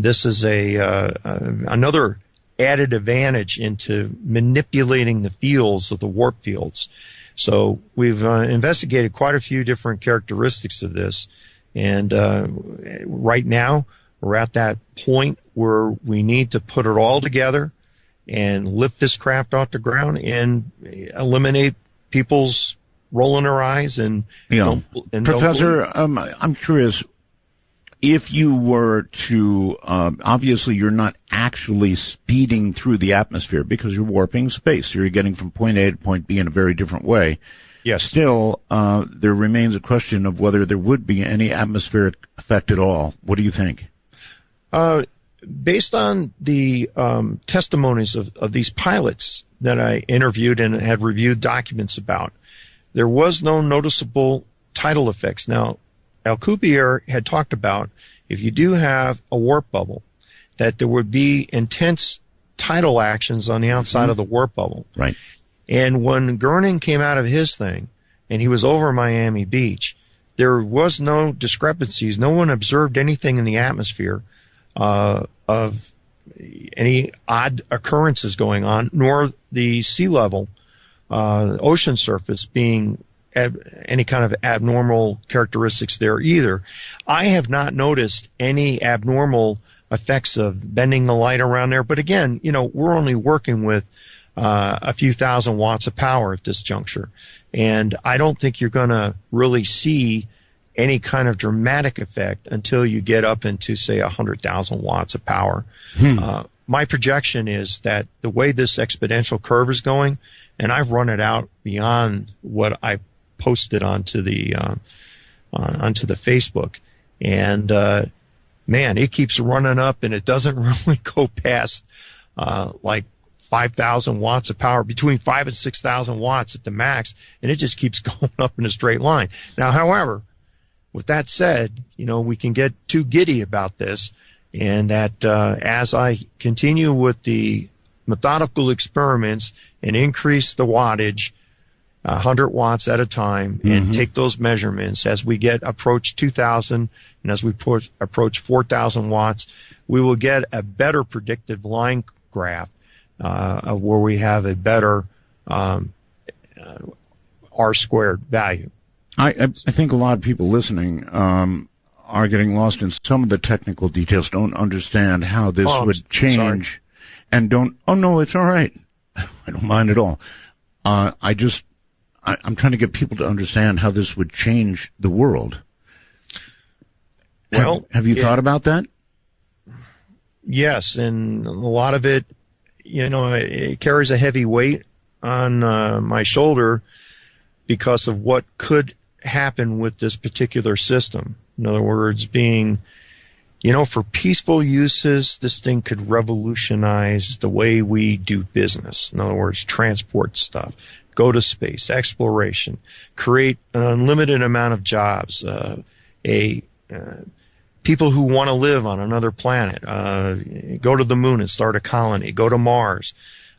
this is another added advantage into manipulating the fields of the warp fields. So we've investigated quite a few different characteristics of this. And right now, we're at that point where we need to put it all together and lift this craft off the ground and eliminate people's rolling their eyes and Professor, I'm curious, if you were to, obviously you're not actually speeding through the atmosphere because you're warping space. You're getting from point A to point B in a very different way. Yes. Still, there remains a question of whether there would be any atmospheric effect at all. What do you think? Based on the testimonies of these pilots that I interviewed and had reviewed documents about, there was no noticeable tidal effects. Now, Alcubierre had talked about if you do have a warp bubble that there would be intense tidal actions on the outside of the warp bubble. Right. And when Gurning came out of his thing, and he was over Miami Beach, there was no discrepancies. No one observed anything in the atmosphere of any odd occurrences going on, nor the sea level, ocean surface being any kind of abnormal characteristics there either. I have not noticed any abnormal effects of bending the light around there. But again, we're only working with a few thousand watts of power at this juncture. And I don't think you're going to really see any kind of dramatic effect until you get up into, say, 100,000 watts of power. My projection is that the way this exponential curve is going, and I've run it out beyond what I posted onto the Facebook, and man, it keeps running up, and it doesn't really go past like 5,000 watts of power, between 5,000 and 6,000 watts at the max, and it just keeps going up in a straight line. Now, however, with that said, we can get too giddy about this, and that as I continue with the methodical experiments and increase the wattage 100 watts at a time and take those measurements as we approach 2,000 and as we approach 4,000 watts, we will get a better predictive line graph of where we have a better R-squared value. I think a lot of people listening are getting lost in some of the technical details, don't understand how this would change, and don't, oh no, it's all right. I don't mind at all. I'm trying to get people to understand how this would change the world. Well, have you thought about that? Yes, and a lot of it, it carries a heavy weight on my shoulder because of what could happen with this particular system. In other words, being, for peaceful uses, this thing could revolutionize the way we do business. In other words, transport stuff, go to space, exploration, create an unlimited amount of jobs, people who want to live on another planet, go to the moon and start a colony, go to Mars,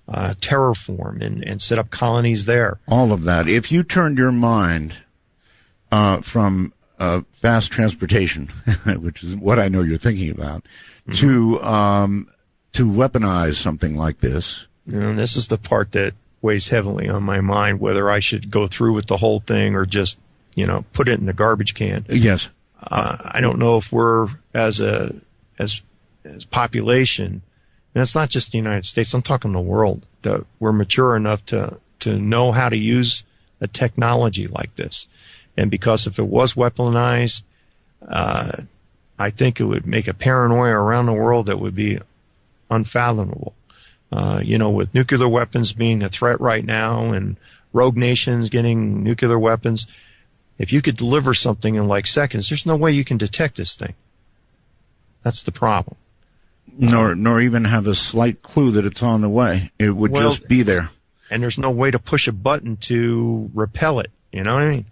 terraform and set up colonies there. All of that. If you turned your mind from fast transportation, which is what I know you're thinking about, to weaponize something like this. And this is the part that weighs heavily on my mind, whether I should go through with the whole thing or just, put it in the garbage can. Yes. I don't know if we're as population, and it's not just the United States, I'm talking the world, that we're mature enough to know how to use a technology like this. And because if it was weaponized, I think it would make a paranoia around the world that would be unfathomable. With nuclear weapons being a threat right now and rogue nations getting nuclear weapons, if you could deliver something in like seconds, there's no way you can detect this thing. That's the problem. Nor even have a slight clue that it's on the way. It would just be there. And there's no way to push a button to repel it. You know what I mean?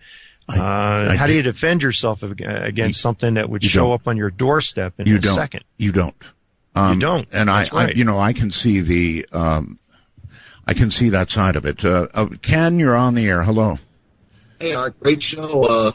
How do you defend yourself against something that would show up on your doorstep in a second? You don't. You don't. And That's right. I can see I can see that side of it. Ken, you're on the air. Hello. Hey, Art, great show.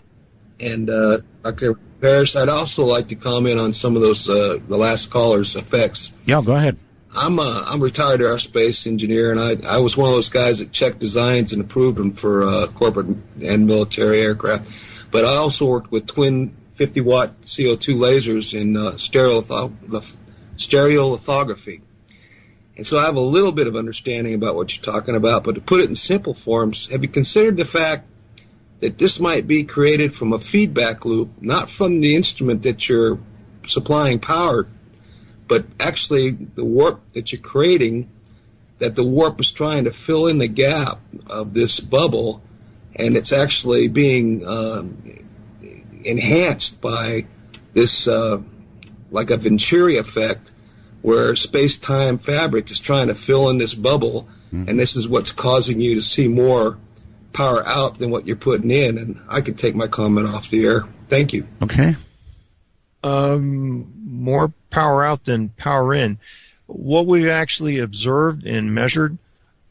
And Dr. Parrish, I'd also like to comment on some of those the last caller's effects. Yeah, go ahead. I'm a retired aerospace engineer, and I was one of those guys that checked designs and approved them for corporate and military aircraft. But I also worked with twin 50-watt CO2 lasers in stereolithography. And so I have a little bit of understanding about what you're talking about. But to put it in simple forms, have you considered the fact that this might be created from a feedback loop, not from the instrument that you're supplying power, but actually the warp that you're creating, that the warp is trying to fill in the gap of this bubble, and it's actually being enhanced by this, like a Venturi effect, where space-time fabric is trying to fill in this bubble, and this is what's causing you to see more power out than what you're putting in. And I could take my comment off the air. Thank you. Okay. More power out than power in. What we actually observed and measured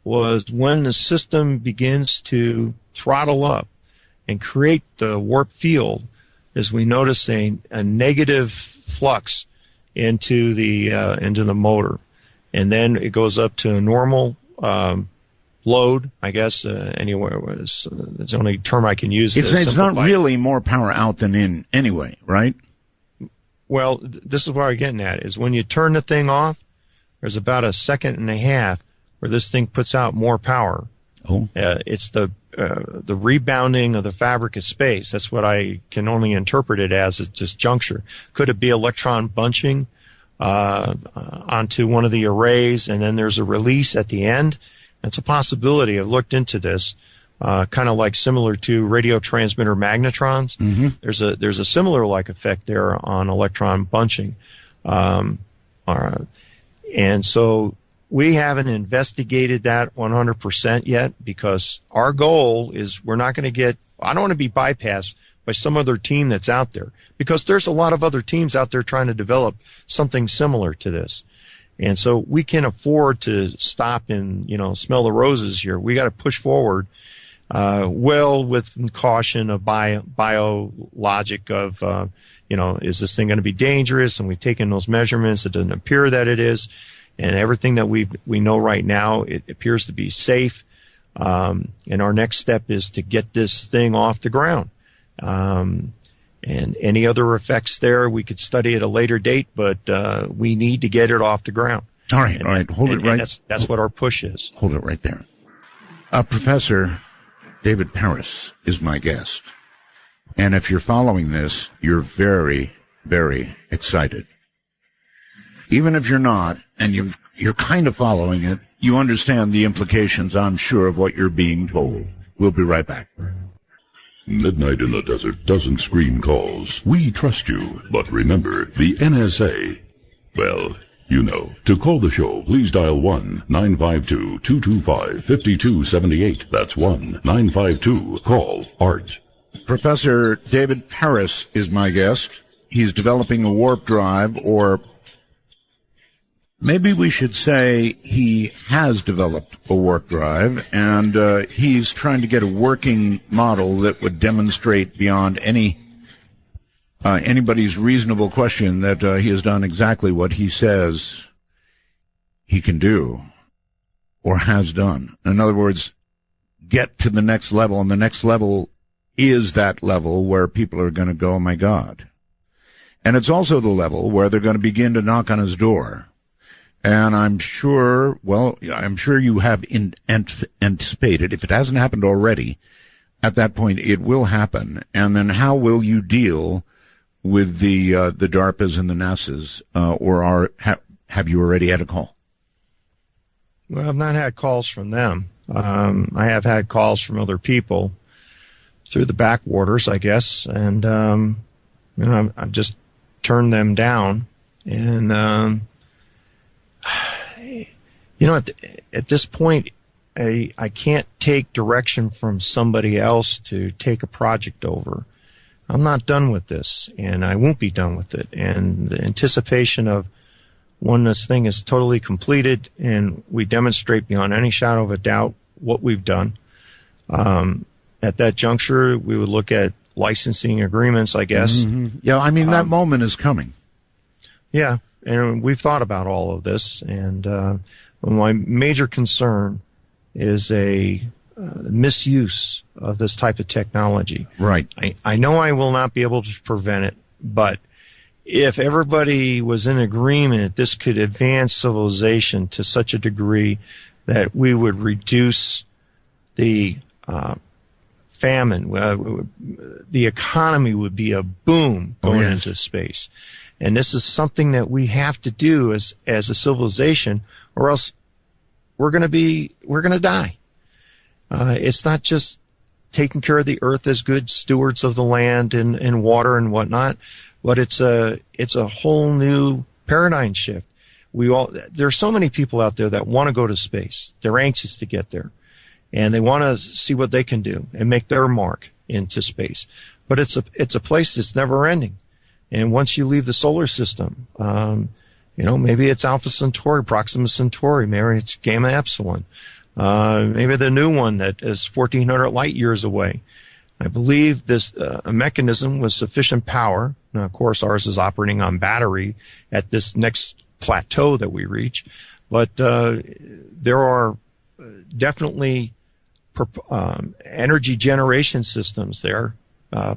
was when the system begins to throttle up and create the warp field, is we notice a negative flux into the motor, and then it goes up to a normal load, I guess. Anywhere was that's the only term I can use. It's not really more power out than in anyway, right? Well, this is what I'm getting at, is when you turn the thing off, there's about a second and a half where this thing puts out more power. Oh. It's the rebounding of the fabric of space. That's what I can only interpret it as at this juncture. Could it be electron bunching onto one of the arrays, and then there's a release at the end? That's a possibility. I've looked into this. Kind of like similar to radio transmitter magnetrons. Mm-hmm. There's a similar like effect there on electron bunching. And so we haven't investigated that 100% yet, because our goal is I don't want to be bypassed by some other team that's out there, because there's a lot of other teams out there trying to develop something similar to this. And so we can't afford to stop and, smell the roses here. We got to push forward, with caution of biologic of, is this thing going to be dangerous? And we've taken those measurements. It doesn't appear that it is. And everything that we know right now, it appears to be safe. And our next step is to get this thing off the ground. And any other effects there, we could study at a later date, but we need to get it off the ground. All right. Hold it right. That's what our push is. Hold it right there. Professor David Paris is my guest. And if you're following this, you're very, very excited. Even if you're not, and you're kind of following it, you understand the implications, I'm sure, of what you're being told. We'll be right back. Midnight in the Desert doesn't screen calls. We trust you. But remember, the NSA, well, to call the show, please dial 1-952-225-5278. That's 1-952-CALL-ART. Professor David Paris is my guest. He's developing a warp drive, or maybe we should say he has developed a warp drive, and he's trying to get a working model that would demonstrate beyond anybody's reasonable question that he has done exactly what he says he can do or has done. In other words, get to the next level, and the next level is that level where people are going to go, oh my God. And it's also the level where they're going to begin to knock on his door. And I'm sure you have anticipated, if it hasn't happened already, at that point it will happen. And then how will you deal with the DARPAs and the NASAs, or have you already had a call? Well, I've not had calls from them. I have had calls from other people through the backwaters, I guess, and I've just turned them down. And at this point, I can't take direction from somebody else to take a project over. I'm not done with this, and I won't be done with it. And the anticipation of when this thing is totally completed and we demonstrate beyond any shadow of a doubt what we've done, at that juncture, we would look at licensing agreements, I guess. Mm-hmm. Yeah, that moment is coming. Yeah, and we've thought about all of this, and my major concern is a misuse of this type of technology. Right. I know I will not be able to prevent it, but if everybody was in agreement, this could advance civilization to such a degree that we would reduce the famine. The economy would be a boom going into space. And this is something that we have to do as a civilization, or else we're going to die. It's not just taking care of the earth as good stewards of the land and water and whatnot, but it's a whole new paradigm shift. There are so many people out there that want to go to space. They're anxious to get there, and they want to see what they can do and make their mark into space. But it's a place that's never ending. And once you leave the solar system, maybe it's Alpha Centauri, Proxima Centauri, maybe it's Gamma Epsilon, maybe the new one that is 1,400 light years away. I believe this a mechanism with sufficient power. Now, of course, ours is operating on battery at this next plateau that we reach, but there are definitely energy generation systems there,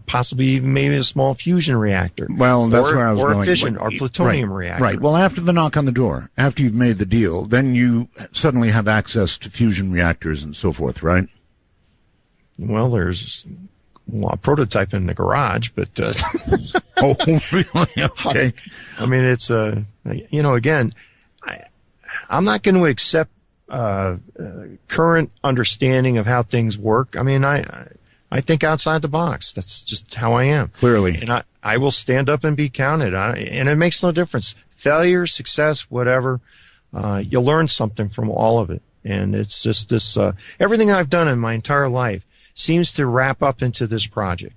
possibly even maybe a small fusion reactor. Well, that's where I was going. Or a fission or plutonium reactor. Right. Well, after the knock on the door, after you've made the deal, then you suddenly have access to fusion reactors and so forth, right? Well, there's a prototype in the garage, but oh, really? Okay. I mean, it's again, I'm not going to accept current understanding of how things work. I mean, I think outside the box. That's just how I am. Clearly. And I will stand up and be counted. And it makes no difference. Failure, success, whatever, you'll learn something from all of it. And it's just this, everything I've done in my entire life seems to wrap up into this project.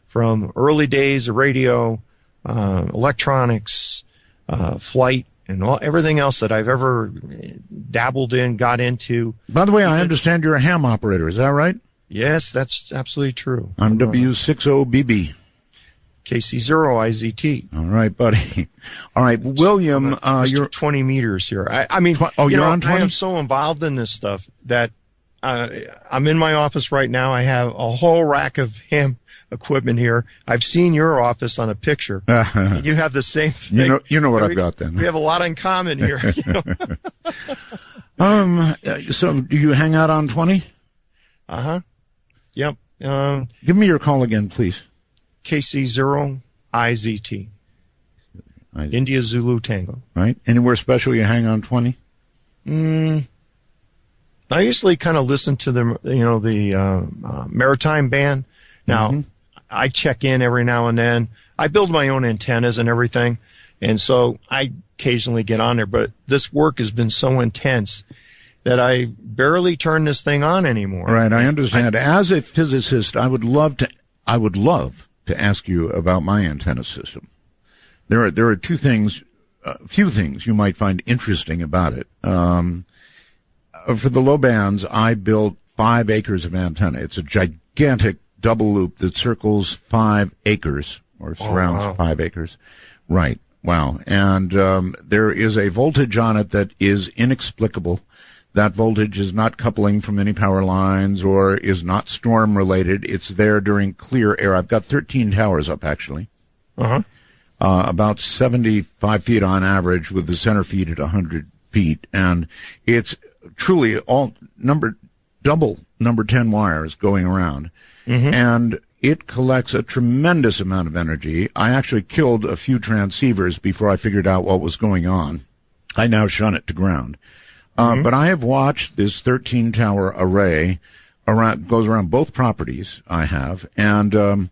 From early days of radio, electronics, flight, and everything else that I've ever dabbled in, got into. By the way, I understand you're a ham operator. Is that right? Yes, that's absolutely true. I'm W60BB. KC0IZT. All right, buddy. All right, William, you're 20 meters here. I mean, you're on 20? I am so involved in this stuff that I'm in my office right now. I have a whole rack of ham equipment here. I've seen your office on a picture. You have the same thing. You know what I've got then. We have a lot in common here. So do you hang out on 20? Uh-huh. Yep. Give me your call again, please. KC0IZT. India Zulu Tango. Right. Anywhere special you hang on 20? I usually kind of listen to the maritime band. Now, I check in every now and then. I build my own antennas and everything, and so I occasionally get on there. But this work has been so intense that I barely turn this thing on anymore. Right, I understand. As a physicist, I would love to ask you about my antenna system. There are few things you might find interesting about it. For the low bands, I built 5 acres of antenna. It's a gigantic double loop that circles 5 acres or surrounds 5 acres. Right. Wow. And there is a voltage on it that is inexplicable. That voltage is not coupling from any power lines or is not storm related. It's there during clear air. I've got 13 towers up, actually. About 75 feet on average, with the center feed at 100 feet. And it's truly all double number 10 wires going around. And it collects a tremendous amount of energy. I actually killed a few transceivers before I figured out what was going on. I now shun it to ground. But I have watched this 13-tower array goes around both properties I have, and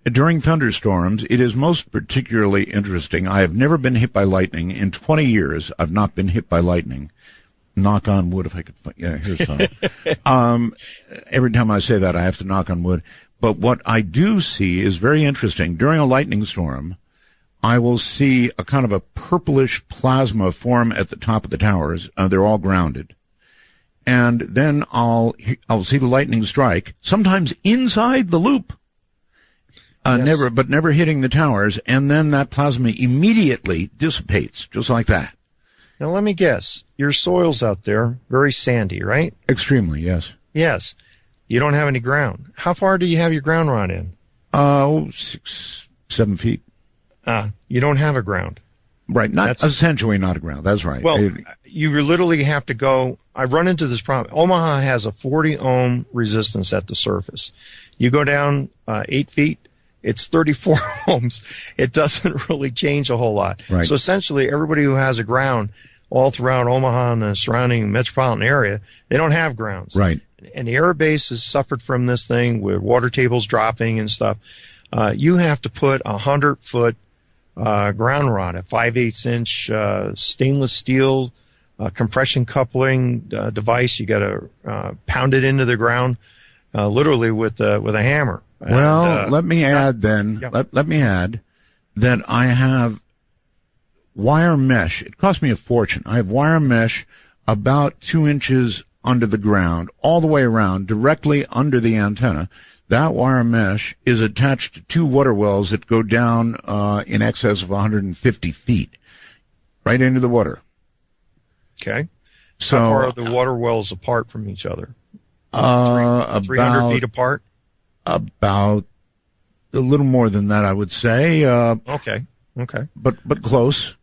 during thunderstorms, it is most particularly interesting. I have never been hit by lightning. In 20 years, I've not been hit by lightning. Knock on wood, if I could find, yeah, here's some. Every time I say that, I have to knock on wood. But what I do see is very interesting. During a lightning storm, I will see a kind of a purplish plasma form at the top of the towers. They're all grounded. And then I'll see the lightning strike, sometimes inside the loop. Yes. Never hitting the towers, and then that plasma immediately dissipates, just like that. Now let me guess. Your soil's out there, very sandy, right? Extremely, yes. Yes. You don't have any ground. How far do you have your ground rod in? 6, 7 feet. You don't have a ground. Right, essentially not a ground. That's right. Well, you literally have to go. I run into this problem. Omaha has a 40 ohm resistance at the surface. You go down 8 feet, it's 34 ohms. It doesn't really change a whole lot. Right. So essentially, everybody who has a ground all throughout Omaha and the surrounding metropolitan area, they don't have grounds. Right. And the air base has suffered from this thing with water tables dropping and stuff. You have to put a 100-foot ground rod, a 5/8 inch stainless steel compression coupling device. You got to pound it into the ground, literally with a hammer. Well, let me add then. Yeah. Let me add that I have wire mesh. It cost me a fortune. I have wire mesh about 2 inches under the ground, all the way around, directly under the antenna. That wire mesh is attached to 2 water wells that go down in excess of 150 feet, right into the water. Okay. So, how far are the water wells apart from each other? 300 feet apart? About a little more than that, I would say. Okay. But close.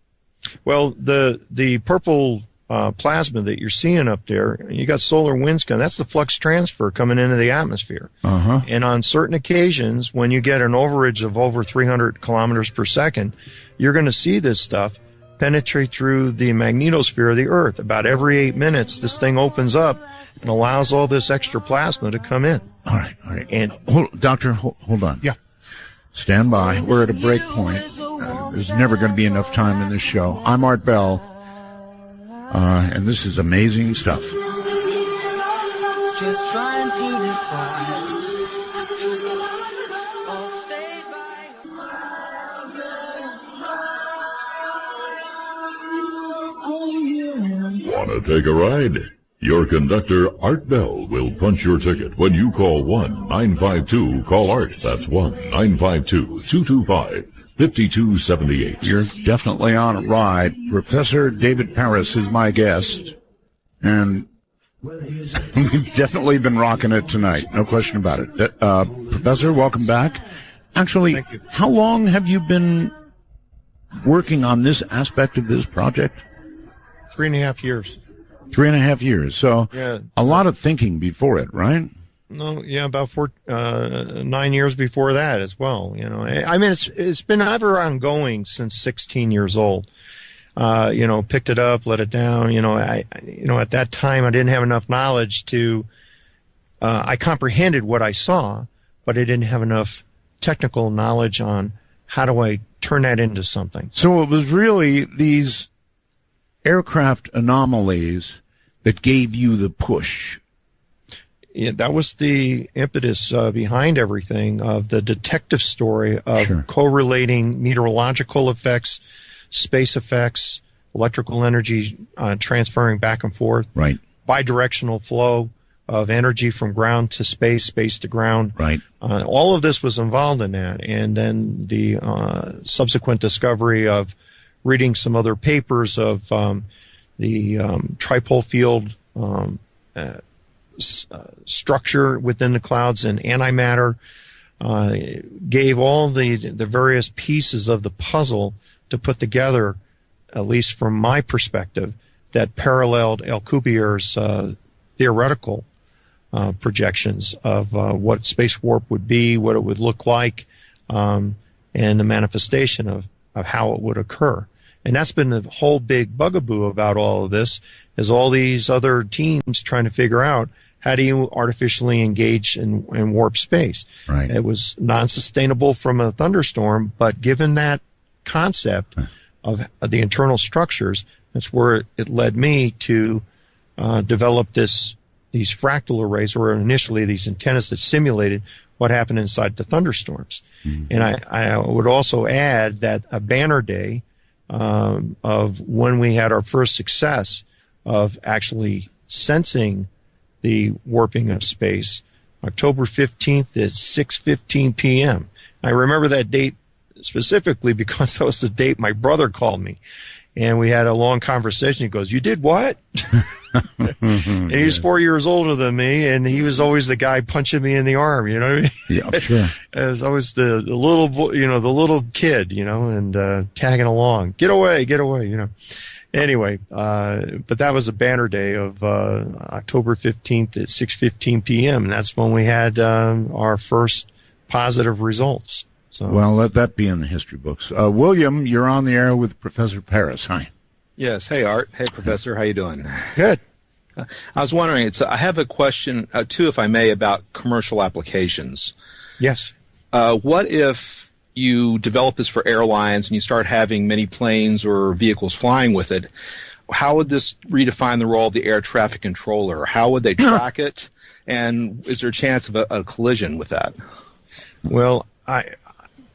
Well, the purple plasma that you're seeing up there, you got solar winds coming. That's the flux transfer coming into the atmosphere. Uh-huh. And on certain occasions, when you get an overage of over 300 kilometers per second, you're going to see this stuff penetrate through the magnetosphere of the Earth. About every 8 minutes, this thing opens up and allows all this extra plasma to come in. All right. And Doctor, hold on. Yeah. Stand by. We're at a break point. There's never going to be enough time in this show. I'm Art Bell, and this is amazing stuff. Just trying to decide. Or stay by. Want to take a ride? Your conductor, Art Bell, will punch your ticket when you call 1-952-CALL-ART. That's 1-952-225-5278. You're definitely on a ride. Professor David Paris is my guest, and we've definitely been rocking it tonight. No question about it. Professor, welcome back. Actually, Thank you. How long have you been working on this aspect of this project? 3.5 years. 3.5 years. So Yeah. a lot of thinking before it, right? No, yeah, about 9 years before that as well. You know, I mean, it's been ever ongoing since 16 years old. Picked it up, let it down. At that time I didn't have enough knowledge to. I comprehended what I saw, but I didn't have enough technical knowledge on how do I turn that into something. So it was really these aircraft anomalies that gave you the push. Yeah, that was the impetus behind everything, of the detective story of Sure. correlating meteorological effects, space effects, electrical energy transferring back and forth, Right, bidirectional flow of energy from ground to space, space to ground. right. All of this was involved in that. And then the subsequent discovery of reading some other papers of the tripole field structure within the clouds and antimatter gave all the various pieces of the puzzle to put together, at least from my perspective, that paralleled Alcubierre's theoretical projections of what space warp would be, what it would look like, and the manifestation of how it would occur. And that's been the whole big bugaboo about all of this, is all these other teams trying to figure out how do you artificially engage in warp space. Right. It was non-sustainable from a thunderstorm, but given that concept of the internal structures, that's where it led me to develop these fractal arrays, or initially these antennas that simulated what happened inside the thunderstorms. Mm-hmm. And I would also add that a banner day of when we had our first success of actually sensing the warping of space, October 15th at 6:15 p.m. I remember that date specifically because that was the date my brother called me. And we had a long conversation. He goes, "You did what?" And he's 4 years older than me, and he was always the guy punching me in the arm. You know what I mean? Yeah, sure. It was always the little, the little kid, and tagging along. Get away, Anyway, but that was a banner day of October 15th at 6:15 p.m., and that's when we had our first positive results. So, well, let that be in the history books. William, you're on the air with Professor Paris. Hi. Yes. Hey, Art. Hey, Professor. How you doing? good. I was wondering, I have a question, too, if I may, about commercial applications. Yes. What if you develop this for airlines and you start having many planes or vehicles flying with it? How would this redefine the role of the air traffic controller? How would they track it? And is there a chance of a collision with that? Well,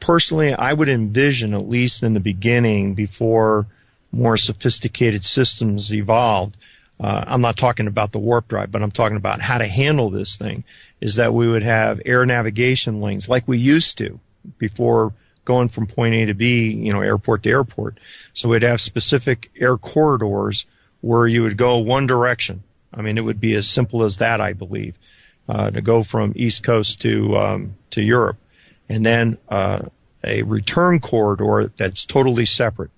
personally, I would envision, at least in the beginning, before more sophisticated systems evolved, I'm not talking about the warp drive, but I'm talking about how to handle this thing, is that we would have air navigation lanes like we used to before going from point A to B, airport to airport. So we'd have specific air corridors where you would go one direction. I mean, it would be as simple as that, I believe, to go from East Coast to Europe. And then a return corridor that's totally separate,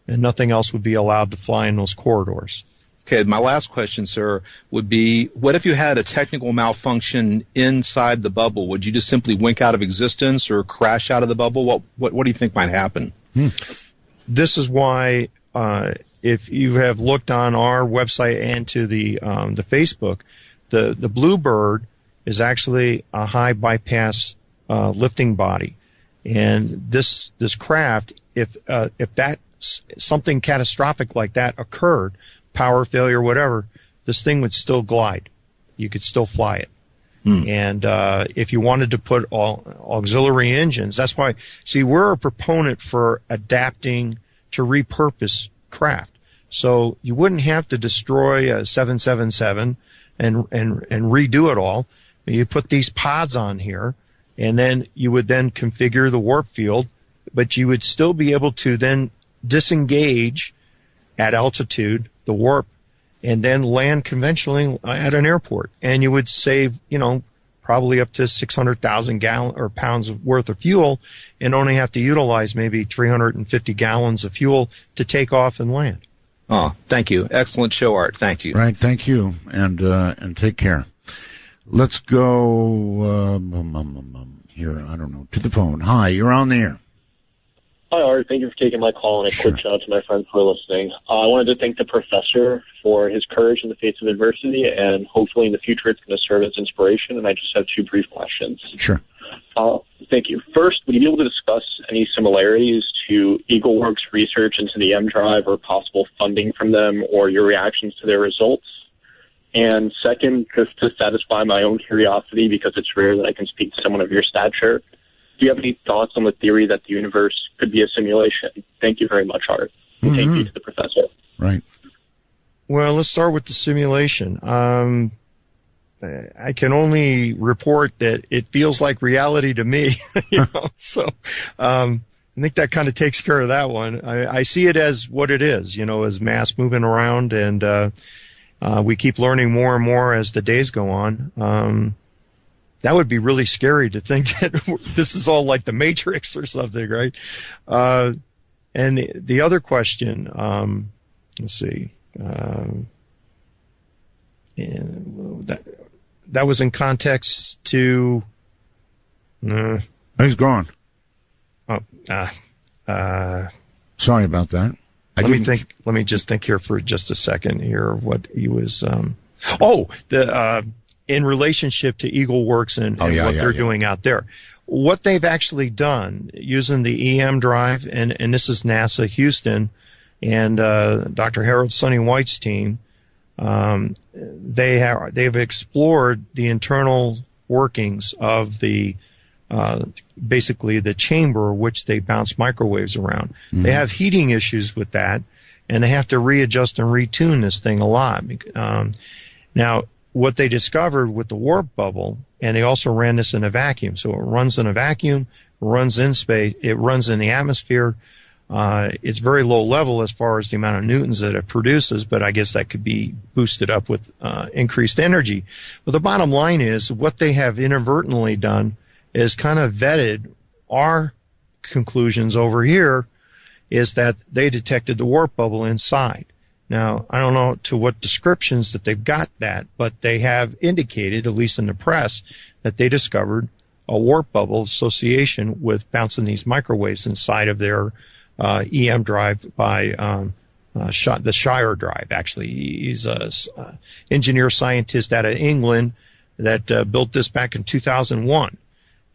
and nothing else would be allowed to fly in those corridors. Okay, my last question, sir, would be, what if you had a technical malfunction inside the bubble? Would you just simply wink out of existence or crash out of the bubble? What do you think might happen? This is why, if you have looked on our website and to the Facebook, the Bluebird is actually a high bypass lifting body, and this craft, if that something catastrophic like that occurred, power failure, whatever, this thing would still glide. You could still fly it. And if you wanted to put all auxiliary engines, that's why, see, we're a proponent for adapting to repurpose craft. So you wouldn't have to destroy a 777 and redo it all. You put these pods on here, and then you would then configure the warp field, but you would still be able to then disengage at altitude the warp and then land conventionally at an airport, and you would save probably up to 600,000 pounds worth of fuel, and only have to utilize maybe 350 gallons of fuel to take off and land. Oh, thank you. Excellent show, Art. Thank you. Right, thank you, and take care. Let's go here. I don't know, to the phone. Hi, you're on the air. Hi, Art. Thank you for taking my call, and a quick shout out to my friends who are listening. I wanted to thank the professor for his courage in the face of adversity, and hopefully in the future it's going to serve as inspiration, and I just have two brief questions. Sure. Thank you. First, would you be able to discuss any similarities to EagleWorks' research into the M drive or possible funding from them, or your reactions to their results? And second, just to satisfy my own curiosity, because it's rare that I can speak to someone of your stature, do you have any thoughts on the theory that the universe could be a simulation? Thank you very much, Art. And thank you to the professor. Right. Well, let's start with the simulation. I can only report that it feels like reality to me. So I think that kind of takes care of that one. I see it as what it is, as mass moving around, and we keep learning more and more as the days go on. That would be really scary to think that this is all like the Matrix or something, right? And the other question, let's see, and that was in context to. He's gone. Sorry about that. Let me just think here for just a second here. What he was. In relationship to EagleWorks and what they're doing out there. What they've actually done using the EM drive, and this is NASA Houston and Dr. Harold Sonny White's team, they've explored the internal workings of the basically the chamber which they bounce microwaves around. Mm-hmm. They have heating issues with that, and they have to readjust and retune this thing a lot. Now, what they discovered with the warp bubble, and they also ran this in a vacuum. So it runs in a vacuum, runs in space, it runs in the atmosphere. It's very low level as far as the amount of newtons that it produces, but I guess that could be boosted up with increased energy. But the bottom line is what they have inadvertently done is kind of vetted our conclusions over here, is that they detected the warp bubble inside. Now, I don't know to what descriptions that they've got that, but they have indicated, at least in the press, that they discovered a warp bubble association with bouncing these microwaves inside of their EM drive by the Shire drive, actually. He's an engineer scientist out of England that built this back in 2001.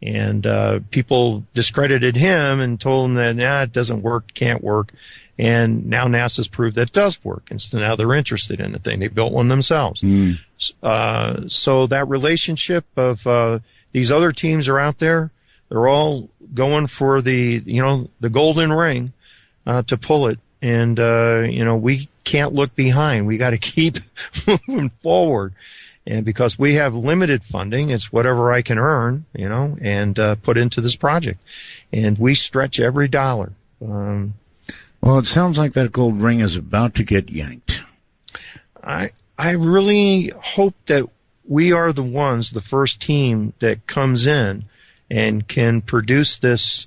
And people discredited him and told him that, it doesn't work, can't work. And now NASA's proved that it does work. And so now they're interested in the thing. They built one themselves. So that relationship of these other teams are out there, They're all going for the golden ring to pull it. And, we can't look behind. We got to keep moving forward. And because we have limited funding, it's whatever I can earn, and put into this project. And we stretch every dollar. Well, it sounds like that gold ring is about to get yanked. I really hope that we are the ones, the first team that comes in and can produce this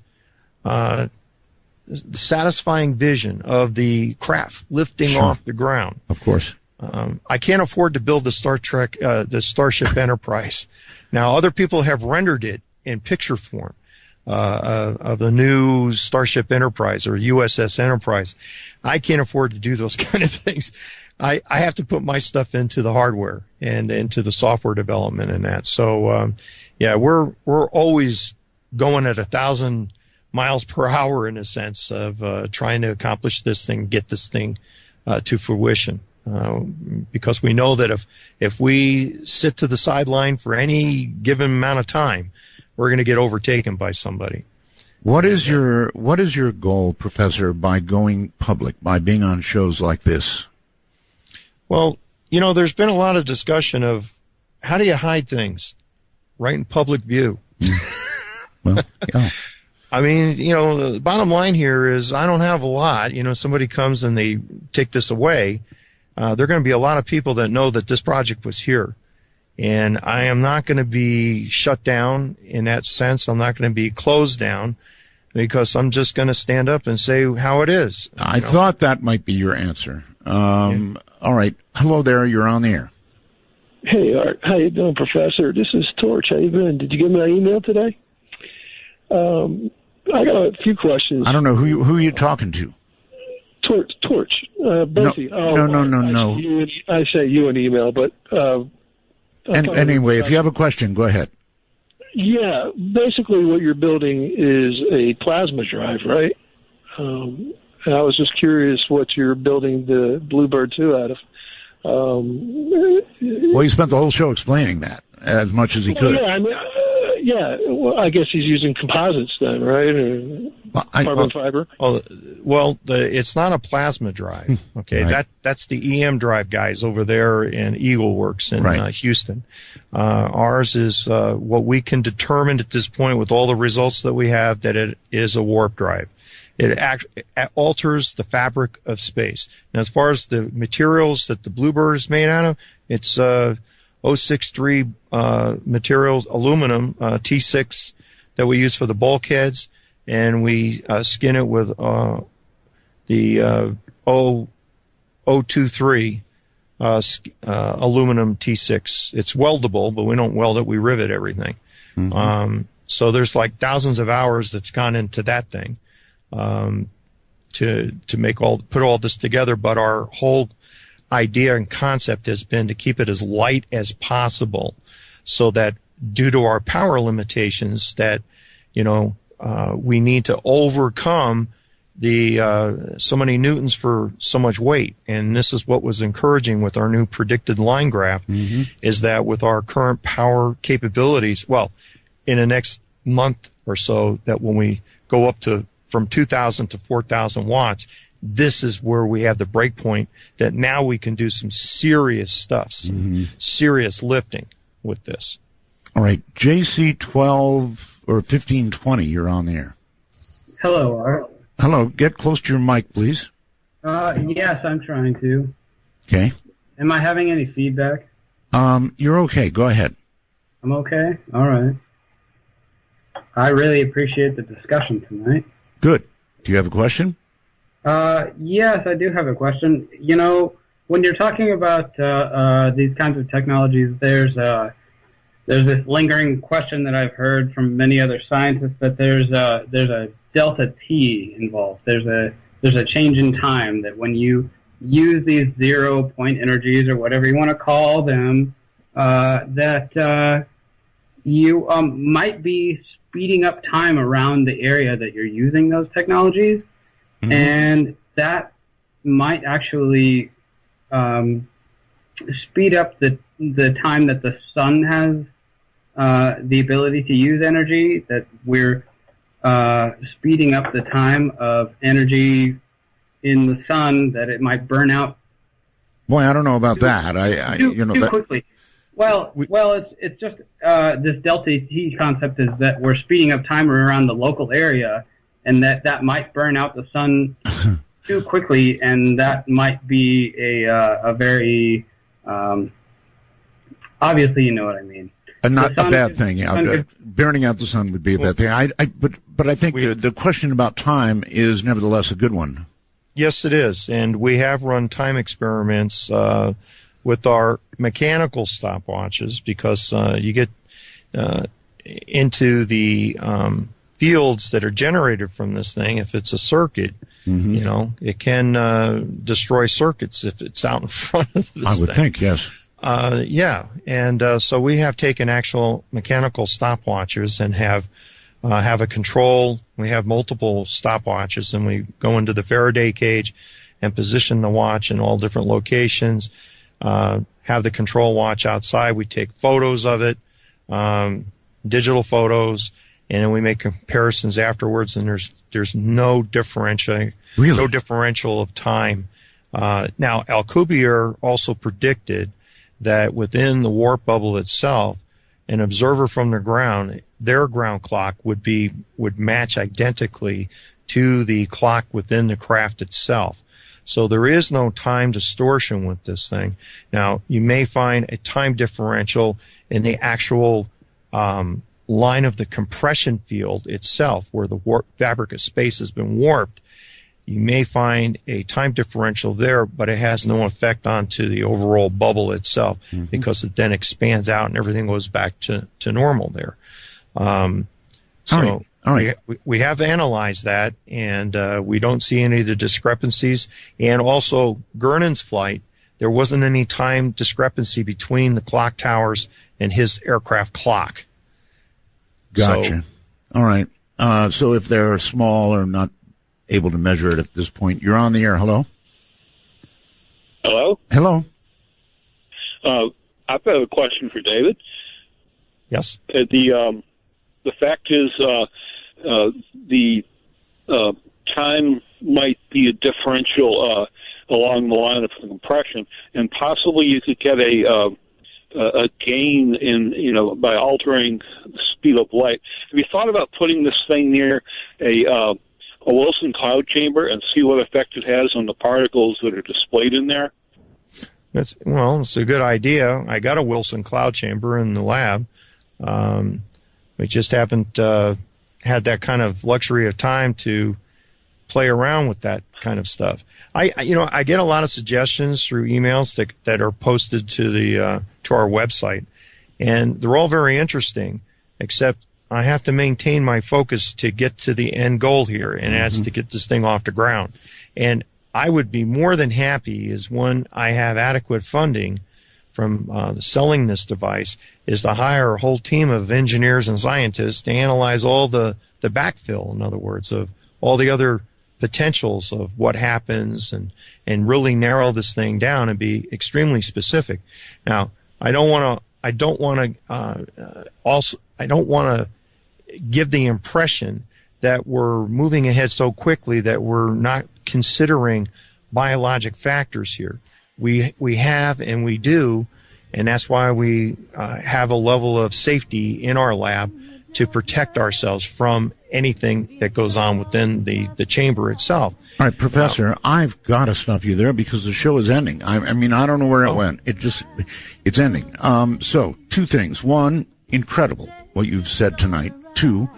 satisfying vision of the craft lifting off the ground. Of course. I can't afford to build the Starship Enterprise. Now, other people have rendered it in picture form of the new Starship Enterprise or USS Enterprise. I can't afford to do those kind of things. I have to put my stuff into the hardware and into the software development and that. So, we're always going at 1,000 miles per hour in a sense of trying to accomplish this thing, get this thing to fruition. Because we know that if we sit to the sideline for any given amount of time, we're going to get overtaken by somebody. What is your goal, Professor, by going public, by being on shows like this? Well, there's been a lot of discussion of how do you hide things right in public view. Well, yeah. I mean, the bottom line here is I don't have a lot. Somebody comes and they take this away. There are going to be a lot of people that know that this project was here. And I am not going to be shut down in that sense. I'm not going to be closed down because I'm just going to stand up and say how it is. I thought that might be your answer. All right. Hello there. You're on the air. Hey, Art. How you doing, Professor? This is Torch. How you been? Did you get my email today? I got a few questions. I don't know who are you talking to. Torch. Bertie. No. I say you an email, but anyway, if you have a question, go ahead. Yeah, basically what you're building is a plasma drive, right? And I was just curious what you're building the Bluebird 2 out of. Well, he spent the whole show explaining that as much as he could. Yeah, well, I guess he's using composites then, right? Or carbon fiber? It's not a plasma drive. Okay, Right. that's the EM drive guys over there in Eagle Works in Houston. Ours is what we can determine at this point with all the results that we have that it is a warp drive. It alters the fabric of space. Now, as far as the materials that the Bluebird is made out of, it's 063 materials, aluminum, T6 that we use for the bulkheads, and we skin it with the 023 aluminum T6. It's weldable, but we don't weld it, we rivet everything. Mm-hmm. So there's like thousands of hours that's gone into that thing to put all this together, but our whole idea and concept has been to keep it as light as possible so that due to our power limitations that we need to overcome the so many newtons for so much weight. And this is what was encouraging with our new predicted line graph, is that with our current power capabilities, well, in the next month or so, that when we go up to from 2,000 to 4,000 watts, this is where we have the break point that now we can do some serious stuff, serious lifting with this. All right, JC12 or 1520, you're on the air. Hello, Art. Hello, get close to your mic, please. Yes, I'm trying to. Okay. Am I having any feedback? You're okay. Go ahead. I'm okay? All right. I really appreciate the discussion tonight. Good. Do you have a question? Yes, I do have a question. When you're talking about these kinds of technologies, there's this lingering question that I've heard from many other scientists that there's a delta T involved. There's a change in time that when you use these 0-point energies or whatever you want to call them, that you might be speeding up time around the area that you're using those technologies. And that might actually speed up the time that the sun has the ability to use energy, that we're speeding up the time of energy in the sun, that it might burn out Boy, I don't know about that. too quickly. Well, it's just this delta T concept is that we're speeding up time around the local area, and that might burn out the sun too quickly, and that might be a very obviously, you know what I mean. Not a bad thing. Yeah, burning out the sun would be a bad thing. But I think the question about time is nevertheless a good one. Yes, it is, and we have run time experiments with our mechanical stopwatches, because you get into the fields that are generated from this thing. If it's a circuit, it can destroy circuits if it's out in front of this I would think, yes. And so we have taken actual mechanical stopwatches and have a control. We have multiple stopwatches, and we go into the Faraday cage and position the watch in all different locations. Have the control watch outside. We take photos of it, digital photos, and then we make comparisons afterwards. And there's no differential, no differential of time. Now, Alcubierre also predicted that within the warp bubble itself, an observer from the ground, their ground clock would match identically to the clock within the craft itself. So there is no time distortion with this thing. Now, you may find a time differential in the actual line of the compression field itself, where the fabric of space has been warped. You may find a time differential there, but it has no effect onto the overall bubble itself, because it then expands out and everything goes back to normal there. All right. We have analyzed that, and we don't see any of the discrepancies. And also, Gurnon's flight, there wasn't any time discrepancy between the clock towers and his aircraft clock. Gotcha. All right. So if they're small or not able to measure it at this point, you're on the air. Hello? Hello? Hello? I've got a question for David. Yes. The fact is, the time might be a differential along the line of compression, and possibly you could get a gain in by altering the speed of light. Have you thought about putting this thing near a Wilson cloud chamber and see what effect it has on the particles that are displayed in there? It's a good idea. I got a Wilson cloud chamber in the lab. We just haven't had that kind of luxury of time to play around with that kind of stuff. I get a lot of suggestions through emails that are posted to our website, and they're all very interesting, except I have to maintain my focus to get to the end goal here, and that's to get this thing off the ground. And I would be more than happy, is when I have adequate funding from selling this device, is to hire a whole team of engineers and scientists to analyze all the backfill, in other words, of all the other potentials of what happens, and really narrow this thing down and be extremely specific. Now, I don't want to give the impression that we're moving ahead so quickly that we're not considering biologic factors here. We have, and we do, and that's why we have a level of safety in our lab to protect ourselves from anything that goes on within the chamber itself. All right, Professor, I've got to stop you there because the show is ending. I mean, I don't know where it went. It's ending. So, two things. One, incredible what you've said tonight. Two,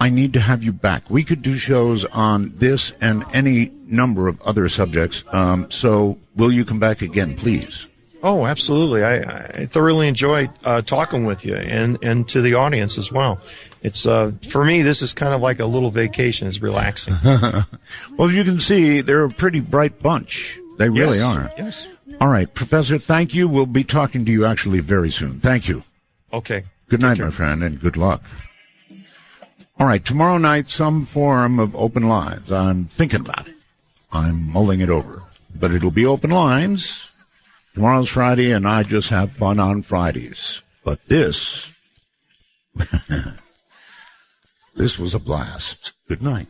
I need to have you back. We could do shows on this and any number of other subjects. So will you come back again, please? Oh, absolutely. I thoroughly enjoy talking with you and to the audience as well. It's for me, this is kind of like a little vacation. It's relaxing. Well, as you can see, they're a pretty bright bunch. They really are. Yes. All right, Professor, thank you. We'll be talking to you actually very soon. Thank you. Okay. Good night, my friend, and good luck. All right, tomorrow night, some form of open lines. I'm thinking about it. I'm mulling it over. But it'll be open lines. Tomorrow's Friday, and I just have fun on Fridays. But this This was a blast. Good night.